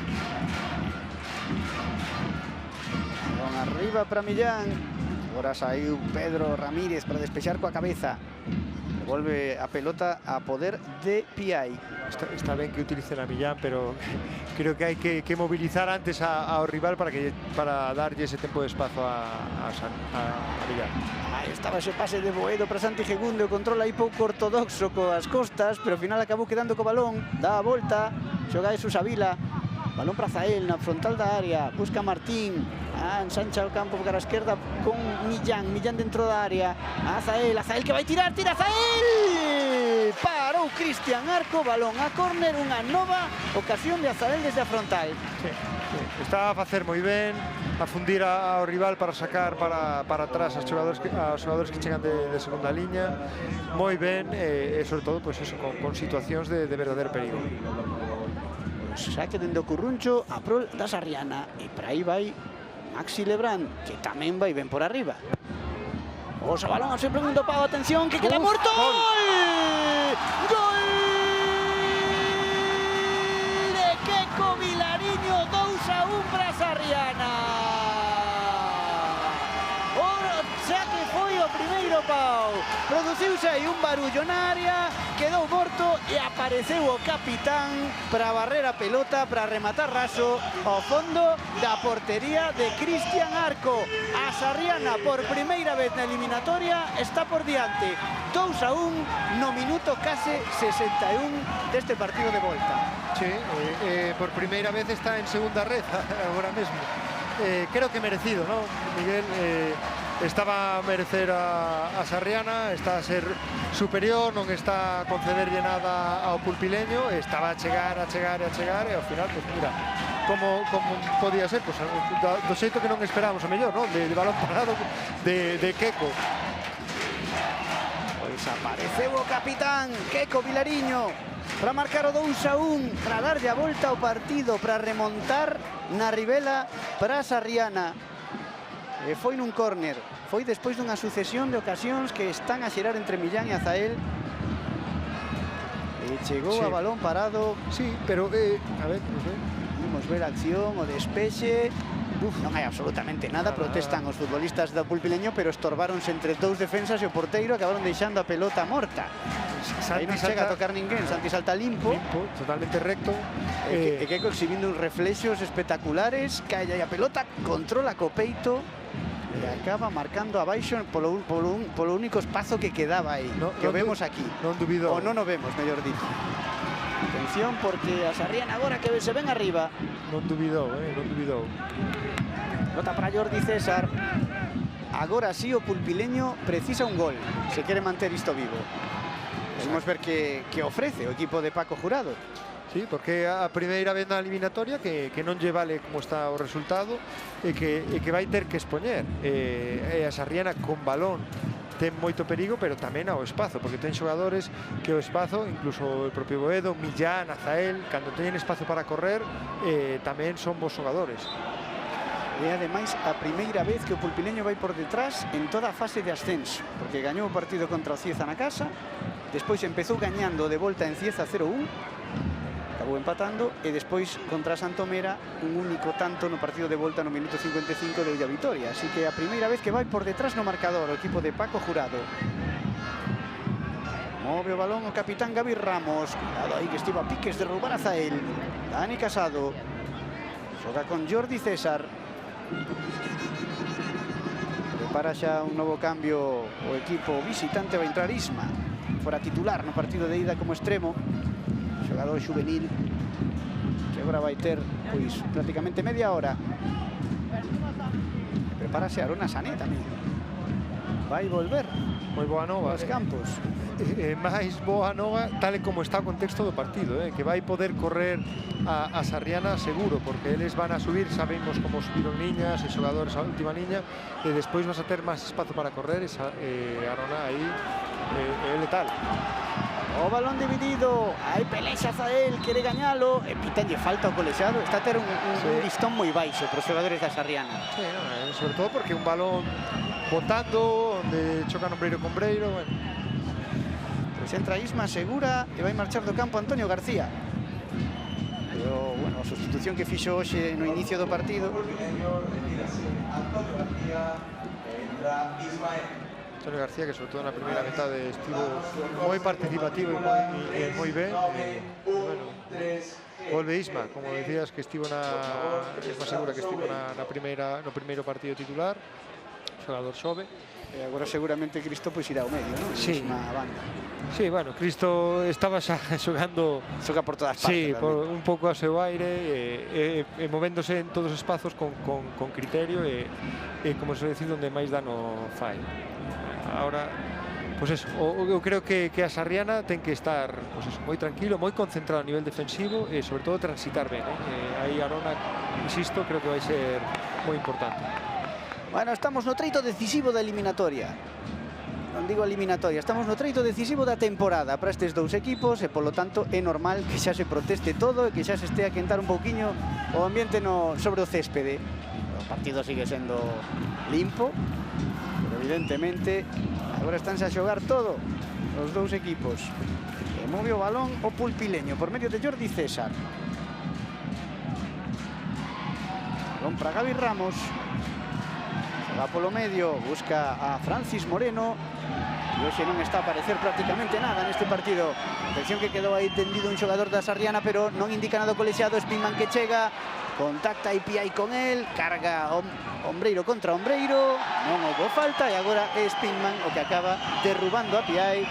balón arriba para Millán. Agora saiu Pedro Ramírez para despexar coa cabeza. Volve a pelota a poder de Piai. Está ben que utilicen a Millán, pero creo que hai que movilizar antes ao rival para darlle ese tempo de espazo a Millán. Aí estaba ese pase de Boedo para Santi Gegunde, o control aí pouco ortodoxo coas costas, pero ao final acabou quedando co balón, dá a volta, xoga Jesús Avila, balón para Zael na frontal da área, busca Martín, ensancha o campo cara a esquerda con Millán dentro da área, a Zael que vai tirar, tira Zael! Parou Cristian Arco, balón a córner, unha nova ocasión de Azael desde a frontal. Sí. Está a facer moi ben, a fundir ao rival para sacar para atrás aos xogadores que chegan de segunda liña, moi ben, e sobre todo pues eso, con situacións de verdadeiro perigo. Saque dende o Curruncho a prol da Sarriana, e por aí vai Maxi Lebrán, que tamén vai ben por arriba. Osa balón ao seu segundo pau, atención, que queda morto. ¡Gol! ¡Gol de Queco Vilariño! 2-1 para Sarriana. Xa que foi o primeiro pau, produciuse aí un barullo na área, quedou morto e apareceu o capitán para barrer a pelota, para rematar raso ao fondo da portería de Cristian Arco. A Sarriana, por primeira vez na eliminatoria, está por diante. 2-1 no minuto case 61 deste partido de volta. Sí, por primeira vez está en segunda red agora mesmo. Creo que merecido, ¿no? Miguel estaba a merecer a Sarriana, está a ser superior, non está a concederlle nada ao pulpileño, estaba a chegar e ao final, pues mira, como podía ser, pues, do xeito que non esperamos, a mellor, ¿no? De balón parado de Queco. Pois apareceu o capitán Queco Vilariño para marcar o 2-1, para darlle a volta ao partido, para remontar na Ribela para Sarriana. E foi nun córner, foi despois dunha sucesión de ocasións que están a xerar entre Millán e Azael. E chegou a balón parado. Sí, pero, a ver, non sei. Vimos ver a acción, o despexe. Non hai absolutamente nada, protestan os futbolistas do pulpileño, pero estorbaronse entre dous defensas e o porteiro acabaron deixando a pelota morta. Aí non chega a tocar ninguén, Santi salta limpo, totalmente recto. E Queco exhibindo uns reflexos espectaculares, cae aí a pelota, controla co peito e acaba marcando abaixo polo único espazo que quedaba aí, que o vemos aquí. Non dubido. O non o vemos, mellor dito. Atención, porque a Sarriana agora que se ven arriba. Non dubidou, non dubidou. Nota para Jordi César. Agora sí o pulpileño precisa un gol, se quere manter isto vivo. Vamos ver que ofrece o equipo de Paco Jurado. Sí, porque a primeira vez na eliminatoria que non lle vale como está o resultado e que vai ter que expoñer. E a Sarriana con balón ten moito perigo, pero tamén ao espazo, porque ten xogadores que o espazo, incluso o propio Boedo, Millán, Azael, cando teñen espazo para correr, tamén son bons xogadores. E ademais a primeira vez que o pulpileño vai por detrás en toda a fase de ascenso, porque gañou o partido contra o Cieza na casa, despois empezou gañando de volta en Cieza 0-1, acabou empatando, e despois contra Santomera un único tanto no partido de volta no minuto 55 de a vitoria. Así que a primeira vez que vai por detrás no marcador o equipo de Paco Jurado. Move o balón o capitán Gaby Ramos, cuidado aí que estivo a piques de roubar a Zael. Dani Casado xoga con Jordi César. Prepara xa un novo cambio o equipo visitante, vai entrar Isma, fora titular no partido de ida como extremo, xogador juvenil que agora vai ter pois prácticamente media hora. Prepárase Arona Sané tamén, vai volver moi boa nova aos campos. máis boa nova tal e como está o contexto do partido, que vai poder correr a Sarriana seguro, porque eles van a subir, sabemos como subiron liñas e xogadores a última liña, e despois vas a ter máis espazo para correr, e Arona aí é letal. O balón dividido, aí pelexa Zael, quere gañalo, e pitanlle falta ao colexado, está a ter un listón moi baixo para os xogadores da Sarriana. Sí, sobre todo porque un balón botando, onde chocan ombreiro con ombreiro, bueno. Pois entra Isma segura e vai marchar do campo Antonio García. Pero, bueno, a sustitución que fixo hoxe no inicio do partido. Antonio García, que sobre todo na primeira metade estivo moi participativo e moi ben. Bueno, volve Isma, como decías, que estivo Isma Segura, que estivo no primeiro partido titular, xogador xove. E agora seguramente Cristo pois irá ao medio, non? Sí. Na banda. Sí, bueno, Cristo estaba xa xogando, Xoga por todas partes. sí, un pouco a seu aire e movéndose en todos os espazos con criterio e como se decir, onde máis dano fai. Agora, pois eso, eu creo que a Sarriana ten que estar, pois eso, moi tranquilo, moi concentrado a nivel defensivo e sobre todo transitar ben, aí Arona, insisto, creo que vai ser moi importante. Bueno, estamos no treito decisivo da eliminatoria. Non digo eliminatoria, estamos no treito decisivo da temporada para estes dous equipos e, polo tanto, é normal que xa se proteste todo e que xa se este a quentar un pouquiño o ambiente sobre o céspede. O partido sigue sendo limpo, pero evidentemente agora estánse a xogar todo os dous equipos. E move o balón o pulpileño por medio de Jordi César. Balón para Gabi Ramos. Va polo medio, busca a Francis Moreno e hoxe non está a aparecer prácticamente nada neste partido. Atención que quedou aí tendido un xogador da Sarriana, pero non indica nada o colexiado. Spinman que chega, contacta Ipiai con el, carga ombreiro contra ombreiro, non houve falta e agora é Spinman o que acaba derrubando a Ipiai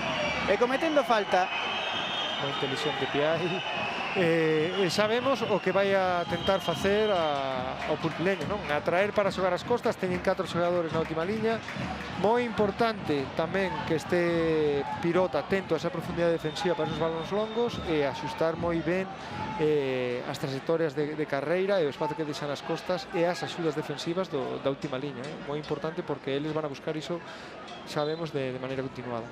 e cometendo falta. Moi inteligente Ipiai. Sabemos o que vai a tentar facer ao pulpileño, non? Atraer para xogar as costas, teñen 4 xogadores na última liña. Moi importante tamén que este Pirot atento a esa profundidade defensiva para esos balóns longos e axustar moi ben as trayectorias de carreira e o espazo que deixan as costas e as axudas defensivas da última liña. Moi importante porque eles van a buscar iso, sabemos, de maneira continuada.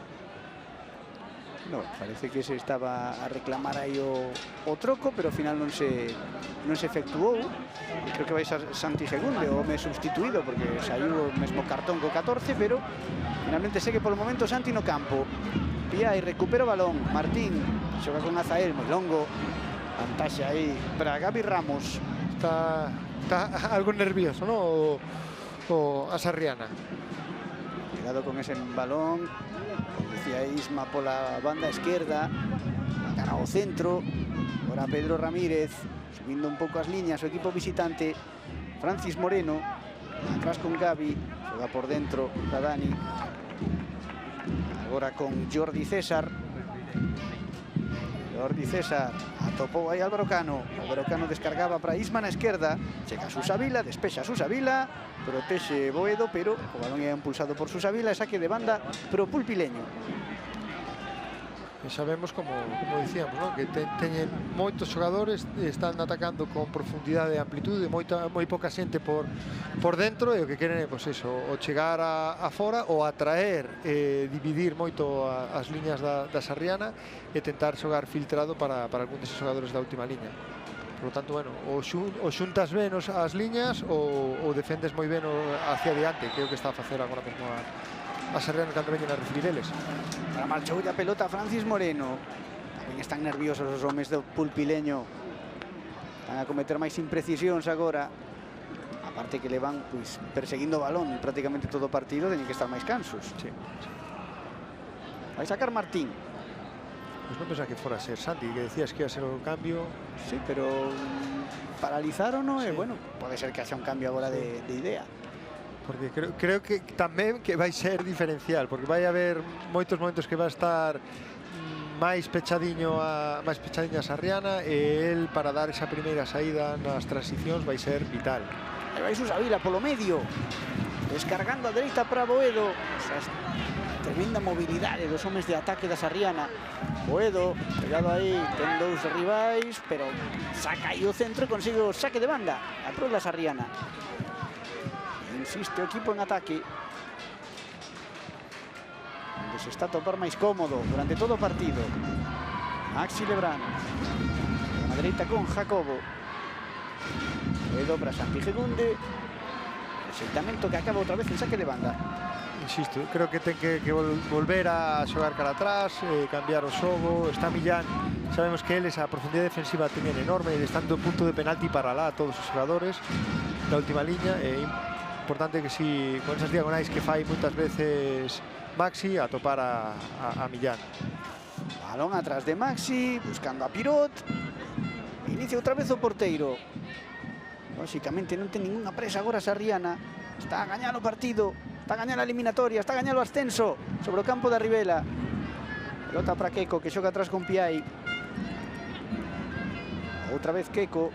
No, parece que se estaba a reclamar aí o troco, pero ao final non se efectuou. E creo que vai ser Santi Gegunde o home substituído, porque saiu o mesmo cartón co 14, pero finalmente segue polo momento Santi no campo. Piai recupera o balón, Martín xoga con Azael, moi longo, vantaxe aí para Gabi Ramos. Está algo nervioso, ¿no? O a Sarriana. Cuidado con ese balón. Decía Isma pola banda esquerda, cara ao centro. Ahora Pedro Ramírez subindo un pouco as liñas o equipo visitante. Francis Moreno atrás con Gabi, xoga por dentro para Dani. Agora con Jordi César. Jordi César atopou aí Álvaro Cano. Álvaro Cano descargaba para Isma na esquerda. Chega Susavila, despexa Susavila, protexe Boedo, pero o balón é impulsado por Susavila e saque de banda pro pulpileño. E sabemos, como dicíamos, ¿no? Que teñen moitos xogadores, están atacando con profundidade e amplitude, moi pouca xente por dentro, e o que queren é, pois eso, o chegar a fora ou atraer e dividir moito as liñas da Sarriana e tentar xogar filtrado para algún deses xogadores da última liña. Por lo tanto, bueno, o xuntas ben as liñas ou defendes moi ben hacia adiante, que é o que está a facer agora mesmo a Sarriana cando veñen a recibir eles. Para marchou a pelota Francis Moreno. Tamén están nerviosos os homes do pulpileño. Van a cometer máis imprecisións agora. Aparte que le van pois perseguindo o balón prácticamente todo o partido, teñen que estar máis cansos. Sí. Vai sacar Martín. Pues non pensaba que fora a ser Santi, que decías que ia ser o cambio. Sí, pero paralizaron, ¿no? Sí. Bueno, pode ser que haxa un cambio agora de idea. Porque creo que tamén que vai ser diferencial, porque vai haber moitos momentos que vai estar máis pechadiño a Sarriana e el para dar esa primeira saída nas transicións vai ser vital. E vai Susavila polo medio, descargando a dereita para Boedo. Esa tremenda mobilidade dos homes de ataque da Sarriana. Boedo, pegado aí, ten dous rivais, pero saca aí o centro e consigue o saque de banda a pro da Sarriana. Insiste o equipo en ataque, onde se está a topar máis cómodo durante todo o partido. Maxi Lebrán a dereita con Jacobo. Boedo para Santi Gegunde. Asentamento que acaba outra vez en saque de banda. Insisto, creo que ten que volver a xogar cara atrás, cambiar o xogo. Está Millán, sabemos que eles a profundidade defensiva teñen enorme, estando punto de penalti para lá todos os xogadores da última liña. importante que si con esas diagonais que fai moitas veces Maxi a topar a Millán. Balón atrás de Maxi, buscando a Pirot. Inicia outra vez o porteiro. Lóxicamente non ten ninguna presa agora Sarriana. Está a gañar o partido, está a gañar a eliminatoria, está a gañar o ascenso sobre o campo da Ribela. Pelota para Queco, que xoga atrás con Piai. Outra vez Queco.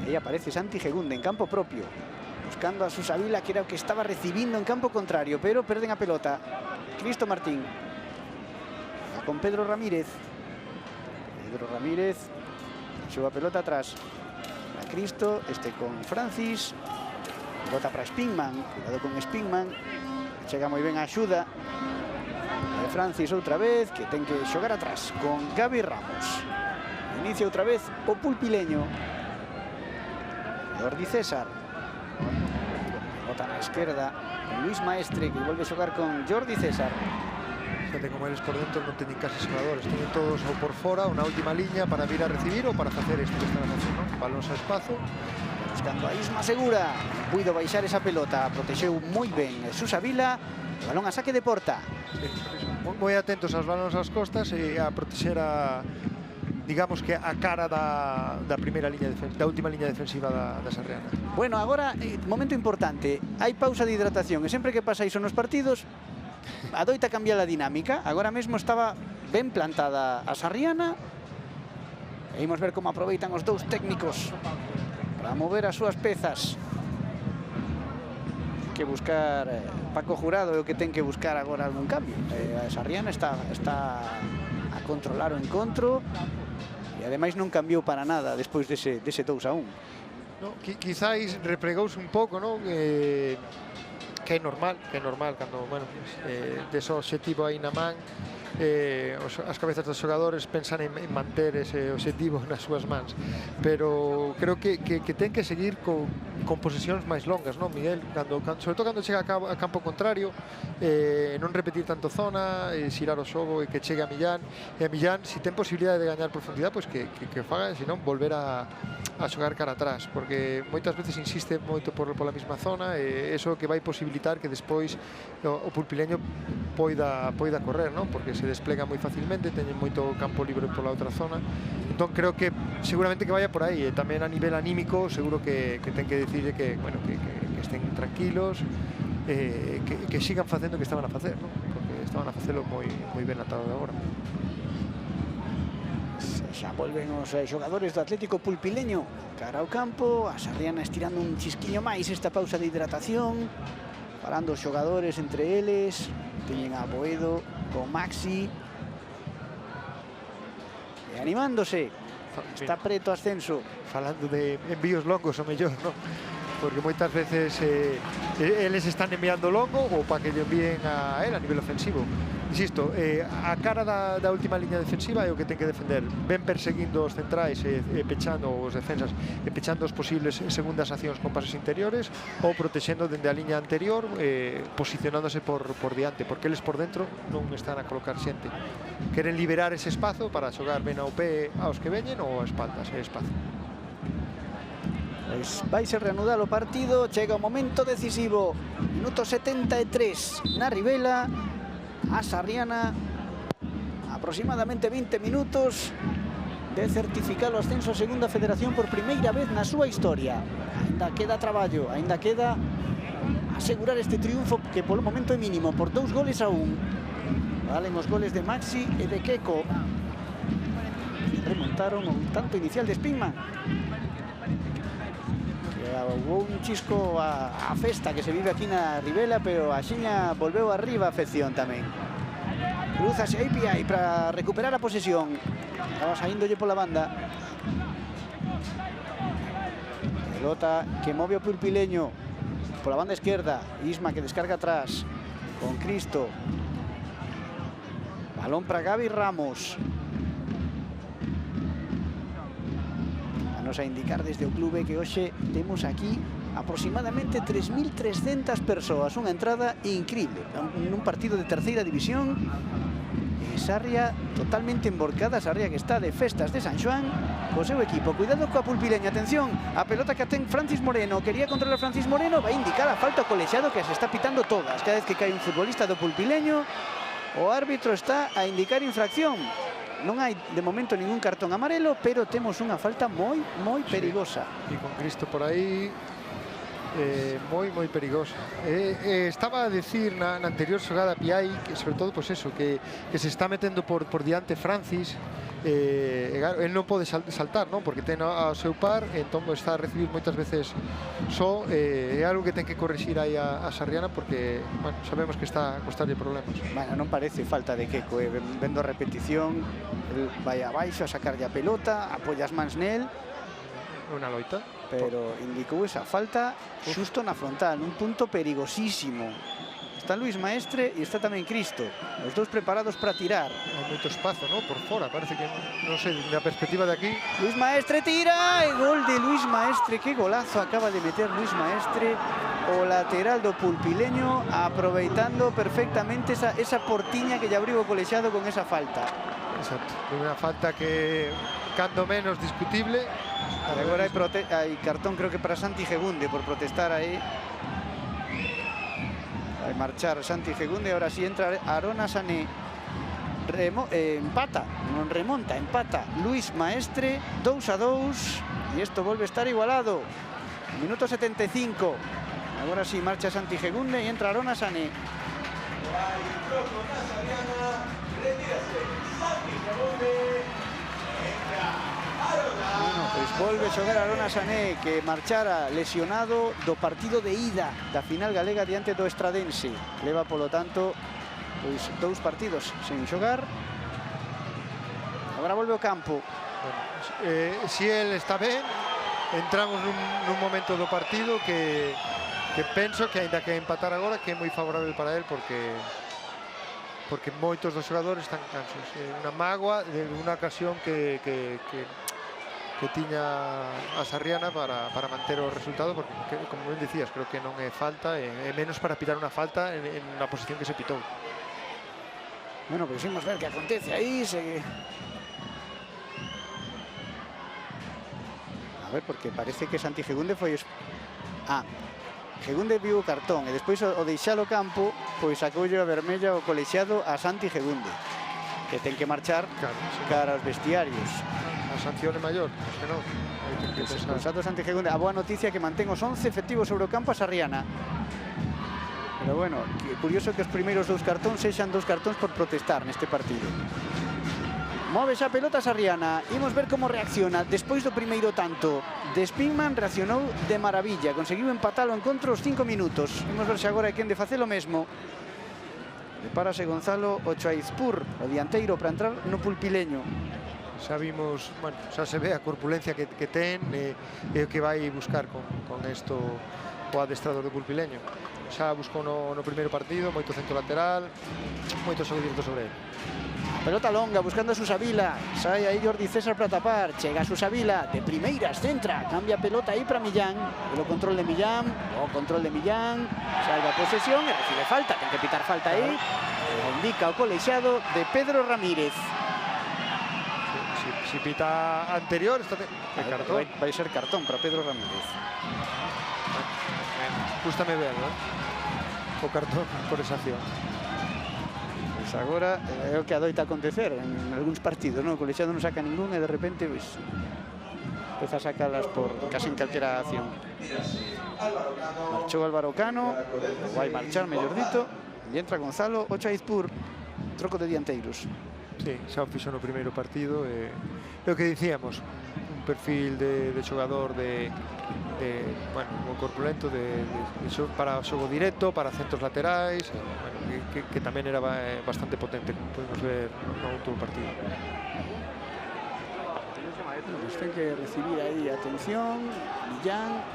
Aí aparece Santi Gegunde en campo propio, buscando a Susavila, que era o que estaba recibindo en campo contrario, pero perden a pelota. Cristo Martín. Con Pedro Ramírez. Pedro Ramírez. Xoga a pelota atrás. A Cristo, con Francis. Bota para Spingman. Cuidado con Spingman. Chega moi ben a axuda. Francis outra vez, que ten que xogar atrás con Gaby Ramos. Inicia outra vez o pulpileño. Jordi César. Bota na esquerda. Luis Maestre, que volve a xogar con Jordi César. Fíjate como eles por dentro non teñen casi xogadores, teñen todos ou por fora, ou na última liña para vir a recibir ou para facer isto que están facendo, non? Balóns a espazo. Buscando a Isma Segura. Puido baixar esa pelota, protexeu moi ben Susavila. Balón a saque de porta. Sí, moi atentos aos balóns ás costas e a protexer a, digamos que a cara da primeira liña da última liña defensiva da Sarriana. Bueno, agora, momento importante. Hai pausa de hidratación e sempre que pasa iso nos partidos adoita cambiar a dinámica. Agora mesmo estaba ben plantada a Sarriana. E imos ver como aproveitan os dous técnicos para mover as súas pezas. Que buscar Paco Jurado é o que ten que buscar agora algún cambio. A Sarriana está a controlar o encontro e ademais non cambiou para nada despois dese 2-1. No, quizáis repregouse un pouco, non? Que é normal cando, bueno, deso obxectivo aí na man, as cabezas dos xogadores pensan en manter ese obxectivo nas súas mans, pero creo que ten que seguir con posesións máis longas, non, Miguel? Sobre todo cando chega a campo contrario, non repetir tanto zona, xirar o xogo e que chegue a Millán, e a Millán, se ten posibilidade de gañar profundidade, pois que faga, senón volver a xogar cara atrás, porque moitas veces insiste moito pola mesma zona e iso que vai posibilitar que despois o pulpileño poida correr, non? Porque se desplega moi facilmente, teñen moito campo libre pola outra zona. Entón creo que seguramente que vaya por aí, e tamén a nivel anímico seguro que ten que decirle que, bueno, que estén tranquilos, que sigan facendo o que estaban a facer, non? Porque estaban a facelo moi ben atado de agora. Xa volven os xogadores do Atlético Pulpileño cara ao campo. A Sarriana estirando un chisquiño máis esta pausa de hidratación, parando os xogadores entre eles. Teñen a Boedo con Maxi e animándose. Está preto o ascenso. Falando de envíos longos o mellor, non? Porque moitas veces eles están enviando longo ou para que lle envíen a él a nivel ofensivo. Insisto, a cara da última liña defensiva é o que ten que defender. Ven perseguindo os centrais e pechando os defensas e pechando os posibles segundas accións con pases interiores ou protexendo dende a liña anterior, posicionándose por diante, porque eles por dentro non están a colocar xente. Queren liberar ese espazo para xogar ben ao pé aos que veñen ou a espaldas, espazo. Pois vaise reanudar o partido, chega o momento decisivo. Minuto 73 na Ribela. A Sarriana, aproximadamente 20 minutos de certificar o ascenso a segunda federación por primeira vez na súa historia. Ainda queda traballo, ainda queda asegurar este triunfo que polo momento é mínimo, por 2-1. Valen os goles de Maxi e de Queco. Remontaron o tanto inicial de Spingman. Houve un chisco a festa que se vive aquí na Ribela, pero a xiña volveu arriba a afección tamén. Cruzase aí Piai para recuperar a posesión. Estaba saíndolle pola banda. Pelota que move o pulpileño pola banda esquerda. Isma que descarga atrás con Cristo. Balón para Gaby Ramos. A indicar desde o clube que hoxe temos aquí aproximadamente 3.300 persoas, unha entrada increíble nun partido de terceira división. Sarria totalmente emborcada, Sarria que está de festas de San Xoán co seu equipo. Cuidado coa Pulpileña, atención, a pelota que ten Francis Moreno, quería controlar Francis Moreno, vai indicar a falta ao colexiado que se está pitando todas. Cada vez que cae un futbolista do Pulpileño, o árbitro está a indicar infracción. Non hai de momento ningún cartón amarelo, pero temos unha falta moi perigosa. E con Cristo por aí, moi perigosa. Estaba a decir na anterior xogada Piai que sobre todo pues eso, que se está metendo por diante Francis. Él non pode saltar, non? Porque ten ao seu par, entón está a recibir moitas veces só. É algo que ten que corrixir aí a Sarriana, porque bueno, sabemos que está a costarlle problemas. Bueno, non parece falta de Queco, vendo a repetición, vai abaixo a sacarlle a pelota, apoia as mans nel, Unha loita, pero indicou esa falta xusto na frontal, un punto perigosísimo. Está Luis Maestre e está tamén Cristo, os dous preparados para tirar. Hai moito espazo, ¿no? Por fora, parece que, non sei, da perspectiva de aquí. Luis Maestre tira, e gol de Luis Maestre, que golazo acaba de meter Luis Maestre, o lateral do Pulpileño, aproveitando perfectamente esa portiña que lle abriu o colexiado con esa falta. Exacto, unha falta que cando menos discutible. Agora hai cartón, creo que para Santi Gegunde por protestar aí. Vai marchar Santi Gegunde, ahora sí entra Arona Sané. Empata, non remonta, empata Luis Maestre, 2-2, e isto volve a estar igualado. Minuto 75. Agora sí marcha Santi Gegunde e entra Arona Sané. Bueno, pois volve a xogar Arona Sané, que marchara lesionado do partido de ida da final galega diante do Estradense. Leva, polo tanto, pois 2 partidos sen xogar. Agora volve ao campo. Bueno, si él está ben, entramos nun momento do partido que penso que, aínda que empatar agora, que é moi favorable para él, porque moitos dos xogadores están cansos. Unha mágoa de unha ocasión que tiña a Sarriana para manter o resultado, porque, como ben dicías, creo que non é falta, é menos para pitar unha falta en a posición que se pitou. Bueno, pois imos ver que acontece aí. A ver, porque parece que Santi Gegunde foi... Gegunde viu o cartón e despois o deixalo campo, pois sacoulle a vermella o colexiado a Santi Gegunde, que ten que marchar cara aos vestiarios. A sanción é maior, que non. Expulsado Santi Gegunde. A boa noticia que mantén os 11 efectivos sobre o campo a Sarriana. Pero bueno, curioso que os primeiros 2 cartóns sexan 2 cartóns por protestar neste partido. Move xa a pelota Sarriana. Imos ver como reacciona despois do primeiro tanto. De Spingman reaccionou de maravilla, conseguiu empatar o encontro os 5 minutos. Imos ver se agora hai quen de facer o mesmo. Prepárase Gonzalo Ochoaizpur, o dianteiro, para entrar no Pulpileño. Xa vimos, bueno, xa se ve a corpulencia que ten e o que vai buscar con isto o adestrador do Pulpileño. Xa buscou no primeiro partido, moito centro lateral, moito xogo directo sobre ele. Pelota longa, buscando a Susavila. Sai aí Jordi César para tapar. Chega a Susavila, de primeiras, centra. Cambia a pelota aí para Millán. O control de Millán. O control de Millán. Salva a posesión e recibe falta. Ten que pitar falta aí. Indica o colexiado de Pedro Ramírez. Si pita anterior, está cartón. Vai ser cartón para Pedro Ramírez. Gústame verlo, o cartón por esa acción. Pois agora é o que adoita acontecer en algúns partidos, non? O colexiado non saca ningún e de repente pois empeza a sacalas por casi en calquera acción. Marchou Álvaro Cano, vai marchar, mellor dito, e entra Gonzalo Ochoaizpur, troco de dianteiros. Sí, xa o fixo no primeiro partido, é o que dicíamos, un perfil de xogador bueno, un corpulento para xogo directo, para centros laterais, bueno, que tamén era bastante potente, como podemos ver no último partido. Pues ten que recibir aí atención Millán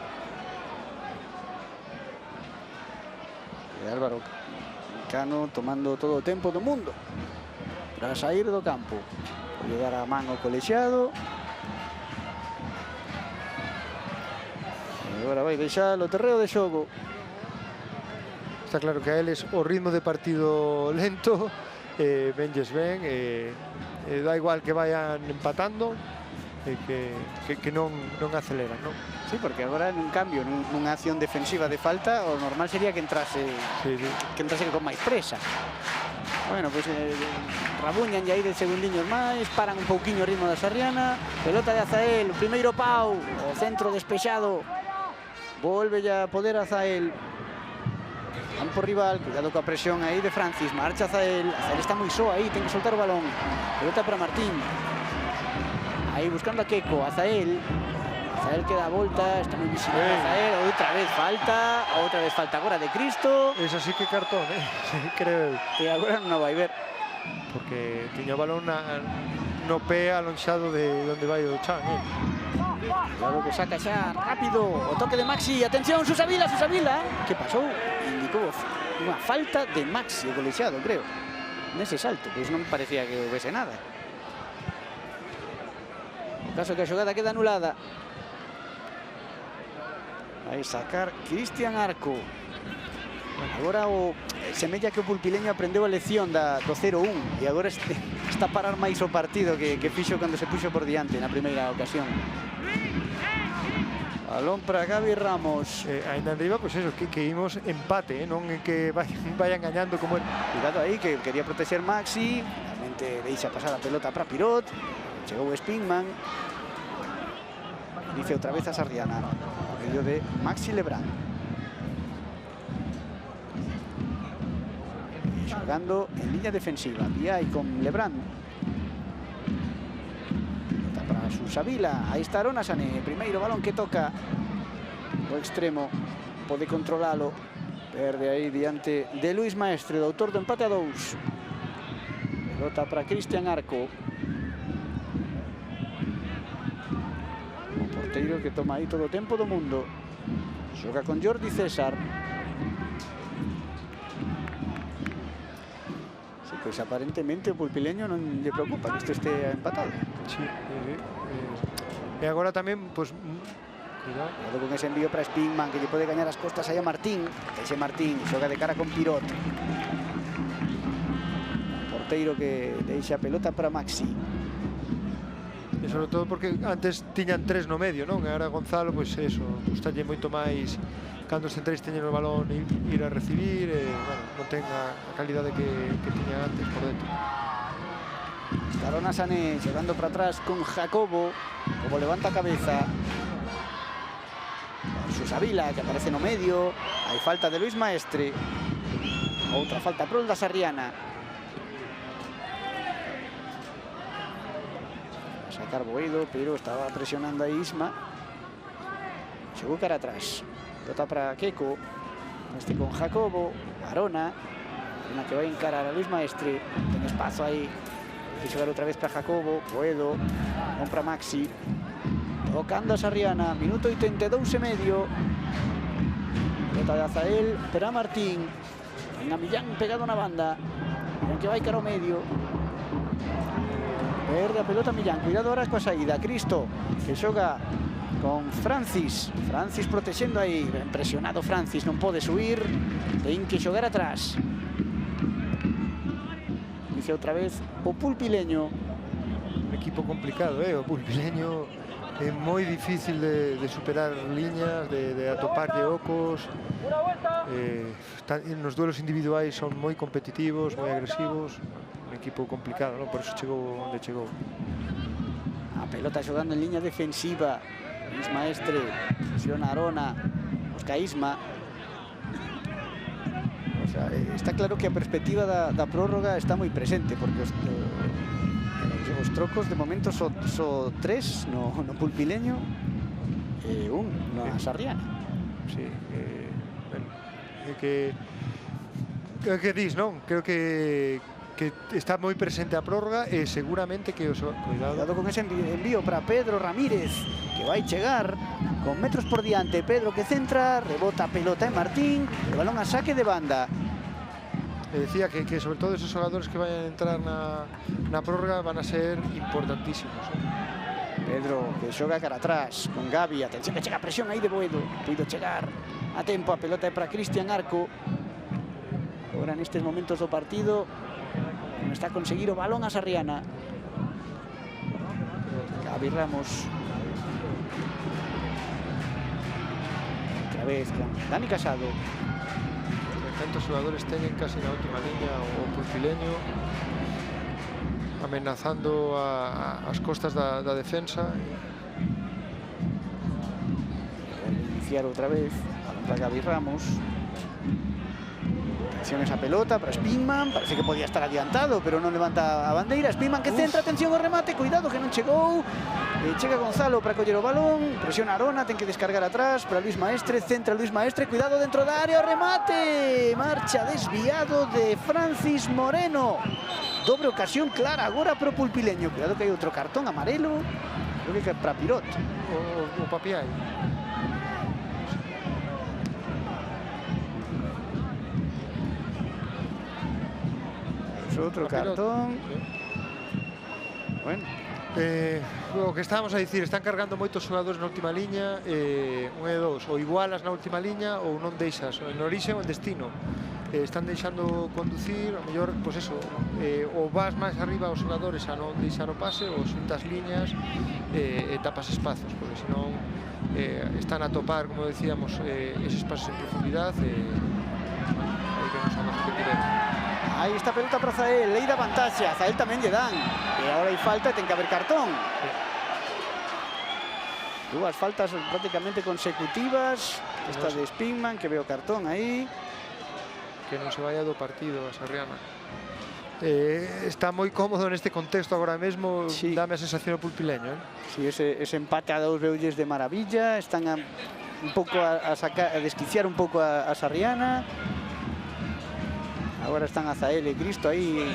e Álvaro Cano tomando todo o tempo do mundo para sair do campo. Pode dar a man ao colexiado. E agora vai deixar o terreo de xogo. Está claro que a eles o ritmo de partido lento venlles ben, da igual que vayan empatando, que non aceleran, non? Sí, porque agora nun cambio, nunha acción defensiva de falta, o normal sería que entrase que entrase con máis presa. Bueno, pois rabuñan e aí de segundiños máis, paran un pouquiño o ritmo da Sarriana, pelota de Azael, o primeiro Pau, o centro despexado, volve a poder Azael, campo rival, cuidado coa presión aí de Francis, marcha Azael está moi só aí, ten que soltar o balón, pelota para Martín, aí buscando a Queco, Azael queda a volta, está moi visible Azael, outra vez falta agora de Cristo. Esa sí que cartón, creo. E agora non vai ver. Porque tiña o balón no pé alonxado de onde vai o Chan, Claro que saca xa rápido o toque de Maxi, atención, Susavila, que pasou? Indicou unha falta de Maxi, o colexiado, creo, nese salto, pois non parecía que houvese nada. O caso que a xogada queda anulada. Vai sacar Cristian Arco. Agora semella que o pulpileño aprendeu a lección do 0-1 e agora está a parar máis o partido que fixo cando se puxo por diante na primeira ocasión. Balón para Gavi Ramos. Ainda en riba, pois eso, que imos empate, non que vayan gañando como... Cuidado aí, que quería proteger Maxi, realmente deixa pasar a pelota para Pirot, chegou Spingman, dice outra vez a Sarriana, a medio de Maxi Lebrán. Xogando en línea defensiva, Viai con Lebrán. Pelota para Susavila, aí está Arona Sané, primeiro balón que toca o extremo, pode controlalo, perde aí diante de Luis Maestre, do autor do empate a 2. Pelota para Cristian Arco. O porteiro que toma aí todo o tempo do mundo. Xoga con Jordi César. Sí, pois aparentemente o pulpileño non lle preocupa que isto este empatado. Sí, e agora tamén, pois... Cuidado con ese envío para Spingman, que lle pode gañar as costas aí a Martín. Ese Martín xoga de cara con Pirot. Porteiro que deixa a pelota para Maxi. E sobre todo porque antes tiñan 3 no medio, non? E agora Gonzalo, pois eso, gustalle moito máis cando os centrais teñen o balón ir a recibir, e, bueno, non ten a calidade que tiña antes por dentro. Arona Sané xogando para atrás con Jacobo, como levanta a cabeza. Susavila, que aparece no medio, hai falta de Luis Maestre, outra falta prol da Sarriana. Sacar Boedo, pero estaba presionando a Isma. Chegou cara atrás, pelota para Queco, este con Jacobo, Arona que vai encarar a Luis Maestre, ten espazo aí, que xogar outra vez para Jacobo, Boedo, compra Maxi, tocando a Sarriana, minuto 82 e medio. Pelota de Azael, para Martín, en a Millán pegado na banda, Millán que vai cara ao medio, perde a pelota Millán, cuidado ahora coa saída, Cristo, que xoga con Francis, Francis protexendo aí, impresionado Francis, non pode subir, ten que xogar atrás. Dice outra vez o pulpileño. Un equipo complicado, o pulpileño é moi difícil de superar liñas, de atoparlle ocos, nos duelos individuais son moi competitivos, moi agresivos, un equipo complicado, non? Por eso chegou onde chegou. A pelota xogando en liña defensiva, Luis Maestre, presiona Arona, busca Isma. O sea, está claro que a perspectiva da prórroga está moi presente, porque os trocos de momento son 3 no pulpileño e 1 no Sarriana. Sí, bueno, que dis, non? Creo que está moi presente a prórroga e seguramente que os... Cuidado con ese envío para Pedro Ramírez, que vai chegar con metros por diante. Pedro que centra, rebota a pelota en Martín, el balón a saque de banda. Decía que sobre todo esos xogadores que vayan a entrar na prórroga van a ser importantísimos. Pedro que xoga cara atrás con Gavi, atención que chega a presión aí de Boedo, puido chegar a tempo, a pelota é para Cristian Arco. Agora nestes momentos do partido Non está a conseguir o balón a Sarriana. Gavi Ramos. Outra vez con Dani Casado. Tantos xogadores teñen casi na última liña o pulpileño amenazando as costas da defensa. Iniciar outra vez para Gavi Ramos. Atención esa pelota para Spingman, parece que podía estar adiantado, pero non levanta a bandeira. Spingman que centra, atención ao remate, cuidado que non chegou. Chega Gonzalo para coller o balón, presiona Arona, ten que descargar atrás para Luis Maestre, centra Luis Maestre, cuidado dentro da área, o remate. Marcha desviado de Francis Moreno. Dobre ocasión clara agora para o pulpileño. Cuidado que hai outro cartón amarelo, creo que é para Pirot. O Papiai. Outro cartón. Bueno. O que estábamos a dicir, están cargando moitos xogadores na última liña, un e dous, ou igualas na última liña ou non deixas, en orixe ou en destino. Están deixando conducir, a mellor, pois eso, ou vas máis arriba aos xogadores a non deixar o pase, ou xuntas liñas e tapas espazos, porque senón están a topar, como decíamos, eses pases en profundidade e aí vemos a nosa que tiremos. Aí está a pelota para Zael, lei da vantaxe, a Zael tamén lle dan. E agora hai falta e ten que haber cartón. Dúas faltas prácticamente consecutivas. Esta de Spingman, que veo cartón aí. Que non se vaya do partido a Sarriana. Está moi cómodo neste contexto agora mesmo, sí. Dame a sensación ao pulpileño. Sí, ese empate a dous veulles de maravilla. Están un pouco a desquiciar un pouco a Sarriana. Agora están Azael e Cristo aí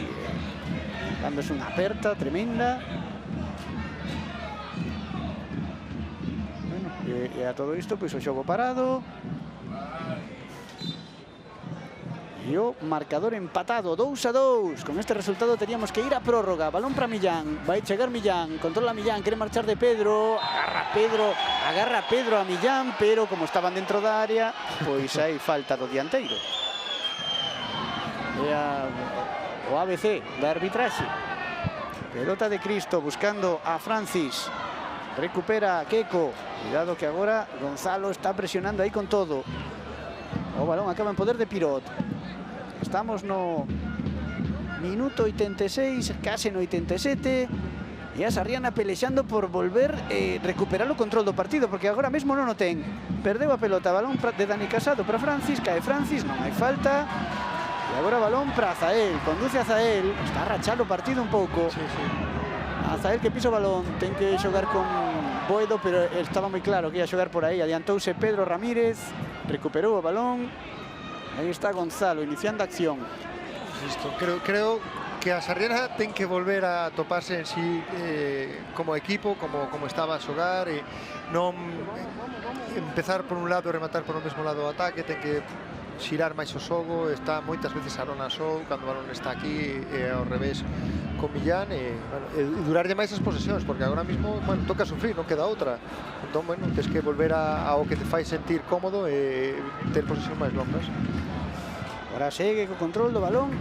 dándose unha aperta tremenda. Bueno, e a todo isto, pois o xogo parado. E o marcador empatado, 2-2. Con este resultado teríamos que ir a prórroga. Balón para Millán, vai chegar Millán, controla Millán, quere marchar de Pedro. Agarra Pedro a Millán, pero como estaban dentro da área, pois hai falta do dianteiro. O ABC da arbitraxe. Pelota de Cristo buscando a Francis. Recupera a Queco. Cuidado que agora Gonzalo está presionando aí con todo. O balón acaba en poder de Pirot. Estamos no minuto 86, case no 87. E a Sarriana pelexando por volver recuperar o control do partido, porque agora mesmo non o ten. Perdeu a pelota, balón de Dani Casado para Francis, cae Francis, non hai falta. E agora balón para Azael, conduce Azael, está a rachar o partido un pouco. Sí. Azael que pisa o balón, ten que xogar con Boedo, pero estaba moi claro que ia xogar por aí. Adiantouse Pedro Ramírez, recuperou o balón. Aí está Gonzalo, iniciando a acción. Creo que a Sarriana ten que volver a toparse en sí como equipo, como estaba a xogar, e non empezar por un lado e rematar por o mesmo lado do ataque. Ten que xirar máis o xogo, está moitas veces Arona só cando o balón está aquí e ao revés con Millán e durarlle máis as posesións, porque agora mesmo, bueno, toca sufrir, non queda outra. Entón, bueno, tens que volver ao que te fai sentir cómodo e ter posesións máis longas. Agora segue co control do balón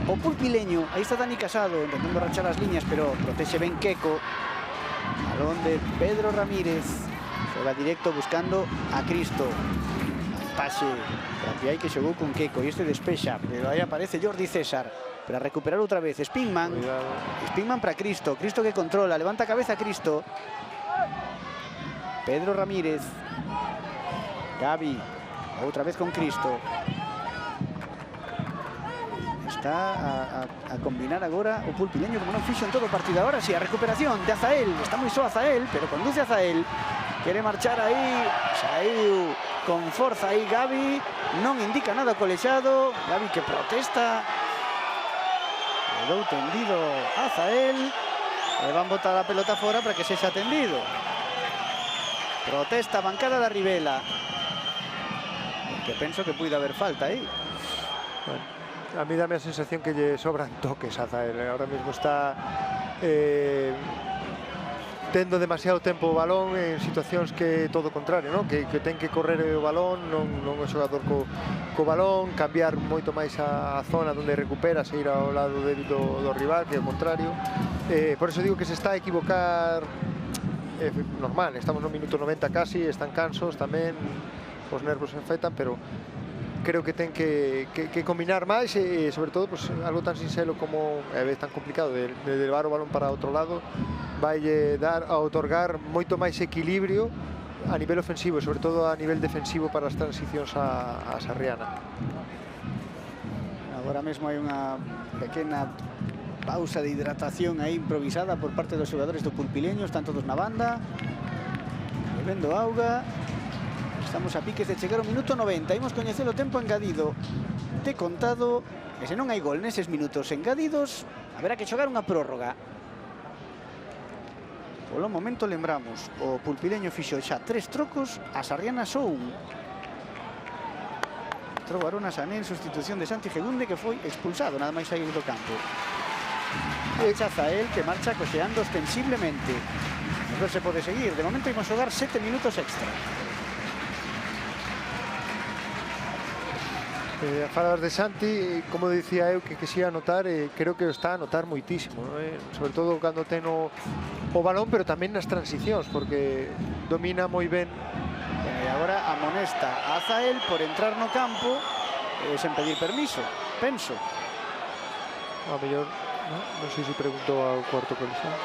o pulpileño. Aí está Dani Casado intentando rachar as liñas, pero protexe ben Queco. Balón de Pedro Ramírez, xoga directo buscando a Cristo. Pase Papiai que xogou con Queco e este despexa, pero aí aparece Jordi César para recuperar outra vez Spingman. Spingman para Cristo, Cristo que controla, levanta a cabeza Cristo. Pedro Ramírez, Gavi, outra vez con Cristo. Está a combinar agora o pulpileño como non fixo en todo o partido. Agora si, a recuperación de Azael, está moi só Azael, pero conduce Azael. Quere marchar aí, saiu con forza aí Gavi, non indica nada colexado. Gavi que protesta. Quedou tendido Azael. E van botar a pelota fora para que sexa tendido. Protesta a bancada da Rivela. Que penso que puide haber falta aí. Bueno, a mí dame a sensación que lle sobran toques a Azael. Ahora mismo está tendo demasiado tempo o balón en situacións que todo o contrario, non? Que ten que correr o balón, non o xogador co balón, cambiar moito máis a zona onde recupera, se ir ao lado débil do rival, que é o contrario. Por eso digo que se está a equivocar normal, estamos no minuto 90 casi, están cansos tamén, os nervos se afectan, pero creo que ten que combinar máis e sobre todo pues, algo tan sinxelo como é tan complicado de levar o balón para outro lado vai dar a otorgar moito máis equilibrio a nivel ofensivo e sobre todo a nivel defensivo para as transicións a Sarriana. Agora mesmo hai unha pequena pausa de hidratación aí improvisada por parte dos xogadores do Pulpileño, están todos na banda bebendo auga. Estamos a piques de chegar ao minuto 90. Imos coñecer o tempo engadido de contado. E se non hai gol neses minutos engadidos, haberá que xogar unha prórroga. Polo momento lembramos, o Pulpileño fixo xa 3 trocos, a Sarriana só un. Entrou Arona Sané en sustitución de Santi Gegunde, que foi expulsado nada máis sair do campo. Marcha Zael, que marcha coxeando ostensiblemente. A ver se pode seguir. De momento imos xogar 7 minutos extra. A falar de Santi, como dicía eu, que quixía anotar, creo que o está a notar moitísimo, sobre todo cando ten o balón, pero tamén nas transicións, porque domina moi ben. E agora amonesta a Zael por entrar no campo sen pedir permiso, penso. A mellor, non sei se preguntou ao cuarto coliseo.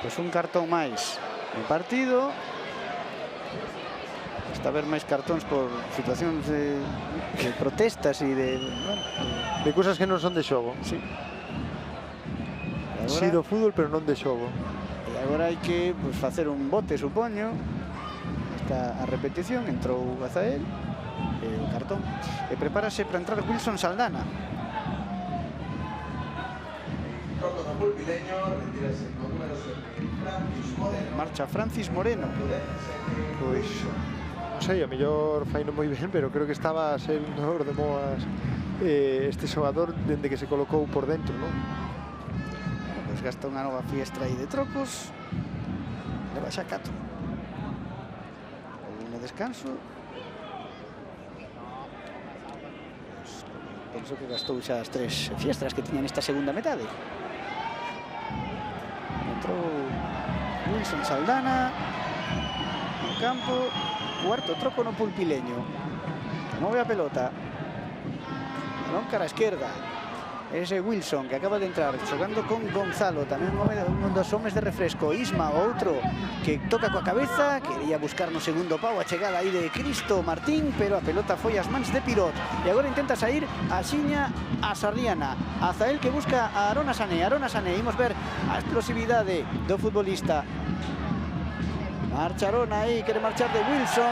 Pois un cartón máis no partido. Está a haber máis cartóns por situacións de protestas e de cousas que non son de xogo. Sí. Si do fútbol, pero non de xogo. E agora hai que facer un bote, supoño. Está a repetición, entrou Azael e o cartón. E prepárase para entrar Wilson Saldana. Marcha Francis Moreno. Pois non sei, a mellor faino moi ben, pero creo que estaba a ser un dolor de moas este xogador dende que se colocou por dentro, non? Pois gasta unha nova fiestra aí de trocos. Leva xa 4. No descanso. Penso que gastou xa as 3 fiestras que tiña nesta segunda metade. Entrou Wilson Saldana no campo. Cuarto troco no Pulpileño. Move a pelota. Balón cara a esquerda. Ese Wilson que acaba de entrar xogando con Gonzalo. Tamén move un dos homes de refresco. Isma, outro que toca coa cabeza. Quería buscar no segundo pau a chegada aí de Cristo Martín, pero a pelota foi ás mans de Pirot. E agora intenta sair a xiña a Sarriana. Azael que busca a Arona Sané. Arona Sané. Imos ver a explosividade do futbolista. Marcha Arona aí, quere marchar de Wilson.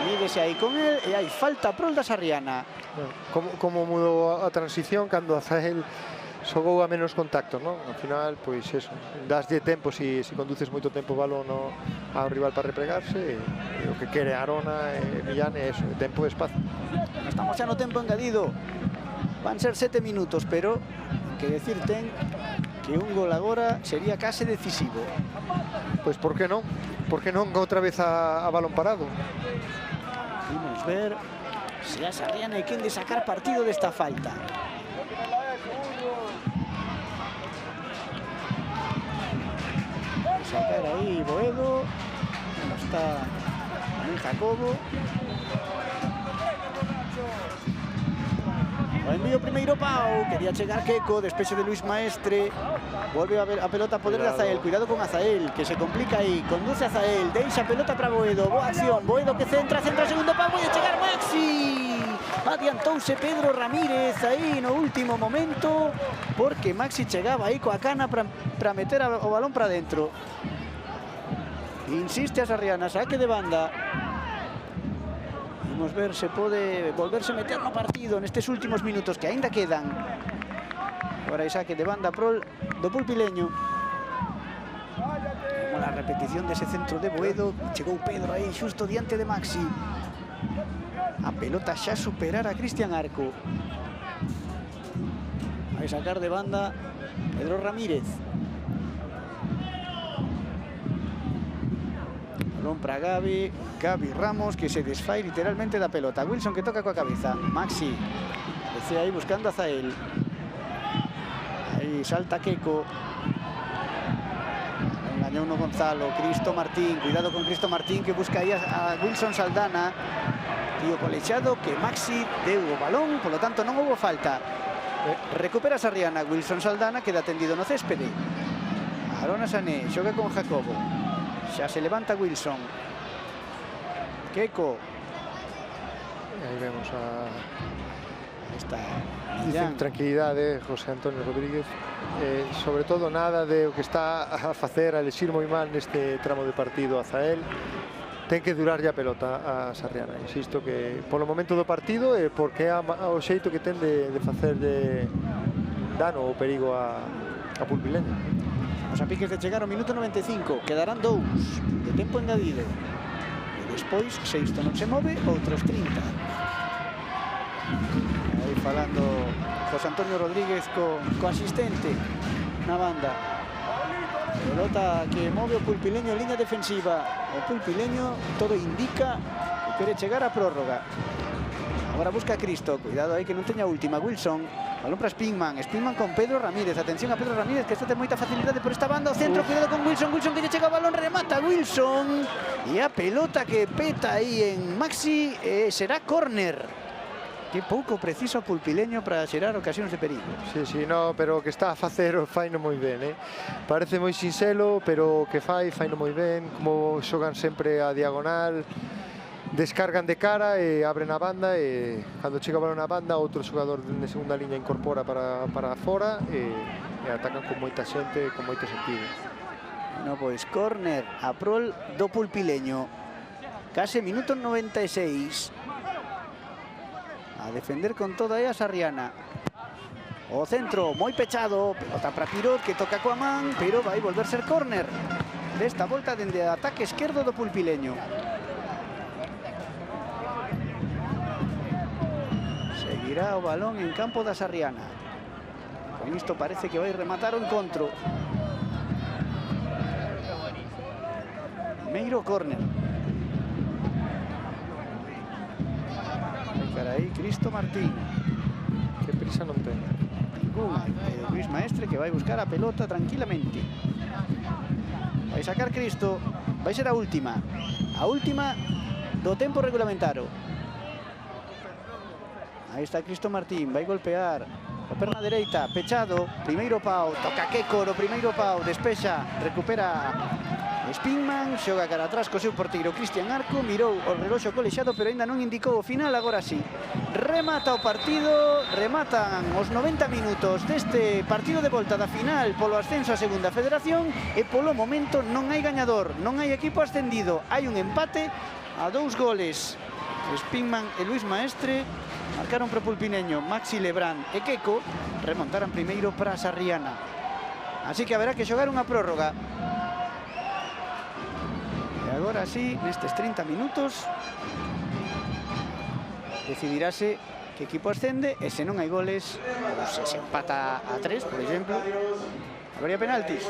Mídese aí con él e hai falta prol da Sarriana. Como mudou a transición cando Azael xogou a menos contacto, non? Ao final, pois eso, daslle tempo se conduces moito tempo o balón ao rival para replegarse e o que quere Arona e Millán é eso, tempo e espazo. Estamos xa no tempo engadido. Van ser 7 minutos, pero que decir ten que un gol agora sería case decisivo. Pois por que non? Por que non outra vez a balón parado? Vamos ver se a Sarriana hai quen de sacar partido desta falta. Sacar aí Boedo. Está tamén Jacobo. O envío primeiro pau, quería chegar Queco, despexe de Luis Maestre. Volve a ver a pelota a poder de Azael, cuidado con Azael, que se complica aí, conduce Azael, deixa a pelota para Boedo, boa acción, Boedo que centra segundo pau, pode chegar Maxi. Adiantouse Pedro Ramírez aí no último momento, porque Maxi chegaba aí coa cana para meter o balón para dentro. Insiste a Sarriana, saque de banda. Vamos ver se pode volverse meter no partido nestes últimos minutos que aínda quedan. Agora hai saque de banda prol do Pulpileño. Como a repetición dese centro de Boedo. Chegou Pedro aí xusto diante de Maxi. A pelota xa superar a Cristian Arco. Vai sacar de banda Pedro Ramírez. Balón para Gavi Ramos, que se desfai literalmente da pelota. Wilson, que toca coa cabeza. Maxi, desde aí buscando a Zael. Aí salta Keco. Engañou no Gonzalo. Cristo Martín, cuidado con Cristo Martín, que busca aí a Wilson Saldana. Tío colechado, que Maxi deu o balón, polo tanto non houve falta. Recupera Sarriana. Wilson Saldana queda tendido no céspede. Arona Sané xoga con Jacobo. Xa se levanta Wilson. Keco. Aí vemos a... Aí está. Dicen tranquilidade José Antonio Rodríguez. Sobre todo nada de o que está a facer a elixir moi mal neste tramo de partido a Zael. Ten que durar a pelota a Sarriana. Insisto que polo momento do partido e porque é o xeito que ten de facer de dano ou perigo a Pulpileño. Os a piques de chegar ao minuto 95. Quedarán 2 de tempo engadido. E despois, Seixto non se move, outros 30. Aí falando José Antonio Rodríguez co asistente na banda. Pelota que move o Pulpileño en línea defensiva. O Pulpileño todo indica que quere chegar a prórroga. Agora busca a Cristo. Cuidado aí que non teña última. Wilson. Balón para Spingman. Spingman con Pedro Ramírez. Atención a Pedro Ramírez, que está ten moita facilidade por esta banda. O centro, cuidado con Wilson. Wilson que lle chega o balón, remata Wilson. E a pelota que peta aí en Maxi será córner. Que pouco preciso o Pulpileño para xerar ocasións de perigo. Sí, no, pero o que está a facer o faino moi ben, Parece moi sinxelo, pero o que faino moi ben, como xogan sempre a diagonal, descargan de cara e abren a banda e cando chega o balón a banda outro xogador de segunda liña incorpora para fora e atacan con moita xente, con moito sentido. No, pois córner a prol do Pulpileño. Case minuto 96. A defender con toda aí a Sarriana. O centro moi pechado, pelota para Pirot, que toca coa man, pero vai volver ser córner. Desta volta dende o ataque esquerdo do Pulpileño. Seguirá o balón en campo da Sarriana. Con isto parece que vai rematar o encontro. Primeiro córner. Aí Cristo Martín. Que prisa non ten. Ninguna. Luis Maestre, que vai buscar a pelota tranquilamente. Vai sacar Cristo. Vai ser a última. A última do tempo regulamentario. Aí está Cristo Martín. Vai golpear a perna dereita. Pechado. Primeiro pau. Toca Keco no primeiro pau. Despexa. Recupera Spingman, xoga cara atrás co seu porteiro Cristian Arco, mirou o reloxo colexado, pero ainda non indicou o final. Agora sí, remata o partido, rematan os 90 minutos deste partido de volta da final polo ascenso a segunda federación e polo momento non hai gañador, non hai equipo ascendido, hai un empate a 2 goles. Spingman e Luis Maestre marcaron pro Pulpineño, Maxi Lebrán e Keco remontaran primeiro para Sarriana. Así que haberá que xogar unha prórroga. Agora sí, nestes 30 minutos decidirase que equipo ascende e se non hai goles, se se empata a 3, por exemplo, habería penaltis.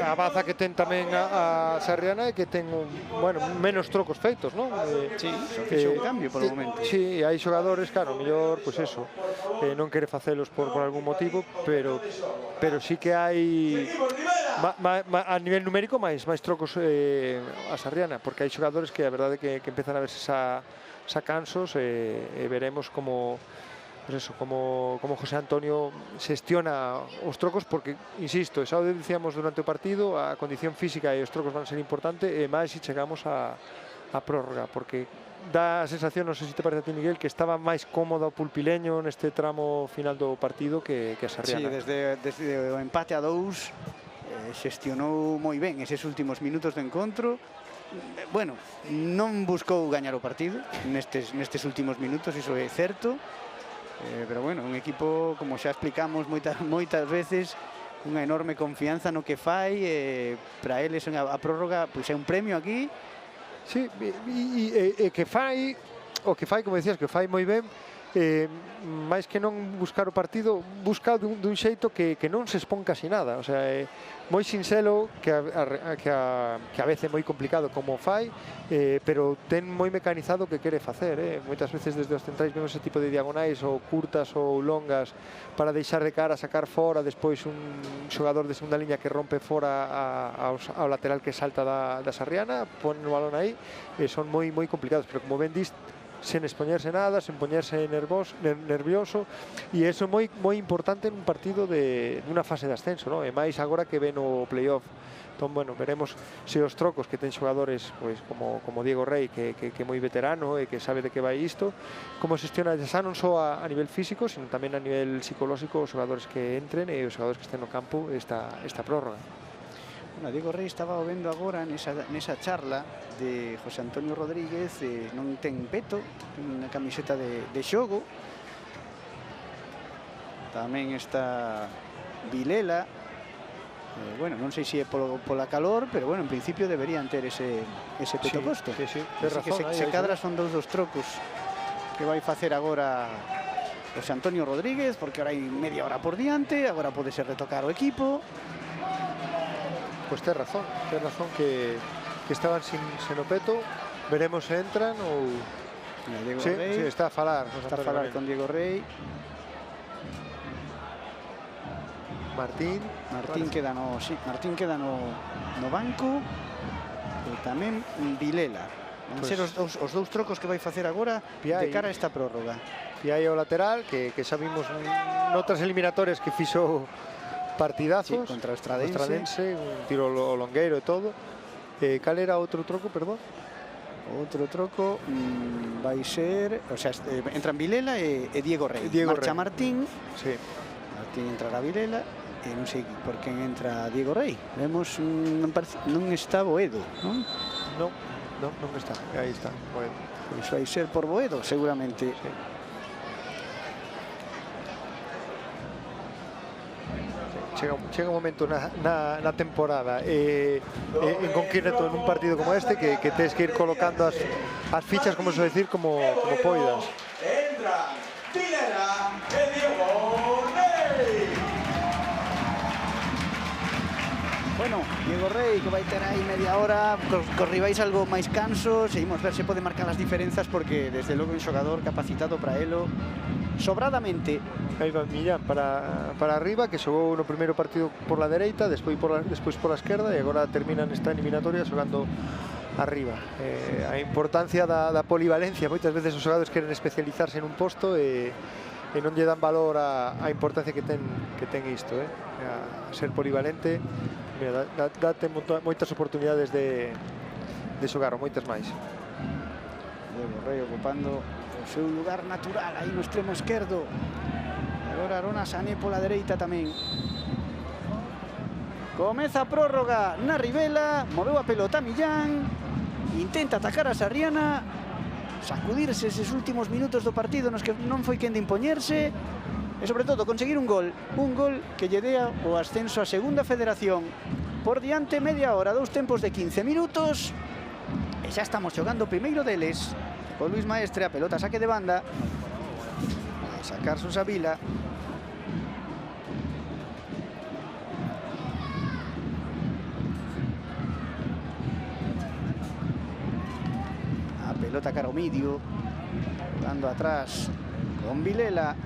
A baza que ten tamén a Sarriana é que ten menos trocos feitos, non? Sí, fixo un cambio polo momento. Sí, hai xogadores, claro, mellor, pois eso, non quere facelos por algún motivo, pero sí que hai a nivel numérico máis trocos a Sarriana, porque hai xogadores que a verdade que empezan a verse xa cansos e veremos como José Antonio xestiona os trocos, porque, insisto, xa o dicíamos durante o partido, a condición física e os trocos van ser importante, e máis se chegamos a prórroga, porque dá a sensación, non sei se te parece a ti, Miguel, que estaba máis cómodo o Pulpileño neste tramo final do partido que a Sarriana. Sí, desde o empate a 2 xestionou moi ben eses últimos minutos de encontro. Bueno, non buscou gañar o partido nestes últimos minutos, iso é certo. Pero bueno, un equipo, como xa explicamos moitas veces, unha enorme confianza no que fai, para eles a prórroga pois é un premio aquí. Sí, e que fai, o que fai, como decías, que fai moi ben, máis que non buscar o partido, busca dun xeito que non se expón casi nada, o sea, moi sinxelo, que a veces é moi complicado como fai, pero ten moi mecanizado o que quere facer. Moitas veces desde os centrais vemos ese tipo de diagonais ou curtas ou longas para deixar de cara, sacar fora, despois un xogador de segunda liña que rompe fora ao lateral que salta da Sarriana, pon o balón aí, son moi complicados, pero como ben diste, sen expoñerse nada, sen poñerse nervioso, e iso é moi importante nun partido nunha fase de ascenso, non? E máis agora que ven o playoff. Entón, bueno, veremos se os trocos que ten xogadores pois, como Diego Rey, que é moi veterano e que sabe de que vai isto, como xestiona xa non só a nivel físico, sino tamén a nivel psicolóxico os xogadores que entren e os xogadores que estén no campo esta prórroga. Bueno, Diego Rey estaba vendo agora nesa charla de José Antonio Rodríguez, non ten peto, ten unha camiseta de xogo. Tamén está Vilela. Bueno, non sei se é pola calor, pero bueno, en principio deberían ter ese peto posto. Sí, ten razón. Se cadra son dos trocos que vai facer agora José Antonio Rodríguez, porque ahora hai media hora por diante, agora pode ser retocar o equipo. Pois ten razón que estaban sin o peto. Veremos se entran ou... Sí, está a falar con Diego Rey. Martín queda no banco, e tamén Vilela. Van ser os dous trocos que vai facer agora de cara a esta prórroga. Piai ao lateral, que xa vimos noutras eliminatorias que fixo partidazos, contra o Estradense, un tiro longueiro e todo. Cal era outro troco, perdón? Outro troco vai ser, o sea, entran Vilela e Diego Rey. Marcha Martín. Sí. Martín entrará Vilela e non sei por quen entra Diego Rey. Vemos non está Boedo, non? Non está. Aí está Boedo. Pois vai ser por Boedo, seguramente. Sí. Chega un momento na temporada en concreto nun partido como este que tens que ir colocando as fichas, como se decir, como poidas. Entra Vilela e Diego Rey. Bueno, Diego Rey que vai ter aí media hora, cos rivais algo máis cansos, seguimos ver se pode marcar as diferenzas, porque desde logo un xogador capacitado para elo sobradamente. Aí va Millán para arriba, que xogou no primeiro partido por la dereita, despois por la esquerda, e agora termina nesta eliminatoria xogando arriba. A importancia da polivalencia, moitas veces os xogadores queren especializarse en un posto e non lle dan valor á importancia que ten isto, a ser polivalente. Mira, date moitas oportunidades de xogar, ou moitas máis. Diego Rey ocupando o seu lugar natural aí no extremo esquerdo. Agora Arona Sané pola dereita tamén. Comeza a prórroga na Ribela, moveu a pelota Millán, intenta atacar a Sarriana, sacudirse eses últimos minutos do partido nos que non foi quen de impoñerse, e sobre todo conseguir un gol que lle dea o ascenso a segunda federación. Por diante media hora, dous tempos de 15 minutos, e xa estamos xogando o primeiro deles, con Luis Maestre, a pelota saque de banda, a sacar Susavila. A pelota cara ao medio, jugando atrás con Vilela,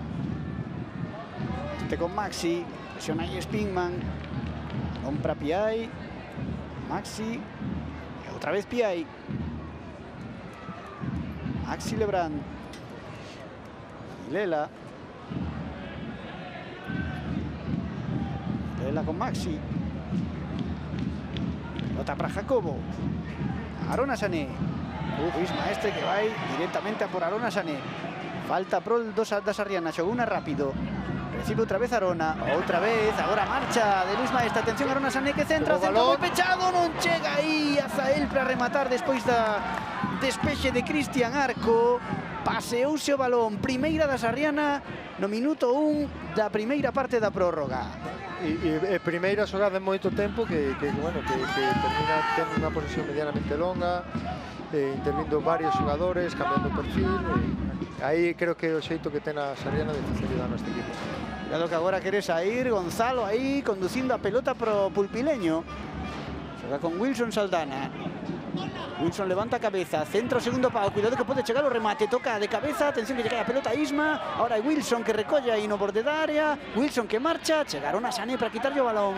este con Maxi, presiona aí Spingman, compra Piai, Maxi, e outra vez Piai, Maxi Lebrán, Vilela con Maxi, pelota para Jacobo, Arona Sané, Luis Maestre que vai directamente a por Arona Sané, falta prol da Sarriana, xogou unha rápido, recibe outra vez Arona, outra vez, agora marcha de Luis Maestre, atención Arona Sané que centra moi pechado, non chega aí Azael para rematar despois da despexe de Cristian Arco, paseouse o balón, primeira da Sarriana no minuto 1 da primeira parte da prórroga. E primeira xogada en moito tempo que termina tendo unha posesión medianamente longa, intervindo varios xogadores, cambiando o perfil, Aí creo que o xeito que ten a Sarriana de facilidade neste equipo. Cuidado que agora quere sair Gonzalo aí conducindo a pelota pro Pulpileño. Xoga con Wilson Saldana. Wilson levanta a cabeza, centro, segundo pau, cuidado que pode chegar o remate, toca de cabeza, atención que llega a pelota a Isma, ahora é Wilson que recolle aí no borde da área, Wilson que marcha, chegaron a Sané para quitarlle o balón,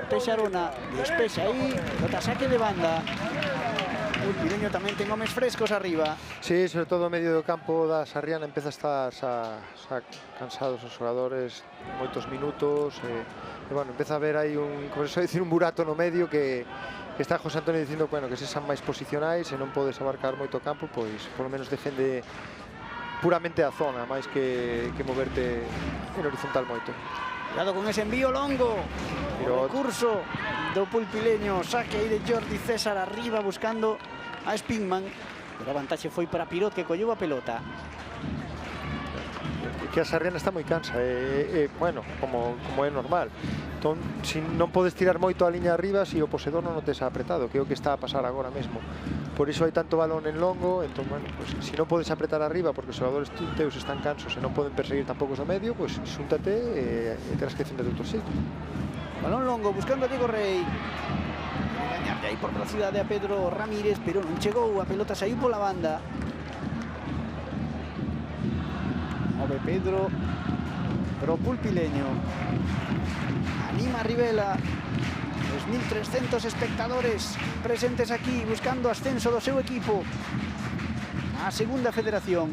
Pexarona, despexa aí, pelota saque de banda. Pulpileño tamén ten homes frescos arriba. Sí, sobre todo o medio do campo da Sarriana empeza a estar cansados os xogadores, moitos minutos, e bueno, empeza a haber aí como se dicir, un burato no medio que está José Antonio dicindo bueno, que se san máis posicionais e non podes abarcar moito campo, pois polo menos defende puramente a zona, máis que moverte en horizontal moito. Cuidado con ese envío longo, o recurso do Pulpileño, saque aí de Jordi César arriba buscando a Spingman, pero a vantaxe foi para Pirot que colleu a pelota. Que a Sarriana está moi cansa, bueno, como é normal. Entón, si non podes tirar moito a liña arriba, si o posedor non o tes apretado, que é o que está a pasar agora mesmo. Por iso hai tanto balón en longo, entón, bueno, pues, si non podes apretar arriba porque os xogadores teus están cansos e non poden perseguir tampouco os do medio, pues xúntate e terás que defender de outro xeito. Balón longo buscando a Diego Rey. Engañarlle aí por velocidade a Pedro Ramírez, pero non chegou, a pelota saiu pola banda. Move Pedro pro Pulpileño. Anima Rivela. 2.300 espectadores presentes aquí buscando ascenso do seu equipo a segunda federación.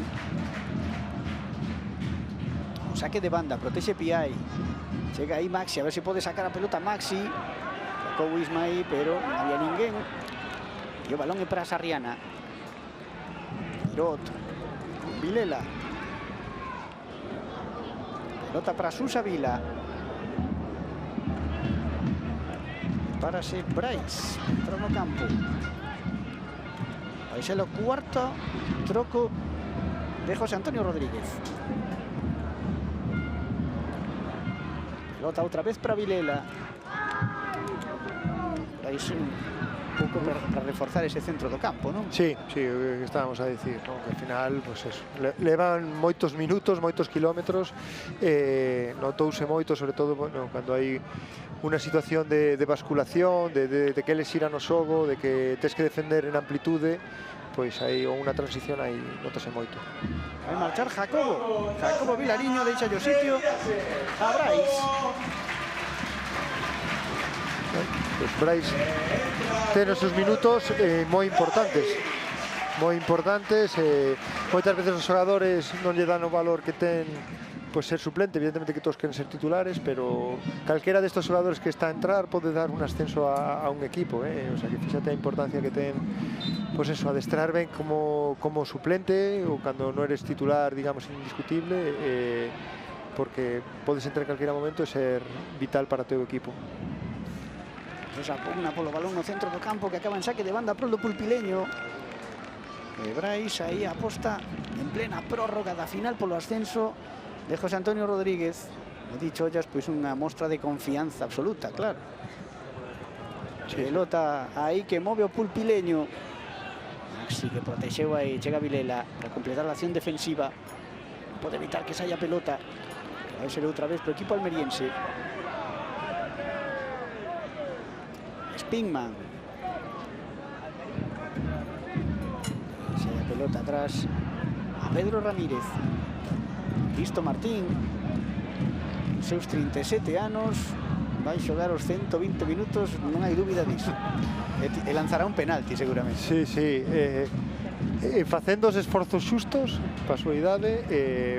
Un saque de banda, protexe Piai. Chega aí Maxi, a ver se pode sacar a pelota Maxi. Sacou Isma aí, pero non había ninguén. E o balón é para Sarriana. Pirot. Vilela. Pelota para Susa Vila. Prepárase Brais. Entra no campo. Vai ser o cuarto troco de José Antonio Rodríguez. Pelota outra vez para Vilela. Brais un pouco para reforzar ese centro do campo, non? Sí, sí, o que estábamos a dicir, ¿no? Que ao final, pues eso, levan moitos minutos, moitos kilómetros, notouse moito, sobre todo, bueno, cando hai unha situación de basculación, de que eles iran o xogo, de que tes que defender en amplitude, pois aí ou unha transición aí notase moito. Vai marchar Jacobo Vilariño, deixa o sitio a Brais. Pues Brais ten os seus minutos moi importantes, moitas veces os xogadores non lle dan o valor que ten pues ser suplente, evidentemente que todos queren ser titulares, pero calquera destes xogadores que está a entrar pode dar un ascenso a un equipo, o sea que fíxate a importancia que ten pues eso, adestrar ben como suplente ou cando non eres titular, digamos, indiscutible, porque podes entrar en calquera momento e ser vital para o teu equipo. Esa pugna polo balón no centro do campo que acaba en saque de banda pro do Pulpileño. Brais aí aposta en plena prórroga da final polo ascenso de José Antonio Rodríguez. He dicho, ollas, pois unha mostra de confianza absoluta, claro. Pelota aí que move o Pulpileño. Maxi que protexeu aí, chega Vilela para completar a acción defensiva. Non pode evitar que saia a pelota. Vai ser outra vez pro equipo almeriense. Spingman. Se a pelota atrás a Pedro Ramírez. Cristo Martín, seus 37 anos, vai xogar os 120 minutos, non hai dúbida disso. E lanzará un penalti seguramente. Sí, sí, facendo os esforzos xustos para a súa idade,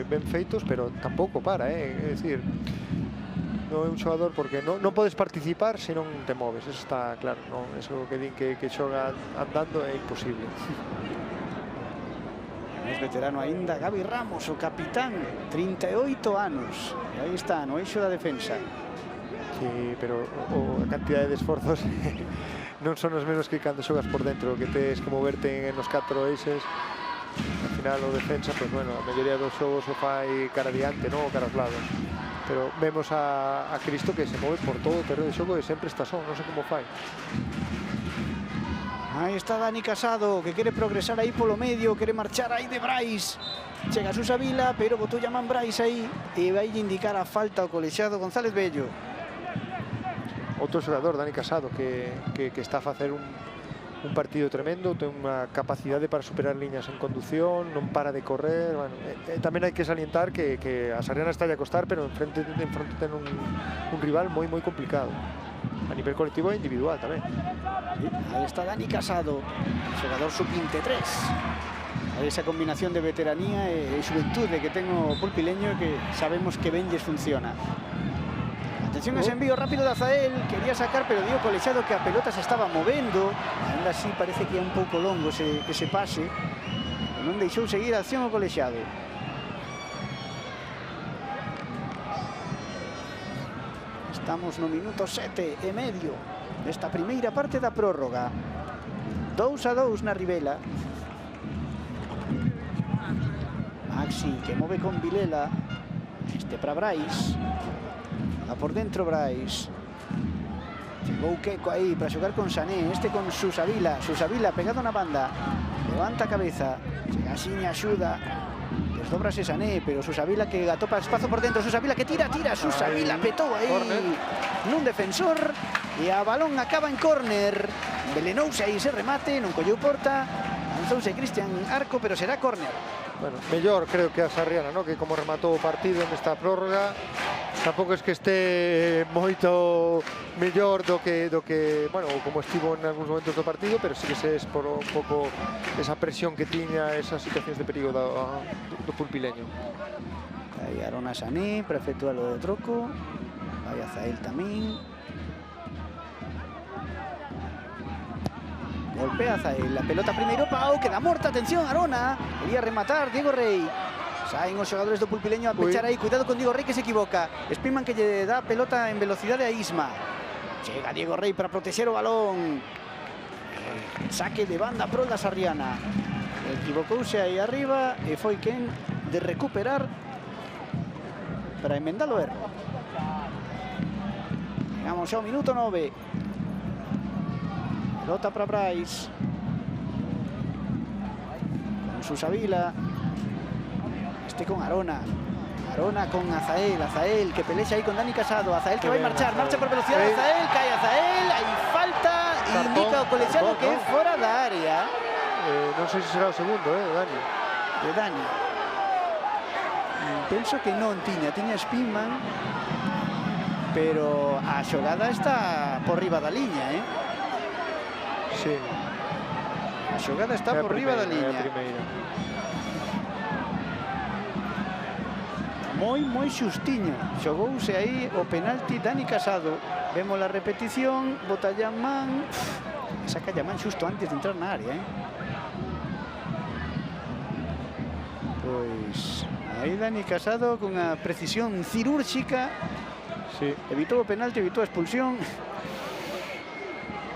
ben feitos, pero tampouco para, é dicir, non é un xogador porque non podes participar se non te moves, eso está claro, non? Eso que din que xoga andando é imposible. Es veterano aínda Gabi Ramos, o capitán, 38 anos. E aí está, no eixo da defensa. Sí, pero a cantidade de esforzos non son os menos que cando xogas por dentro, que tes que moverte en os 4 eixes. Al final o defensa, pues bueno, a maioría dos xogos o fai cara adiante, non? O cara aos lados. Pero vemos a Cristo que se move por todo o terreno de xogo e sempre está só, non sei como fai. Aí está Dani Casado, que quere progresar aí polo medio, quere marchar aí de Brais. Chega a Susa Vila, pero botou a man Brais aí e vai indicar a falta ao colexiado González Bello. Outro xogador, Dani Casado, que está a facer un partido tremendo, ten unha capacidade para superar liñas en conducción, non para de correr. Bueno, tamén hai que salientar que a Sarriana está a costar, pero en fronte ten un rival moi complicado a nivel colectivo e individual tamén. Aí está Dani Casado, xogador sub-23. Aí esa combinación de veteranía e xuventude que ten o pulpileño, que sabemos que ben lles funciona. Atención a ese envío rápido de Azael, quería sacar, pero dio colexiado que a pelota se estaba movendo. Ainda así parece que é un pouco longo ese pase, non deixou seguir a acción o colexiado. Estamos no minuto 7 e medio desta primeira parte da prórroga. 2-2 na Ribela. Maxi que move con Vilela. Este para Brais. Va por dentro Brais. Chegou Queco aí para xogar con Sané. Este con Susa Vila. Susa Vila pegado na banda. Levanta a cabeza. Chega Xiña, axuda. Desdóbrase Sané, pero Susa Vila que atopa espazo por dentro. Susa Vila que tira. Susa Vila petou aí nun defensor. E a balón acaba en córner. Velenouse aí ese remate, non colleu porta. Lanzouse Cristian Arco, pero será córner. Bueno, mellor creo que a Sarriana, ¿no? Que como rematou o partido nesta prórroga, tampouco es que este moito mellor do que bueno, como estivo en algúns momentos do partido, pero sí que se es por un pouco esa presión que tiña, esas situacións de perigo do pulpileño. Aí Arona Sané para efectuar o de troco. Vai Azael tamén. Golpea Azael, la pelota primeiro Pau, queda morta, atención, Arona. Quería rematar Diego Rey. Saen os xogadores do pulpileño a pechar aí, cuidado con Diego Rey que se equivoca. Spinman que lle dá pelota en velocidade a Isma. Chega Diego Rey para protexer o balón. Saque de banda pro da Sarriana. Equivocouse aí arriba e foi quen de recuperar para enmendar o erro. Chegamos ao minuto 9. Pelota para Brais. Con Susa Vila. Este con Arona. Arona con Azael. Azael que pelexa aí con Dani Casado. Azael que vai marchar. Marcha por velocidade. Azael. Cae Azael. Hai falta. Indica o colexiado que é fora da área. Non sei se será o segundo, Dani. De Dani. Penso que non tiña Spinman. Pero a xogada está por riba da liña, Sí. A xogada está por riba da liña. Moi xustiño. Xogouse aí o penalti Dani Casado. Vemos a repetición. Bota Llamán. Saca Llamán xusto antes de entrar na área, Pois aí Dani Casado con a precisión cirúrxica. Sí. Evitou o penalti, evitou a expulsión.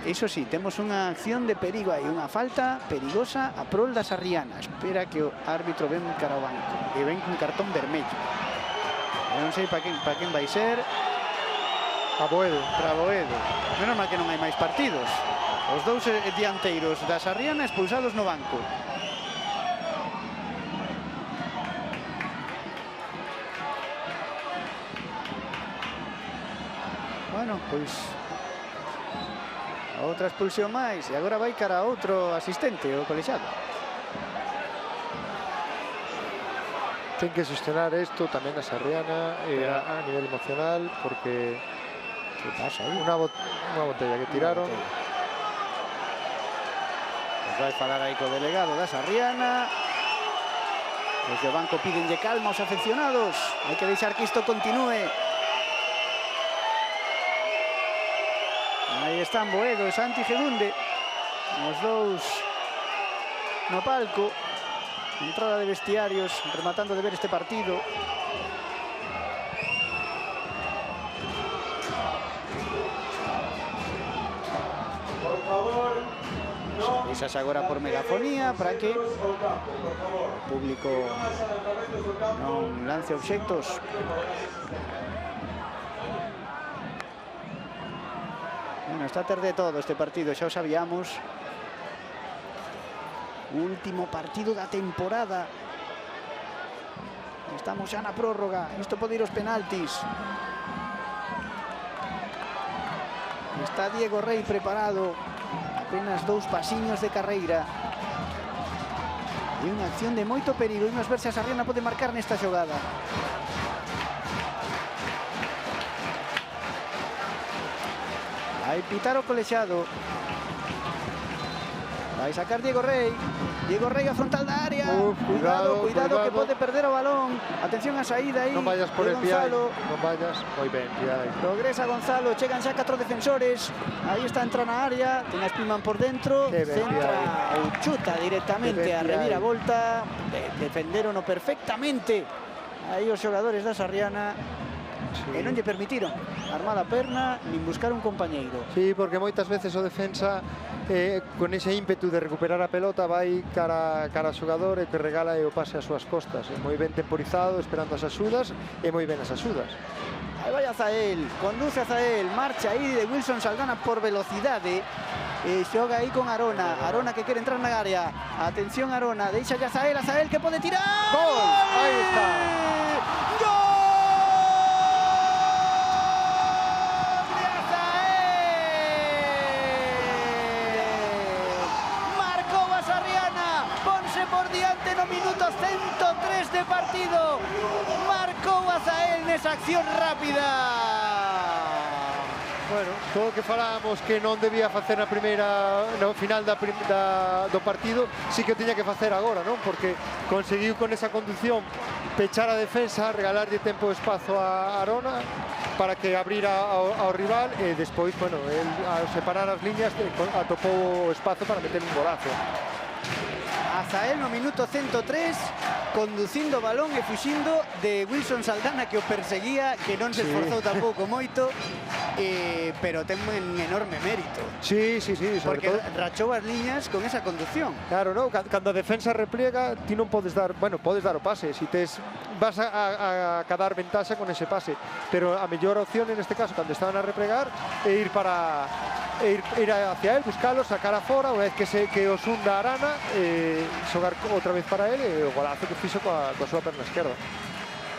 Iso sí, temos unha acción de perigo aí, unha falta perigosa a prol da Sarriana. Espera que o árbitro ven cara ao banco e ven con cartón vermello. Eu non sei para quen vai ser. A Boedo. Para Boedo. Menos mal que non hai máis partidos. Os dous dianteiros da Sarriana expulsados no banco. Bueno, pois outra expulsión máis e agora vai cara a outro asistente, o colexiado. Ten que gestionar isto tamén a Sarriana a nivel emocional, porque que pasa aí? Unha botella que tiraron. Pues vai falar aí co delegado da Sarriana. Desde o banco pídenlle calma aos afeccionados. Hai que deixar que isto continúe. Aí están Boedo e Santi Gedunde, os dous no palco. Entrada de vestiarios, rematando de ver este partido. Por favor, no. Risas agora por megafonía para que o público non lance obxectos. Bueno, está a ter de todo este partido, xa o sabíamos. Último partido da temporada. Estamos xa na prórroga. Isto pode ir aos penaltis. Está Diego Rey preparado. Apenas 2 pasiños de carreira. E unha acción de moito perigo. Imos ver se a Sarriana pode marcar nesta xogada. Vai pitar o colexiado. Vai sacar Diego Rey. Diego Rey a frontal da área. Cuidado que pode perder o balón. Atención a saída aí. Non vayas por el pie. Non vayas. Moi ben, Piai. Progresa Gonzalo. Chegan xa 4 defensores. Aí está a entrar na área. Ten a Spielman por dentro. Centra ou chuta directamente a reviravolta. Defenderono perfectamente. Aí os xogadores da Sarriana. E non lle permitiron armar a perna nin buscar un compañeiro. Sí, porque moitas veces o defensa con ese ímpetu de recuperar a pelota vai cara ao xogador e te regala e o pase ás súas costas. É moi ben temporizado, esperando as axudas e moi ben as axudas. Aí vai Azael, conduce Azael, marcha aí de Wilson Saldana por velocidade. Xoga aí con Arona. Arona que quere entrar na área. Atención Arona, deixa ya Azael, Azael que pode tirar. ¡Gol! Aí está. ¡Gol! Por diante no minuto 103 de partido. Marcou Azael nesa acción rápida. Bueno, todo o que falábamos que non debía facer na primeira, no final do partido, sí que o tiña que facer agora, non? Porque conseguiu con esa conducción pechar a defensa, regalarlle tempo e espazo a Arona para que abrira ao rival e despois, bueno, el, ao separar as líneas atopou o espazo para meter un golazo. Azael no minuto 103 conducindo o balón e fuxindo de Wilson Saldana que o perseguía, que non se esforzou tampouco moito, pero ten un enorme mérito. Sí, sobre porque todo rachou as liñas con esa conducción. Claro, no, cando a defensa repliega, ti non podes dar, bueno, podes dar o pase, si tes vas a cadar ventaxa con ese pase, pero a mellor opción en este caso cando estaban a replegar é ir hacia él, buscalo, sacar a fora, unha vez que os hunda Arana, xogar outra vez para él e o golazo que fixo coa súa perna esquerda.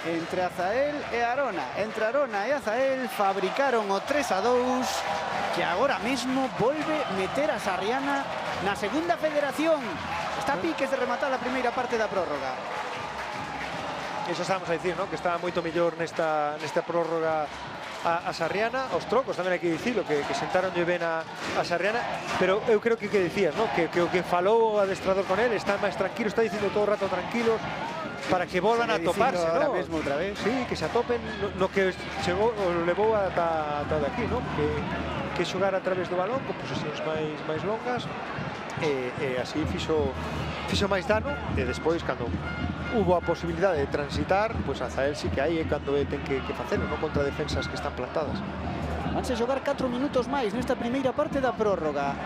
Entre Azael e Arona, entre Arona e Azael fabricaron o 3-2 que agora mesmo volve meter a Sarriana na segunda federación. Está a piques de rematar a primeira parte da prórroga. Eso estábamos a dicir, ¿no? Que estaba moito mellor nesta prórroga a Sarriana, os trocos tamén hai que dicilo, que sentaronlle ben a Sarriana, pero eu creo que dicías, ¿no? Que o que falou o adestrador con él está máis tranquilo, está dicindo todo o rato tranquilos para que volvan a toparse, ¿no? Ahora mesmo outra vez. Sí, que se atopen no que chegou, o levou ata de aquí, ¿no? Que xogar a través do balón con posesións máis longas e así fixo máis dano e despois cando hubo a posibilidade de transitar, pois Azael sí que hai cando ten que facelo, non contra defensas que están plantadas. Vanse xogar 4 minutos máis nesta primeira parte da prórroga.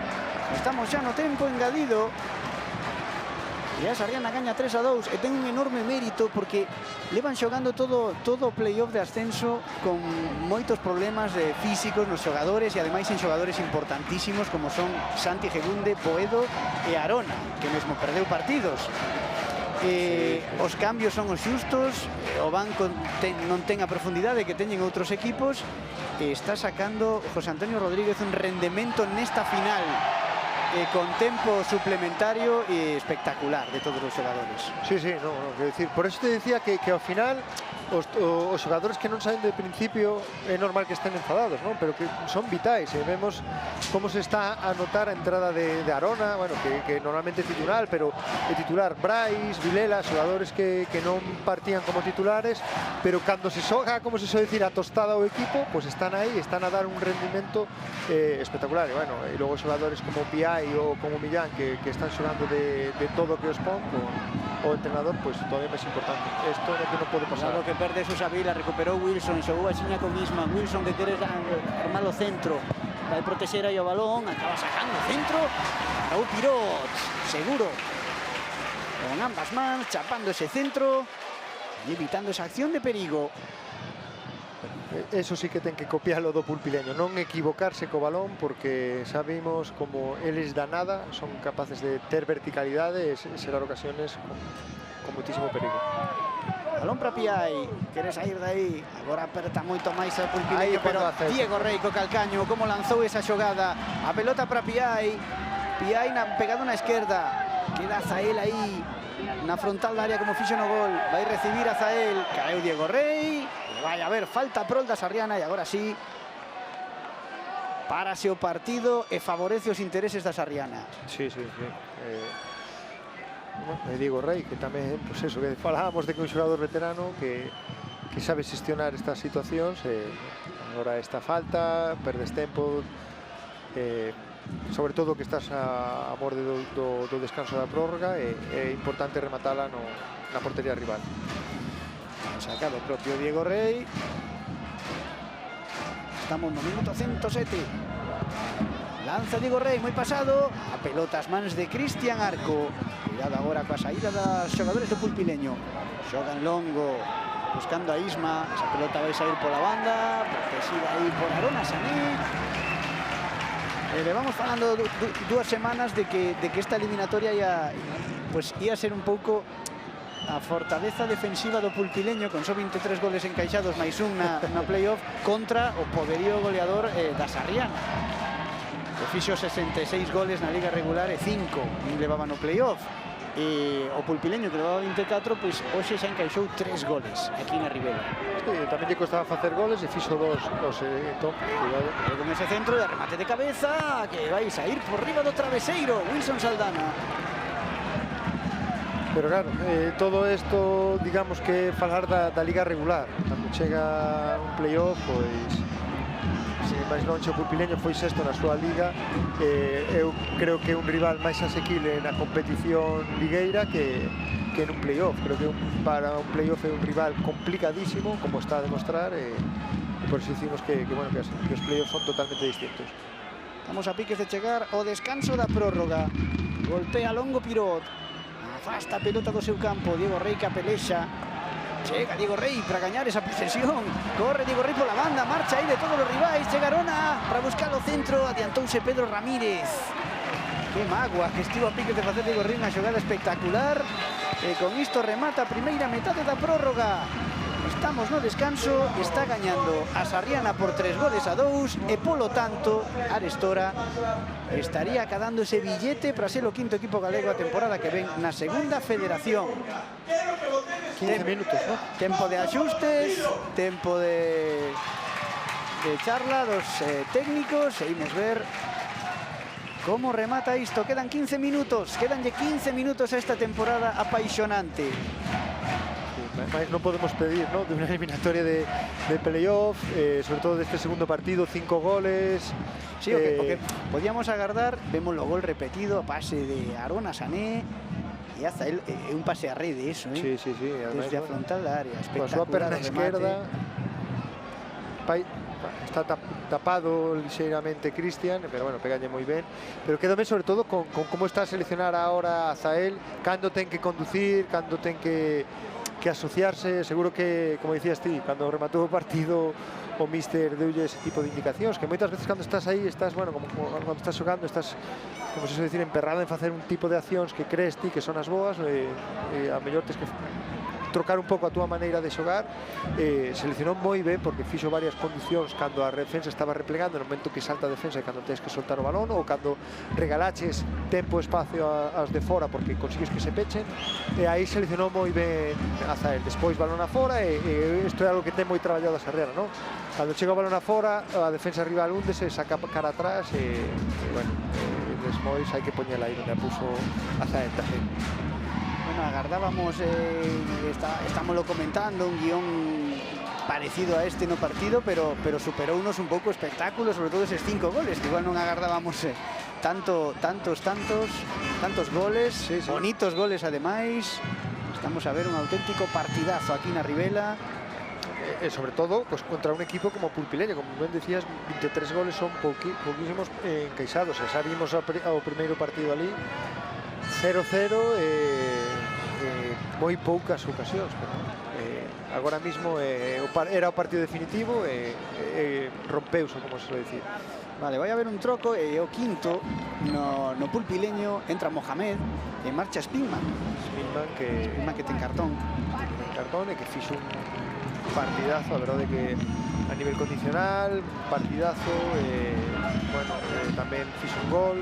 Estamos xa no tempo engadido. E a Sarriana gaña 3-2 e ten un enorme mérito porque levan xogando todo o playoff de ascenso con moitos problemas físicos nos xogadores e ademais en xogadores importantísimos como son Santi Gegunde, Boedo e Arona, que mesmo perdeu partidos. Os cambios son os xustos, o banco non ten a profundidade que teñen outros equipos e está sacando José Antonio Rodríguez un rendemento nesta final con tempo suplementario e espectacular de todos os xogadores. Sí, no, quero dicir, por eso te decía que ao final os xogadores que non saen de principio é normal que estén enfadados, ¿no? Pero que son vitais e vemos como se está a notar a entrada de Arona, bueno, que normalmente é titular, pero é titular Brais, Vilela, xogadores que non partían como titulares, pero cando se xoga, como se soe dicir, a tostada o equipo, pues están aí, están a dar un rendimento espectacular, e bueno, e logo xogadores como Piai ou como Millán que están xogando de todo o que os pon, o entrenador, pues todavía máis importante. Esto é que non pode pasar. Claro que perde Susavila, recuperou Wilson, xogou a xiña con Isman. Wilson que quere armar o centro, vai protexer aí o balón, acaba sacando o centro, Raúl Pirot, seguro, con ambas mans, chapando ese centro e evitando esa acción de perigo. Eso sí que ten que copiarlo do Pulpileño, non equivocarse co balón, porque sabemos como eles da nada son capaces de ter verticalidade e xerar ocasiones con muitísimo perigo. Balón para Piai, quere sair dai, agora aperta moito máis o Pulpileño, pero Diego Rey co calcaño, como lanzou esa xogada, a pelota para Piai, Piai pegado na esquerda, queda Azael aí, na frontal da área como fixo no gol, vai recibir Azael, caeu Diego Rey, vai haber falta prol da Sarriana e agora sí, párase o partido e favorece os intereses da Sarriana. Sí. Diego Rey, que tamén, pues eso, que falábamos de que un xogador veterano que sabe xestionar estas situacións, agora esta falta, perdes tempo, sobre todo que estás a borde do descanso da prórroga, é importante rematala na portería rival. Sacado o propio Diego Rey. Estamos no minuto 107. Lanza Diego Rey, moi pasado. A pelota as mans de Cristian Arco. Cuidado agora coa saída dos xogadores do Pulpileño. Xogan longo, buscando a Isma. Esa pelota vai sair pola banda, protegida aí por Arona Sané. Levamos falando dúas semanas de que esta eliminatoria ia ser un pouco a fortaleza defensiva do Pulpileño, con só 23 goles encaixados máis un na playoff, contra o poderío goleador da Sarriana, que fixo 66 goles na liga regular e 5 levaba no playoff. E o Pulpileño, que levaba 24, pois hoxe xa encaixou 3 goles aquí na Ribela. Tamén lle costaba facer goles e fixo dos top, cuidado. E con ese centro de remate de cabeza que vai sair por riba do traveseiro, Wilson Saldana. Pero claro, todo isto, digamos que falar da liga regular. Cando chega un playoff, pois máis non o Pulpileño foi sexto na súa liga. Eu creo que é un rival máis asequible na competición ligueira que nun playoff. Creo que para un playoff é un rival complicadísimo, como está a demostrar, e por iso dicimos que os playoffs son totalmente distintos. Estamos a piques de chegar ao descanso da prórroga. Golpea longo Pirot. Afasta a pelota do seu campo. Diego Rey que apelexa. Chega Diego Rey para gañar esa posesión. Corre Diego Rey pola banda. Marcha aí de todos os rivais. Chega Arona para buscar o centro. Adiantouse Pedro Ramírez. Que magua que estivo a piques de facer Diego Rey. Unha xogada espectacular. E con isto remata a primeira metade da prórroga. Estamos no descanso, está gañando a Sarriana por 3-2 e polo tanto Arestora estaría acadando ese billete para ser o quinto equipo galego a temporada que ven na segunda federación. 15 minutos, ¿no? Tempo de axustes, tempo de charla dos técnicos e imos ver como remata isto. Quedan 15 minutos, quedanlle 15 minutos a esta temporada apaixonante. Mais non podemos pedir, ¿no?, de unha eliminatoria de playoff, sobre todo deste segundo partido, 5 goles. Sí, o que podíamos agardar, vemos o gol repetido, a pase de Arona Sané, e hasta él, un pase a rede, eso, Sí. Desde a frontal da área, espectacular. Coa súa perna esquerda, está tapado lixeiramente Cristian, pero bueno, pegalle moi ben. Pero quédame sobre todo con como está a seleccionar ahora a Azael, cando ten que conducir, cando ten que asociarse. Seguro que, como dicías ti, cando rematou o partido o míster deulle ese tipo de indicacións, que moitas veces cando estás aí, estás, bueno, como cando estás xogando, estás, como se suele dicir, emperrado en facer un tipo de accións que crees ti que son as boas, e a mellor tes que trocar un pouco a túa maneira de xogar. Seleccionou moi ben porque fixo varias condicións cando a defensa estaba replegando, no momento que salta a defensa e cando tens que soltar o balón, ou cando regalaches tempo e espacio aos de fora porque consigues que se pechen, e aí seleccionou moi ben Azael. Despois balón a fora, e isto é algo que ten moi traballado a Sarriana, non? Cando chega o balón a fora, a defensa rival húndese, saca cara atrás, e bueno, despois hai que poñela aí onde a puso Azael tamén. Bueno, agardábamos, estámoslo comentando, un guión parecido a este no partido, pero superounos un pouco espectáculo, sobre todo eses 5 goles, que igual non agardábamos tantos goles, sí. Bonitos goles ademais. Estamos a ver un auténtico partidazo aquí na Ribela. Sobre todo, pues, contra un equipo como Pulpileño, como ben decías, 23 goles son pouquísimos encaixados. Xa vimos ao primeiro partido ali, 0-0, moi poucas ocasións, pero agora mismo era o partido definitivo rompeuse, como se suele dicir. Vale, vai haber un troco e o quinto no pulpileño entra Mohamed e marcha Spinman. Spinman Que ten cartón. E que fixo un partidazo, a verdade que a nivel condicional, partidazo, bueno, tamén fixo un gol.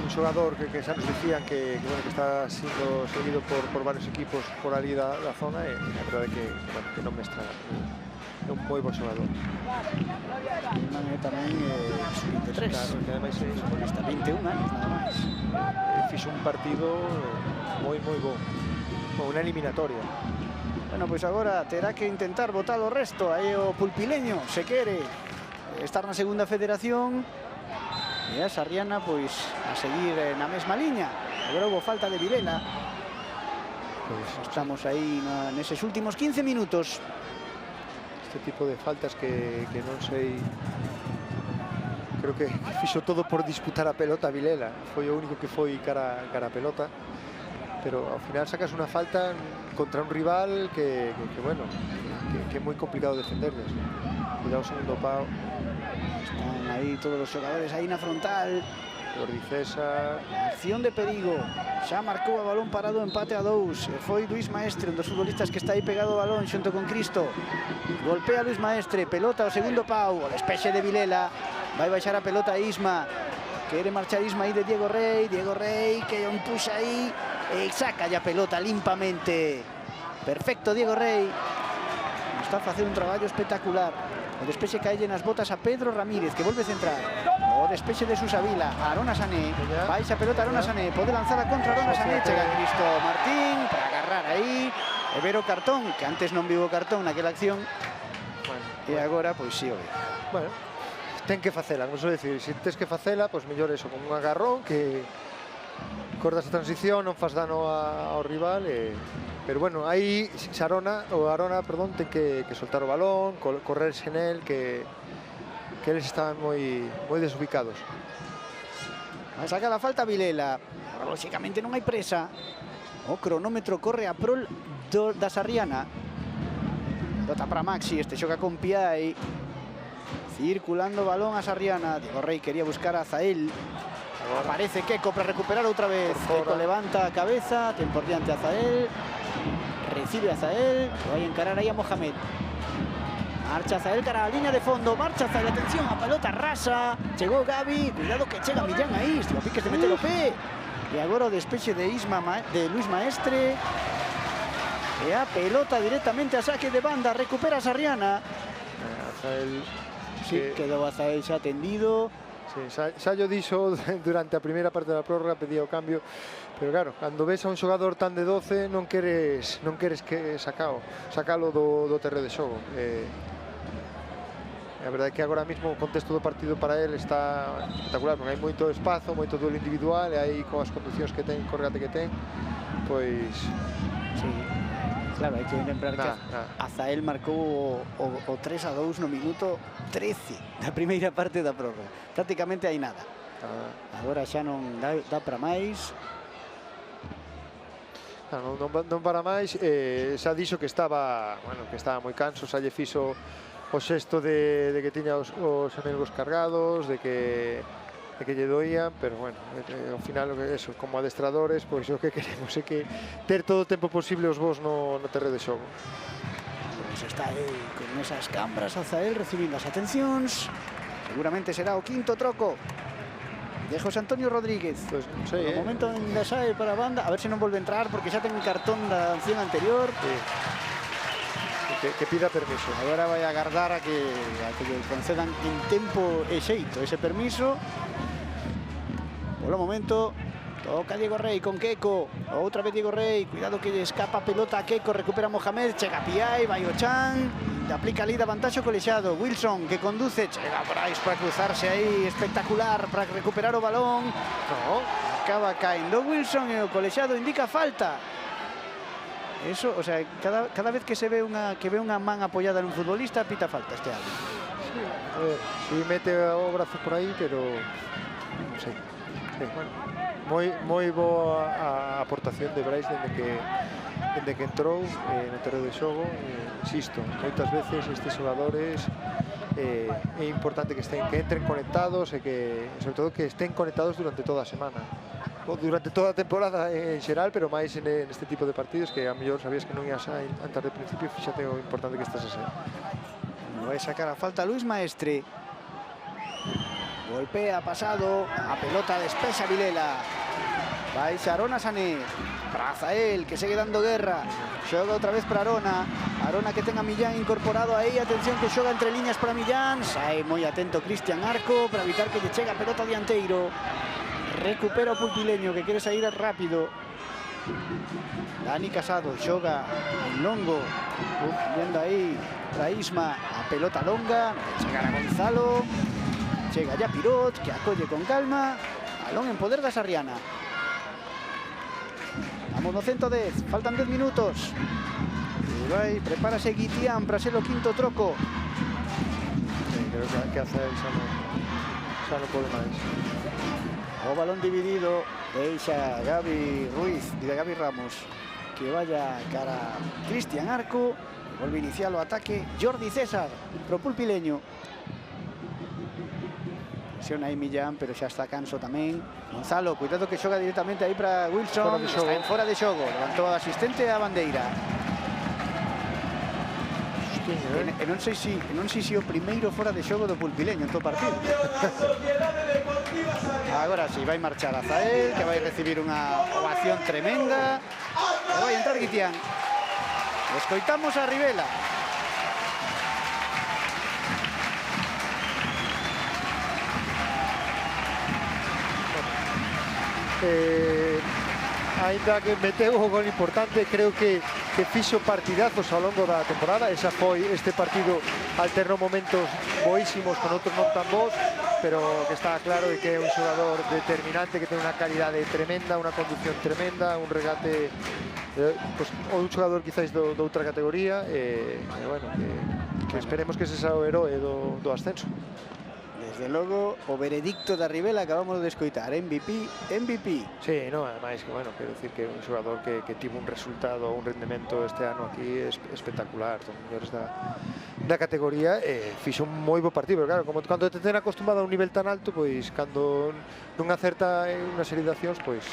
Un xogador que xa nos dicían que está sendo seguido por varios equipos por ali da zona, e a verdade que non me extraña. É un moi bo xogador. Spinman é tamén sub-23. Claro, que ademais Está 21 anos, nada máis. fixo un partido moi bo. Unha eliminatoria. Bueno, pois agora terá que intentar botar o resto. Aí o pulpileño, se quere estar na segunda federación. E a Sarriana, pois, a seguir na mesma liña. Agora houve falta de Vilela. Pois estamos aí neses últimos 15 minutos. Este tipo de faltas que non sei, creo que fixo todo por disputar a pelota Vilela, foi o único que foi cara a pelota, pero ao final sacas unha falta contra un rival que bueno, que é moi complicado defenderles. Cuidado o segundo pau. Están aí todos os xogadores aí na frontal. Jordi César. Acción de perigo. Xa marcou a balón parado, empate a 2. Foi Luis Maestre, un dos futbolistas que está aí pegado ao balón xunto con Cristo. Golpea Luis Maestre, pelota ao segundo pau. O despexe de Vilela. Vai baixar a pelota a Isma. Quere marchar Isma aí de Diego Rey. Diego Rey que empuxa aí e saca a pelota limpamente. Perfecto Diego Rey. Está a facer un traballo espectacular. O despexe caelle nas botas a Pedro Ramírez, que volve centrar. O despexe de Susavila, Arona Sané. Baixa pelota Arona Sané, pode lanzar a contra Arona Sané. Chega Cristo Martín para agarrar aí. E ver o cartón, que antes non viu o cartón naquela acción. E agora, pois si o ve. Bueno, ten que facela, non sou dicir, se tens que facela, pois mellor eso, con un agarrón que cortas a transición, non faz dano ao rival pero bueno, aí Arona, ten que soltar o balón, correrse nel, que eles están moi desubicados. A sacar a falta Vilela. Lógicamente non hai presa. O cronómetro corre a prol da Sarriana. Pelota para Maxi, este xoga con Piai. Circulando o balón a Sarriana. Diego Rey quería buscar a Zael. Aparece Keco para recuperar outra vez. Keco levanta a cabeza, ten por diante a Zael. Recibe a Zael, vai encarar aí a Mohamed. Marcha Zael cara a liña de fondo, marcha Zael, atención, a pelota rasa. Chegou Gavi, cuidado que chega Millán aí, se lo piques de mete o pé. E agora o despeche de Luis Maestre. E a pelota directamente a saque de banda, recupera a Sarriana. Zael, sí, quedou a Zael xa atendido. Sí, xa yo dixo durante a primeira parte da prórroga, pedía o cambio, pero claro, cando ves a un xogador tan de 12 non queres que sacalo do terreo de xogo. A verdade é que agora mesmo o contexto do partido para ele está espectacular, porque hai moito espazo, moito duelo individual, e aí con as condicións que ten, co regate que ten, pois sí. Claro, hai que lembrar que Azael marcou o 3-2 no minuto 13 da primeira parte da prórroga. Prácticamente hai nada. Agora xa non dá para máis. Non para máis. Xa dixo que estaba moi canso, xa lle fixo o xesto de que tiña os amigos cargados, de que lle doían, pero bueno, ao final eso, como adestradores, pois o que queremos é que ter todo o tempo posible os vos no terreo de xogo. Pois está aí con esas cambras Azael recibindo as atencións. Seguramente será o quinto troco de José Antonio Rodríguez. Pois non sei, no momento en sae para a banda, a ver se non volve a entrar porque xa ten un cartón da acción anterior. Que pida permiso. Agora vai a agardar a que lle concedan en tempo e xeito ese permiso. Polo momento toca Diego Rey con Keco. Outra vez Diego Rey, cuidado que lle escapa a pelota a Keco, recupera Mohamed, chega Piai, vai o Chan, aplica ali da vantaxe colexado. Wilson que conduce, chega Brais para cruzarse aí, espectacular para recuperar o balón. No, acaba caendo Wilson e o colexado indica falta. Eso, o sea, cada vez que se ve unha man apoyada nun futbolista, pita falta este árbitro. Sí, a ver, si mete o brazo por aí, pero non sei. Sí, bueno, moi boa a aportación de Brais desde que dende que entrou no terreo de xogo. Insisto, moitas veces estes xogadores é importante que entren conectados e que, sobre todo, que estén conectados durante toda a semana. Durante toda a temporada en xeral, pero máis neste tipo de partidos que a mellor sabías que non ibas a entrar de principio. Fíxate o importante que estás a ser. Vai sacar a falta Luis Maestre. Golpea pasado, a pelota despesa Vilela. Vai Arona Sané. Para Zael, que segue dando guerra. Xoga outra vez para Arona. Arona que ten a Millán incorporado aí. Atención que xoga entre líneas para Millán. Sai moi atento Cristian Arco para evitar que lle chegue a pelota dianteiro. Recupera o pulpileño que quere sair rápido. Dani Casado xoga en longo. Viendo aí para Isma. A pelota longa. Chega a Gonzalo. Chega ya Pirot, que acolle con calma. Balón en poder da Sarriana. Vamos no 110, faltan 10 minutos. E vai, prepárase Guitián para ser o quinto troco. Sí, creo que hace xa non pode máis. O balón dividido, deixa Gavi Ruiz, Gavi Ramos, que vaya cara Cristian Arco. Volve a iniciar o ataque Jordi César, pro pulpileño. Aí Millán, pero xa está canso tamén. Gonzalo, cuidado que xoga directamente aí para Wilson. Está en fora de xogo. Levantou a asistente a bandeira. E non sei se o primeiro fora de xogo do pulpileño en todo o partido. Agora sí, vai marchar a Zael, que vai recibir unha ovación tremenda. E vai entrar Guitián. Escoitamos a Rivela. Ainda que meteu o gol importante, creo que fixo partidazos ao longo da temporada. Esa foi, este partido alternou momentos boísimos con outros non tan bons, pero que está claro que é un xogador determinante, que ten unha calidade tremenda, unha conducción tremenda, un regate, pues, un xogador quizáis de outra categoría, bueno, que esperemos que se xa o heroe do ascenso. Desde logo, o veredicto da Rivela acabamos de escoitar. MVP. Sí, no, ademais que, bueno, quero dicir que é un xogador que tivo un resultado, un rendemento este ano aquí espectacular. Son mellores da categoría, fixo un moi bo partido, pero claro, como cando te ten acostumado a un nivel tan alto, pois cando non acerta unha serie de accións, pois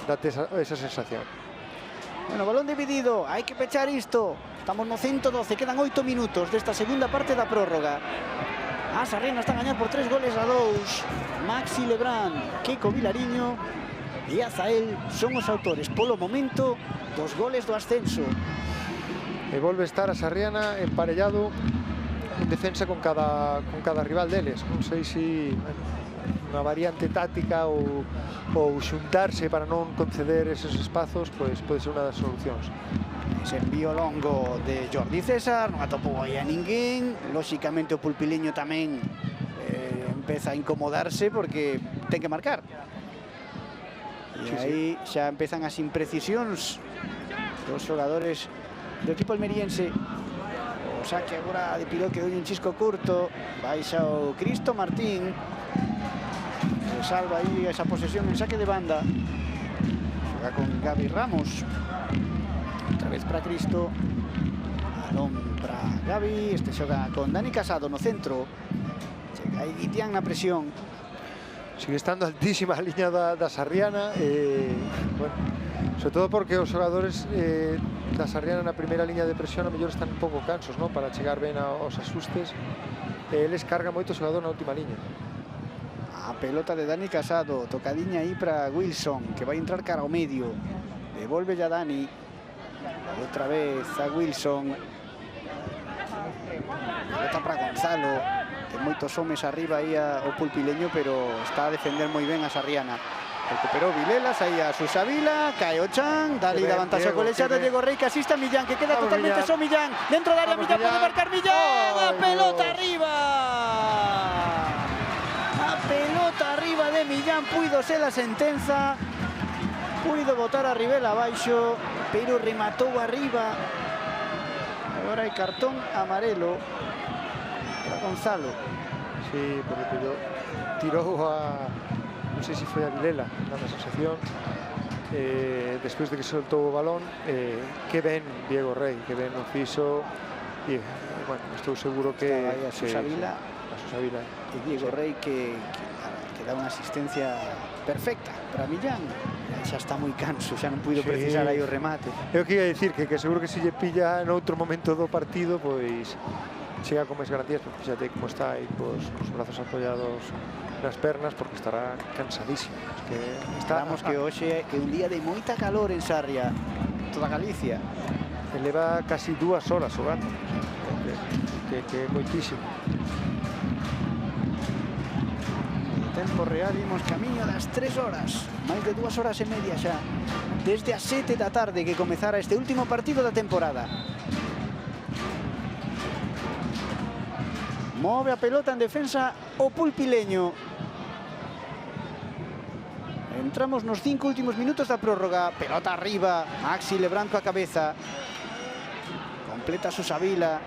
date esa sensación. Bueno, balón dividido, hai que pechar isto. Estamos no 112, quedan 8 minutos desta segunda parte da prórroga. A Sarriana está a gañar por 3 goles a 2. Maxi Lebrán, Kiko Vilariño e Azael son os autores polo momento dos goles do ascenso. E volve a estar a Sarriana emparellado en defensa con cada rival deles. Non sei se unha variante táctica ou xuntarse para non conceder esos espazos, pois pode ser unha das solucións. Ese envío longo de Jordi César, non atopou aí a ninguén. Lóxicamente o pulpileño tamén empeza a incomodarse porque ten que marcar. E aí xa empezan as imprecisións dos xogadores do equipo almeriense. O saque agora de Pirot que dou un chisco curto. Baixa o Cristo Martín. Se salva aí esa posesión en saque de banda. Xoga con Gavi Ramos. Outra vez para Cristo. Balón para Gavi. Este xoga con Dani Casado no centro. Chega aí Guitián na presión. Sigue estando altísima a liña da Sarriana. Bueno, sobre todo porque os xogadores da Sarriana na primeira liña de presión a mellor están un pouco cansos, ¿no?, para chegar ben aos asustes. Eles cargan moito o xogador na última liña. A pelota de Dani Casado. Tocadiña aí para Wilson, que vai entrar cara ao medio. Devolve ya Dani. Outra vez a Wilson. Pelota para Gonzalo. Ten moitos homes arriba aí o pulpileño, pero está a defender moi ben a Sarriana. Recuperou Vilela, aí a Susavila, cae o Chan, dale da vantaxe colexado, Diego Rey que asiste a Millán, que queda totalmente só Millán. Dentro da área Millán, pode marcar Millán, a pelota arriba. A pelota arriba de Millán, puido ser a sentenza. Puido botar a Rivela abaixo, pero rematou arriba. Agora hai cartón amarelo para Gonzalo. Sí, porque tirou a... non sei se foi a Vilela, dá a sensación. despois de que soltou o balón, que ben Diego Rey, que ben o fixo, e, bueno, estou seguro que... Estaba aí a Susa Vila. A Susa Vila. E Diego Rey que dá unha asistencia perfecta para Millán. Xa está moi canso, xa non puido precisar aí o remate. Eu que ia dicir que seguro que se lle pilla noutro momento do partido, pois chega con máis garantías, porque xa te como está aí cos brazos apoiados nas pernas, porque estará cansadísimo. Esperamos que hoxe é un día de moita calor en Sarria, toda Galicia. Leva casi 2 horas xogando, que é moitísimo. Tempo real, imos camiño das 3 horas, máis de 2 horas e media xa, desde as 7 da tarde que comezara este último partido da temporada. Move a pelota en defensa o pulpileño. Entramos nos 5 últimos minutos da prórroga. Pelota arriba, Maxi Lebranco a cabeza. Completa Susa Vila.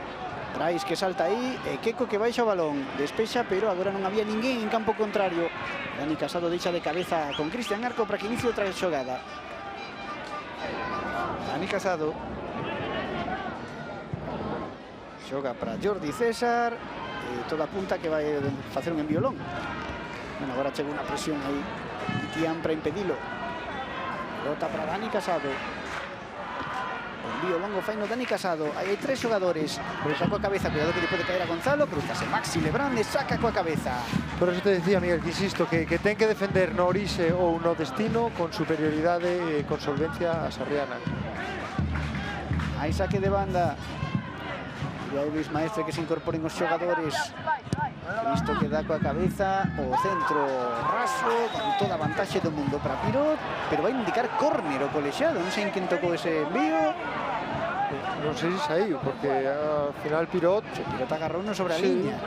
Brais que salta aí e Queco que baixa o balón. Despexa, pero agora non había ninguén en campo contrario. Dani Casado deixa de cabeza con Cristian Arco para que inicie outra xogada. Dani Casado. Xoga para Jordi César. Toda apunta que vai facer un envío longo. Bueno, agora chega unha presión aí. Tian para impedilo. Pelota para Dani Casado. Envío longo faino Dani Casado. Aí hai 3 xogadores. Cruza coa cabeza, cuidado que lle pode caer a Gonzalo. Cruzase Maxi Lebrán e saca coa cabeza. Por eso te decía, Miguel, que insisto, que ten que defender no orixe ou no destino con superioridade e con solvencia a Sarriana. Aí saque de banda. E aí Luis Maestre que se incorporen os xogadores. Cristo que dá coa cabeza, o centro raso, con toda a vantaxe do mundo para Pirot, pero vai indicar córner o colexiado, non sei en quen tocou ese envío. Non sei se saiu, porque ao final Pirot agarrou uno sobre a liña.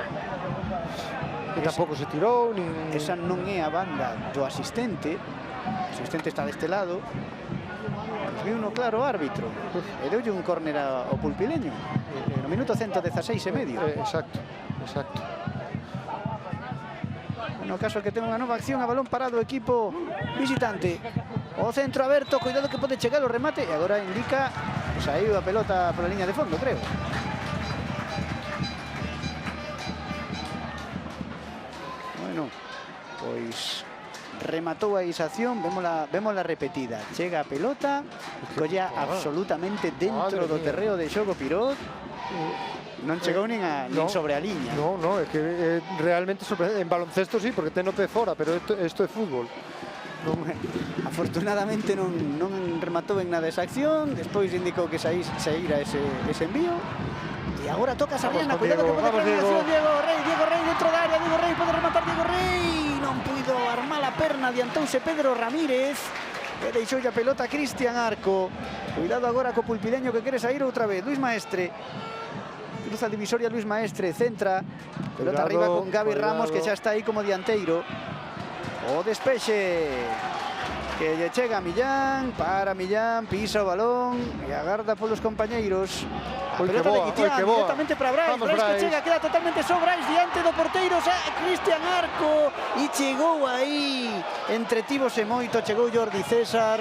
E tampouco se tirou, nin... Esa non é a banda do asistente, o asistente está deste lado. Viu no claro o árbitro e deulle un córner ao pulpileño no minuto 116 e medio. Exacto, exacto. No caso que ten unha nova acción a balón parado o equipo visitante. O centro aberto, cuidado que pode chegar o remate e agora indica que saiu a pelota pola liña de fondo, creo. Bueno, pois rematou a isación, vémola repetida. Chega a pelota, colla absolutamente dentro do terreo de xogo Pirot. Non chegou nin sobre a liña. No, é que realmente en baloncesto sí, porque ten o pé fora, pero isto é fútbol. Afortunadamente non rematou en nada esa acción, despois indicou que saíra ese envío. E agora toca Sarriana, cuidado que pode caer Diego Rey dentro da área, Diego Rey pode rematar, Diego Rey non puido armar a perna, adiantouse Pedro Ramírez e deixou a pelota a Cristian Arco. Cuidado agora co pulpileño que quere sair outra vez, Luis Maestre. Cruza divisoria Luis Maestre, centra. Pelota arriba con Gabi Ramos que xa está aí como dianteiro. O despexe que lle chega a Millán, para Millán, pisa o balón e agarda polos compañeiros. A pelota de Guitián, directamente para Brais. Brais que chega, queda totalmente só Brais diante do porteiro, Cristian Arco. E chegou aí, entretívose moito, chegou Jordi César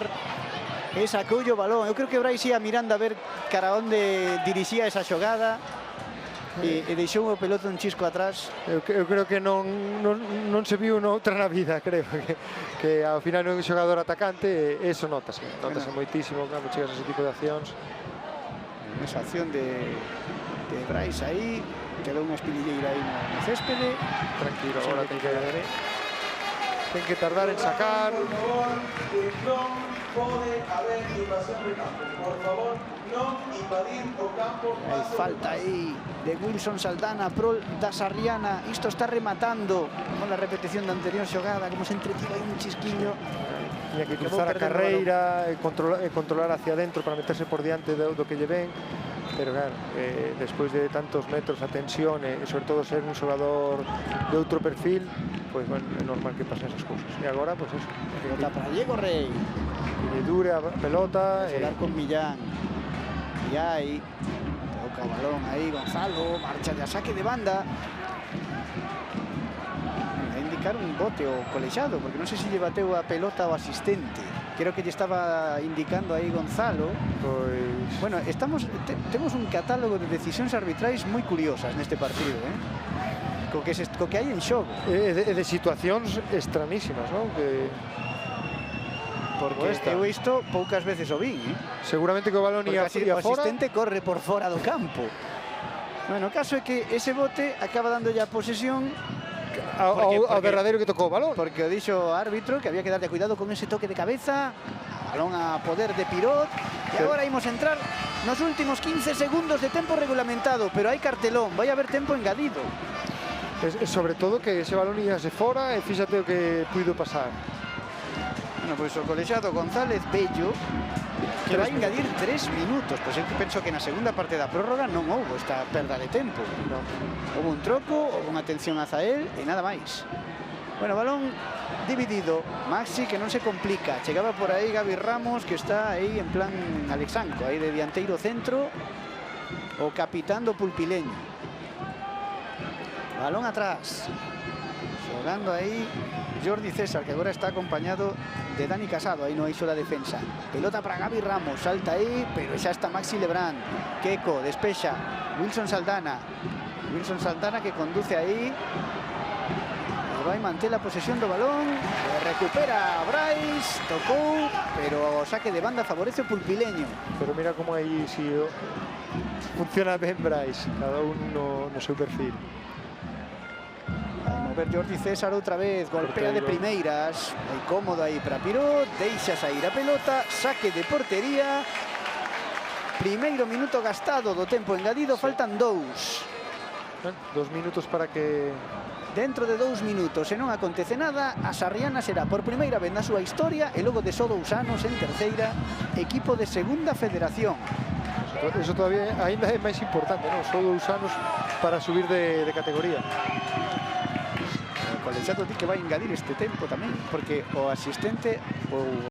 e sacou o balón. Eu creo que Brais ia mirando a ver cara onde dirixía esa xogada. E deixou o pelota un chisco atrás. Eu creo que non se viu noutra na vida, creo que ao final non é un xogador atacante e eso notase moitísimo cando chegas a ese tipo de accións. Esa acción de Brais aí, quedou unha espinilleira aí no céspede. Tranquilo, agora ten que tardar en sacar. Pode haber invasión de campo. Por favor, non invadir o campo. Hai falta aí de Wilson Saldana, prol da Sarriana. Isto está rematando con a repetición da anterior xogada, como se entretivo aí un chisquiño. Tiña que cruzar a carreira e controlar hacia dentro para meterse por diante do que lle ven. Pero claro, despois de tantos metros a tensión e sobre todo ser un xogador de outro perfil, pois bueno, é normal que pasen esas cousas. E agora, pois eso. Pelota para Diego Rey. Que lle dure a pelota. Xogar con Millán. E aí, toca o balón aí, Gonzalo, marcha de saque de banda. A indicar un bote o colexiado, porque non sei se lle bateu a pelota o asistente. creo que lle estaba indicando aí Gonzalo. Pois... Bueno, temos un catálogo de decisións arbitrais moi curiosas neste partido, co que hai en xogo. de situacións extrañísimas, non? Que... Porque eu isto poucas veces o vi, Seguramente que o balón ia o fora. asistente corre por fora do campo. Bueno, o caso é que ese bote acaba dándolle a posesión ao verdadeiro que tocou o balón. porque o dixo o árbitro que había que darlle cuidado con ese toque de cabeza. Balón a poder de Pirot. E agora imos entrar nos últimos 15 segundos de tempo regulamentado, pero hai cartelón, vai haber tempo engadido. Sobre todo que ese balón íase fora e fíxate o que puido pasar. Bueno, pois o colexiado González Bello que vai engadir 3 minutos. Pois eu penso que na segunda parte da prórroga non houbo esta perda de tempo. Non. Houbo un troco, houbo unha atención a Zael e nada máis. Bueno, balón dividido. Maxi que non se complica. Chegaba por aí Gavi Ramos que está aí en plan Alexanco, aí de dianteiro centro. O capitán do pulpileño. Balón atrás. Xogando aí Jordi César, que agora está acompañado de Dani Casado, aí no eixo da defensa. Pelota para Gavi Ramos, salta aí, pero xa está Maxi Lebrán. Queco, despexa, Wilson Saldana. Wilson Saldana que conduce aí. E vai manter a posesión do balón. Recupera Brais, tocou, pero o saque de banda favorece o pulpileño. Pero mira como aí si funciona ben Brais, cada un no seu perfil. Vai mover Jordi César outra vez, golpea de primeiras, moi cómodo aí para Pirot, deixa sair a pelota, saque de portería. Primeiro minuto gastado do tempo engadido, faltan 2. 2 minutos para que... Dentro de 2 minutos, se non acontece nada, a Sarriana será por primeira vez na súa historia e logo de só 2 anos en terceira, equipo de segunda federación. Eso todavía ainda é máis importante, non? Só 2 anos para subir de categoría. O colexiado di que vai engadir este tempo tamén, porque o asistente, o